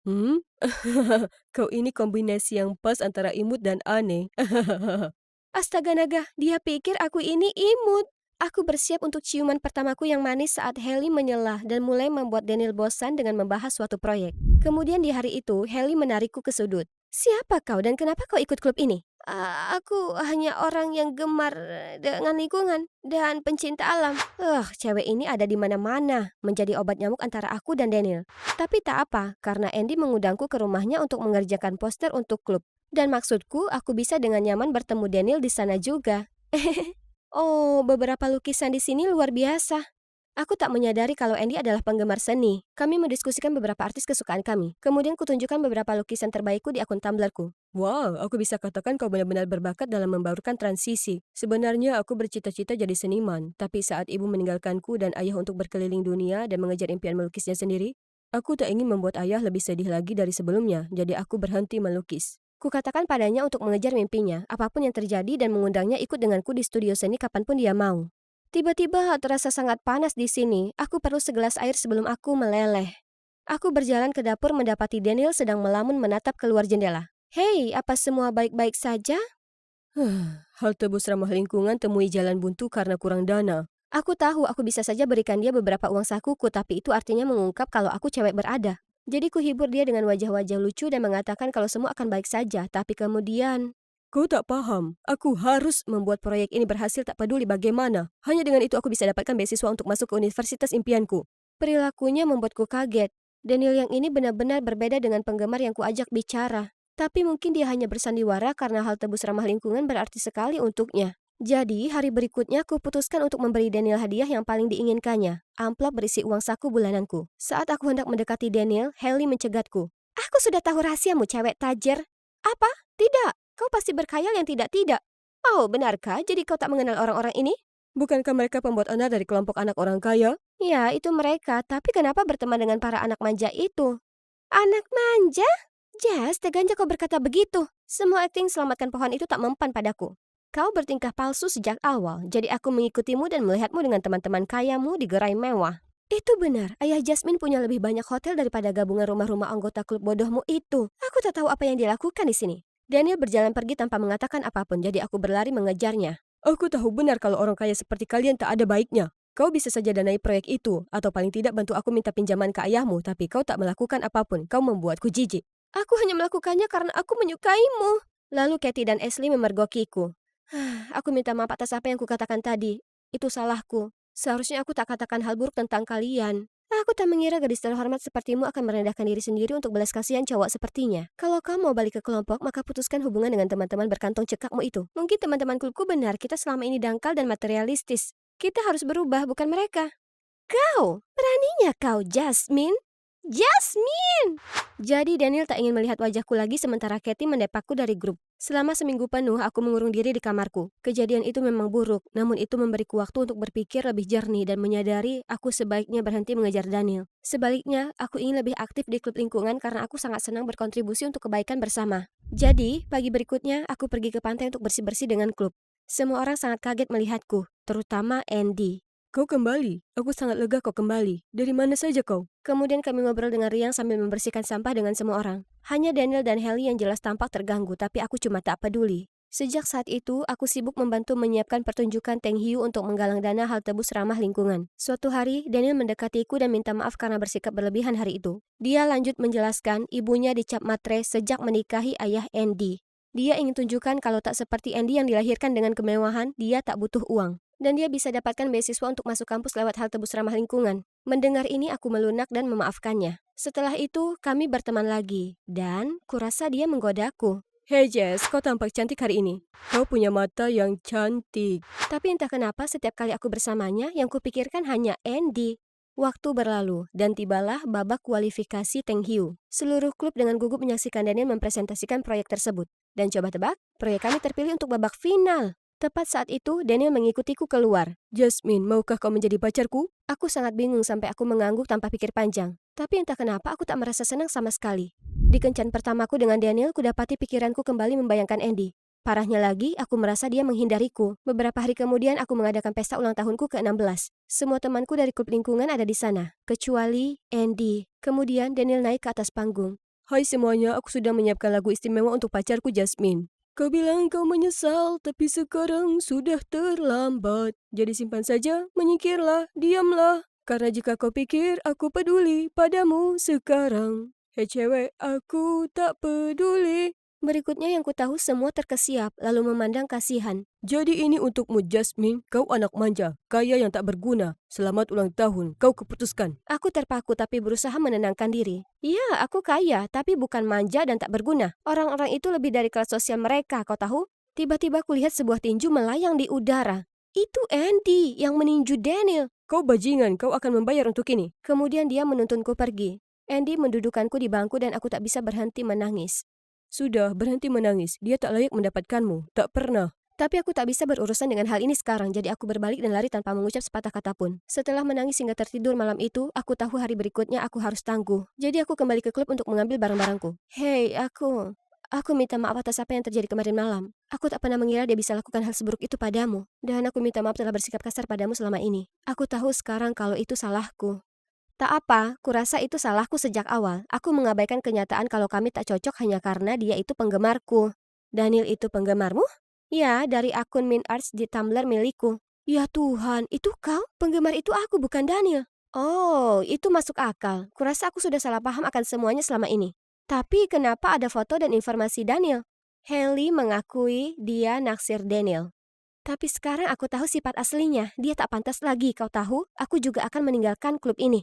Kau ini kombinasi yang pas antara imut dan aneh. Astaga naga, dia pikir aku ini imut. Aku bersiap untuk ciuman pertamaku yang manis saat Haley menyela dan mulai membuat Daniel bosan dengan membahas suatu proyek. Kemudian di hari itu, Haley menarikku ke sudut. Siapa kau dan kenapa kau ikut klub ini? Aku hanya orang yang gemar dengan lingkungan dan pencinta alam. Cewek ini ada di mana-mana, menjadi obat nyamuk antara aku dan Daniel. Tapi tak apa, karena Andy mengundangku ke rumahnya untuk mengerjakan poster untuk klub. Dan maksudku, aku bisa dengan nyaman bertemu Daniel di sana juga. Oh, beberapa lukisan di sini luar biasa. Aku tak menyadari kalau Andy adalah penggemar seni. Kami mendiskusikan beberapa artis kesukaan kami. Kemudian kutunjukkan beberapa lukisan terbaikku di akun Tumblrku. Wow, aku bisa katakan kau benar-benar berbakat dalam membaurkan transisi. Sebenarnya aku bercita-cita jadi seniman, tapi saat ibu meninggalkanku dan ayah untuk berkeliling dunia dan mengejar impian melukisnya sendiri, aku tak ingin membuat ayah lebih sedih lagi dari sebelumnya, jadi aku berhenti melukis. Kukatakan padanya untuk mengejar mimpinya, apapun yang terjadi dan mengundangnya ikut denganku di studio seni kapanpun dia mau. Tiba-tiba terasa sangat panas di sini. Aku perlu segelas air sebelum aku meleleh. Aku berjalan ke dapur mendapati Daniel sedang melamun menatap keluar jendela. Hei, apa semua baik-baik saja? Halte bus ramah lingkungan temui jalan buntu karena kurang dana. Aku tahu aku bisa saja berikan dia beberapa uang sakuku, tapi itu artinya mengungkap kalau aku cewek berada. Jadi kuhibur dia dengan wajah-wajah lucu dan mengatakan kalau semua akan baik saja, tapi kemudian... Kau tak paham, aku harus membuat proyek ini berhasil tak peduli bagaimana. Hanya dengan itu aku bisa dapatkan beasiswa untuk masuk ke universitas impianku. Perilakunya membuatku kaget. Daniel yang ini benar-benar berbeda dengan penggemar yang kuajak bicara. Tapi mungkin dia hanya bersandiwara karena hal tebus ramah lingkungan berarti sekali untuknya. Jadi, hari berikutnya kuputuskan untuk memberi Daniel hadiah yang paling diinginkannya. Amplop berisi uang saku bulananku. Saat aku hendak mendekati Daniel, Haley mencegatku. Aku sudah tahu rahasiamu, cewek tajir. Apa? Tidak. Kau pasti berkhayal yang tidak-tidak. Oh, benarkah? Jadi kau tak mengenal orang-orang ini? Bukankah mereka pembuat anak dari kelompok anak orang kaya? Ya, itu mereka. Tapi kenapa berteman dengan para anak manja itu? Anak manja? Jas, teganya kau berkata begitu. Semua akting selamatkan pohon itu tak mempan padaku. Kau bertingkah palsu sejak awal, jadi aku mengikutimu dan melihatmu dengan teman-teman kayamu di gerai mewah. Itu benar, ayah Jasmine punya lebih banyak hotel daripada gabungan rumah-rumah anggota klub bodohmu itu. Aku tak tahu apa yang dilakukan di sini. Daniel berjalan pergi tanpa mengatakan apapun, jadi aku berlari mengejarnya. Aku tahu benar kalau orang kaya seperti kalian tak ada baiknya. Kau bisa saja danai proyek itu, atau paling tidak bantu aku minta pinjaman ke ayahmu, tapi kau tak melakukan apapun. Kau membuatku jijik. Aku hanya melakukannya karena aku menyukaimu. Lalu Katie dan Ashley memergokiku. Aku minta maaf atas apa yang kukatakan tadi. Itu salahku. Seharusnya aku tak katakan hal buruk tentang kalian. Aku tak mengira gadis terhormat sepertimu akan merendahkan diri sendiri untuk belas kasihan cowok sepertinya. Kalau kamu mau balik ke kelompok, maka putuskan hubungan dengan teman-teman berkantong cekakmu itu. Mungkin teman-teman klubku benar, kita selama ini dangkal dan materialistis. Kita harus berubah, bukan mereka. Kau, beraninya kau, Jasmine? Jasmine! Jadi Daniel tak ingin melihat wajahku lagi sementara Katie mendepakku dari grup. Selama seminggu penuh aku mengurung diri di kamarku. Kejadian itu memang buruk, namun itu memberiku waktu untuk berpikir lebih jernih dan menyadari aku sebaiknya berhenti mengejar Daniel. Sebaliknya, aku ingin lebih aktif di klub lingkungan karena aku sangat senang berkontribusi untuk kebaikan bersama. Jadi, pagi berikutnya aku pergi ke pantai untuk bersih-bersih dengan klub. Semua orang sangat kaget melihatku, terutama Andy. Kau kembali. Aku sangat lega kau kembali. Dari mana saja kau? Kemudian kami ngobrol dengan riang sambil membersihkan sampah dengan semua orang. Hanya Daniel dan Haley yang jelas tampak terganggu, tapi aku cuma tak peduli. Sejak saat itu, aku sibuk membantu menyiapkan pertunjukan Teng Hiu untuk menggalang dana hal tebus ramah lingkungan. Suatu hari, Daniel mendekatiku dan minta maaf karena bersikap berlebihan hari itu. Dia lanjut menjelaskan ibunya dicap matre sejak menikahi ayah Andy. Dia ingin tunjukkan kalau tak seperti Andy yang dilahirkan dengan kemewahan, dia tak butuh uang. Dan dia bisa dapatkan beasiswa untuk masuk kampus lewat hal tebus ramah lingkungan. Mendengar ini aku melunak dan memaafkannya. Setelah itu kami berteman lagi dan kurasa dia menggodaku. Hey Jess, kau tampak cantik hari ini. Kau punya mata yang cantik. Tapi entah kenapa setiap kali aku bersamanya yang kupikirkan hanya Andy. Waktu berlalu dan tibalah babak kualifikasi Teng Hiu. Seluruh klub dengan gugup menyaksikan Daniel mempresentasikan proyek tersebut. Dan coba tebak, proyek kami terpilih untuk babak final. Tepat saat itu, Daniel mengikutiku keluar. Jasmine, maukah kau menjadi pacarku? Aku sangat bingung sampai aku mengangguk tanpa pikir panjang. Tapi entah kenapa aku tak merasa senang sama sekali. Di kencan pertamaku dengan Daniel, kudapati pikiranku kembali membayangkan Andy. Parahnya lagi, aku merasa dia menghindariku. Beberapa hari kemudian aku mengadakan pesta ulang tahunku ke-16. Semua temanku dari klub lingkungan ada di sana, kecuali Andy. Kemudian Daniel naik ke atas panggung. Hai semuanya, aku sudah menyiapkan lagu istimewa untuk pacarku Jasmine. Kau bilang kau menyesal, tapi sekarang sudah terlambat. Jadi simpan saja, menyingkirlah, diamlah. Karena jika kau pikir aku peduli padamu sekarang. Hei cewek, aku tak peduli. Berikutnya yang kutahu semua terkesiap, lalu memandang kasihan. Jadi ini untukmu Jasmine, kau anak manja, kaya yang tak berguna. Selamat ulang tahun, kau keputuskan. Aku terpaku tapi berusaha menenangkan diri. Ya, aku kaya, tapi bukan manja dan tak berguna. Orang-orang itu lebih dari kelas sosial mereka, kau tahu? Tiba-tiba kulihat sebuah tinju melayang di udara. Itu Andy yang meninju Daniel. Kau bajingan, kau akan membayar untuk ini. Kemudian dia menuntunku pergi. Andy mendudukanku di bangku dan aku tak bisa berhenti menangis. Sudah, berhenti menangis. Dia tak layak mendapatkanmu. Tak pernah. Tapi aku tak bisa berurusan dengan hal ini sekarang, jadi aku berbalik dan lari tanpa mengucap sepatah kata pun. Setelah menangis hingga tertidur malam itu, aku tahu hari berikutnya aku harus tangguh. Jadi aku kembali ke klub untuk mengambil barang-barangku. Hei, aku minta maaf atas apa yang terjadi kemarin malam. Aku tak pernah mengira dia bisa lakukan hal seburuk itu padamu. Dan aku minta maaf telah bersikap kasar padamu selama ini. Aku tahu sekarang kalau itu salahku. Tak apa, kurasa itu salahku sejak awal. Aku mengabaikan kenyataan kalau kami tak cocok hanya karena dia itu penggemarku. Daniel itu penggemarmu? Ya, dari akun Min Arts di Tumblr milikku. Ya Tuhan, itu kau? Penggemar itu aku, bukan Daniel. Oh, itu masuk akal. Kurasa aku sudah salah paham akan semuanya selama ini. Tapi kenapa ada foto dan informasi Daniel? Haley mengakui dia naksir Daniel. Tapi sekarang aku tahu sifat aslinya. Dia tak pantas lagi, kau tahu? Aku juga akan meninggalkan klub ini.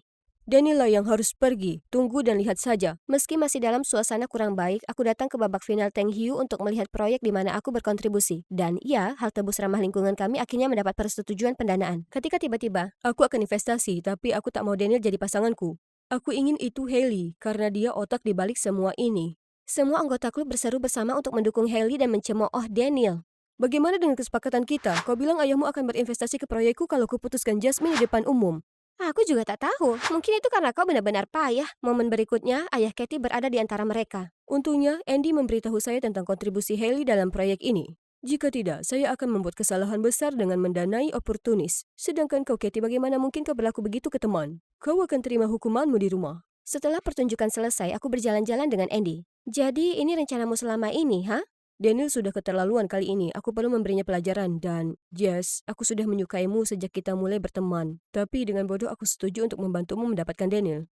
Daniel lah yang harus pergi. Tunggu dan lihat saja. Meski masih dalam suasana kurang baik, aku datang ke babak final Teng Hiu untuk melihat proyek di mana aku berkontribusi. Dan ya, hal tebus ramah lingkungan kami akhirnya mendapat persetujuan pendanaan. Ketika tiba-tiba, Aku akan investasi, tapi aku tak mau Daniel jadi pasanganku. Aku ingin itu Haley, karena dia otak di balik semua ini. semua anggota klub berseru bersama untuk mendukung Haley dan mencemooh Daniel. Bagaimana dengan kesepakatan kita? Kau bilang ayahmu akan berinvestasi ke proyekku kalau kuputuskan Jasmine di depan umum. Aku juga tak tahu, mungkin itu karena kau benar-benar payah. Momen berikutnya, ayah Katie berada di antara mereka. Untungnya, Andy memberitahu saya tentang kontribusi Haley dalam proyek ini. Jika tidak, saya akan membuat kesalahan besar dengan mendanai oportunis. Sedangkan kau, Katie, bagaimana mungkin kau berlaku begitu ke teman? Kau akan terima hukumanmu di rumah. Setelah pertunjukan selesai, aku berjalan-jalan dengan Andy. Jadi, ini rencanamu selama ini, ha? Daniel sudah keterlaluan kali ini. Aku perlu memberinya pelajaran dan, Jess, aku sudah menyukaimu sejak kita mulai berteman. Tapi dengan bodoh aku setuju untuk membantumu mendapatkan Daniel.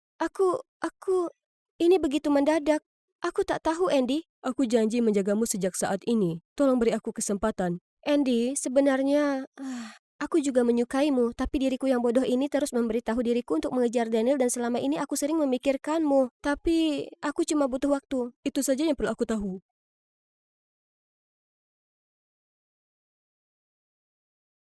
Ini begitu mendadak. Aku tak tahu, Andy. Aku janji menjagamu sejak saat ini. Tolong beri aku kesempatan. Andy, sebenarnya Aku juga menyukaimu, tapi diriku yang bodoh ini terus memberitahu diriku untuk mengejar Daniel dan selama ini aku sering memikirkanmu. Tapi aku cuma butuh waktu. Itu saja yang perlu aku tahu.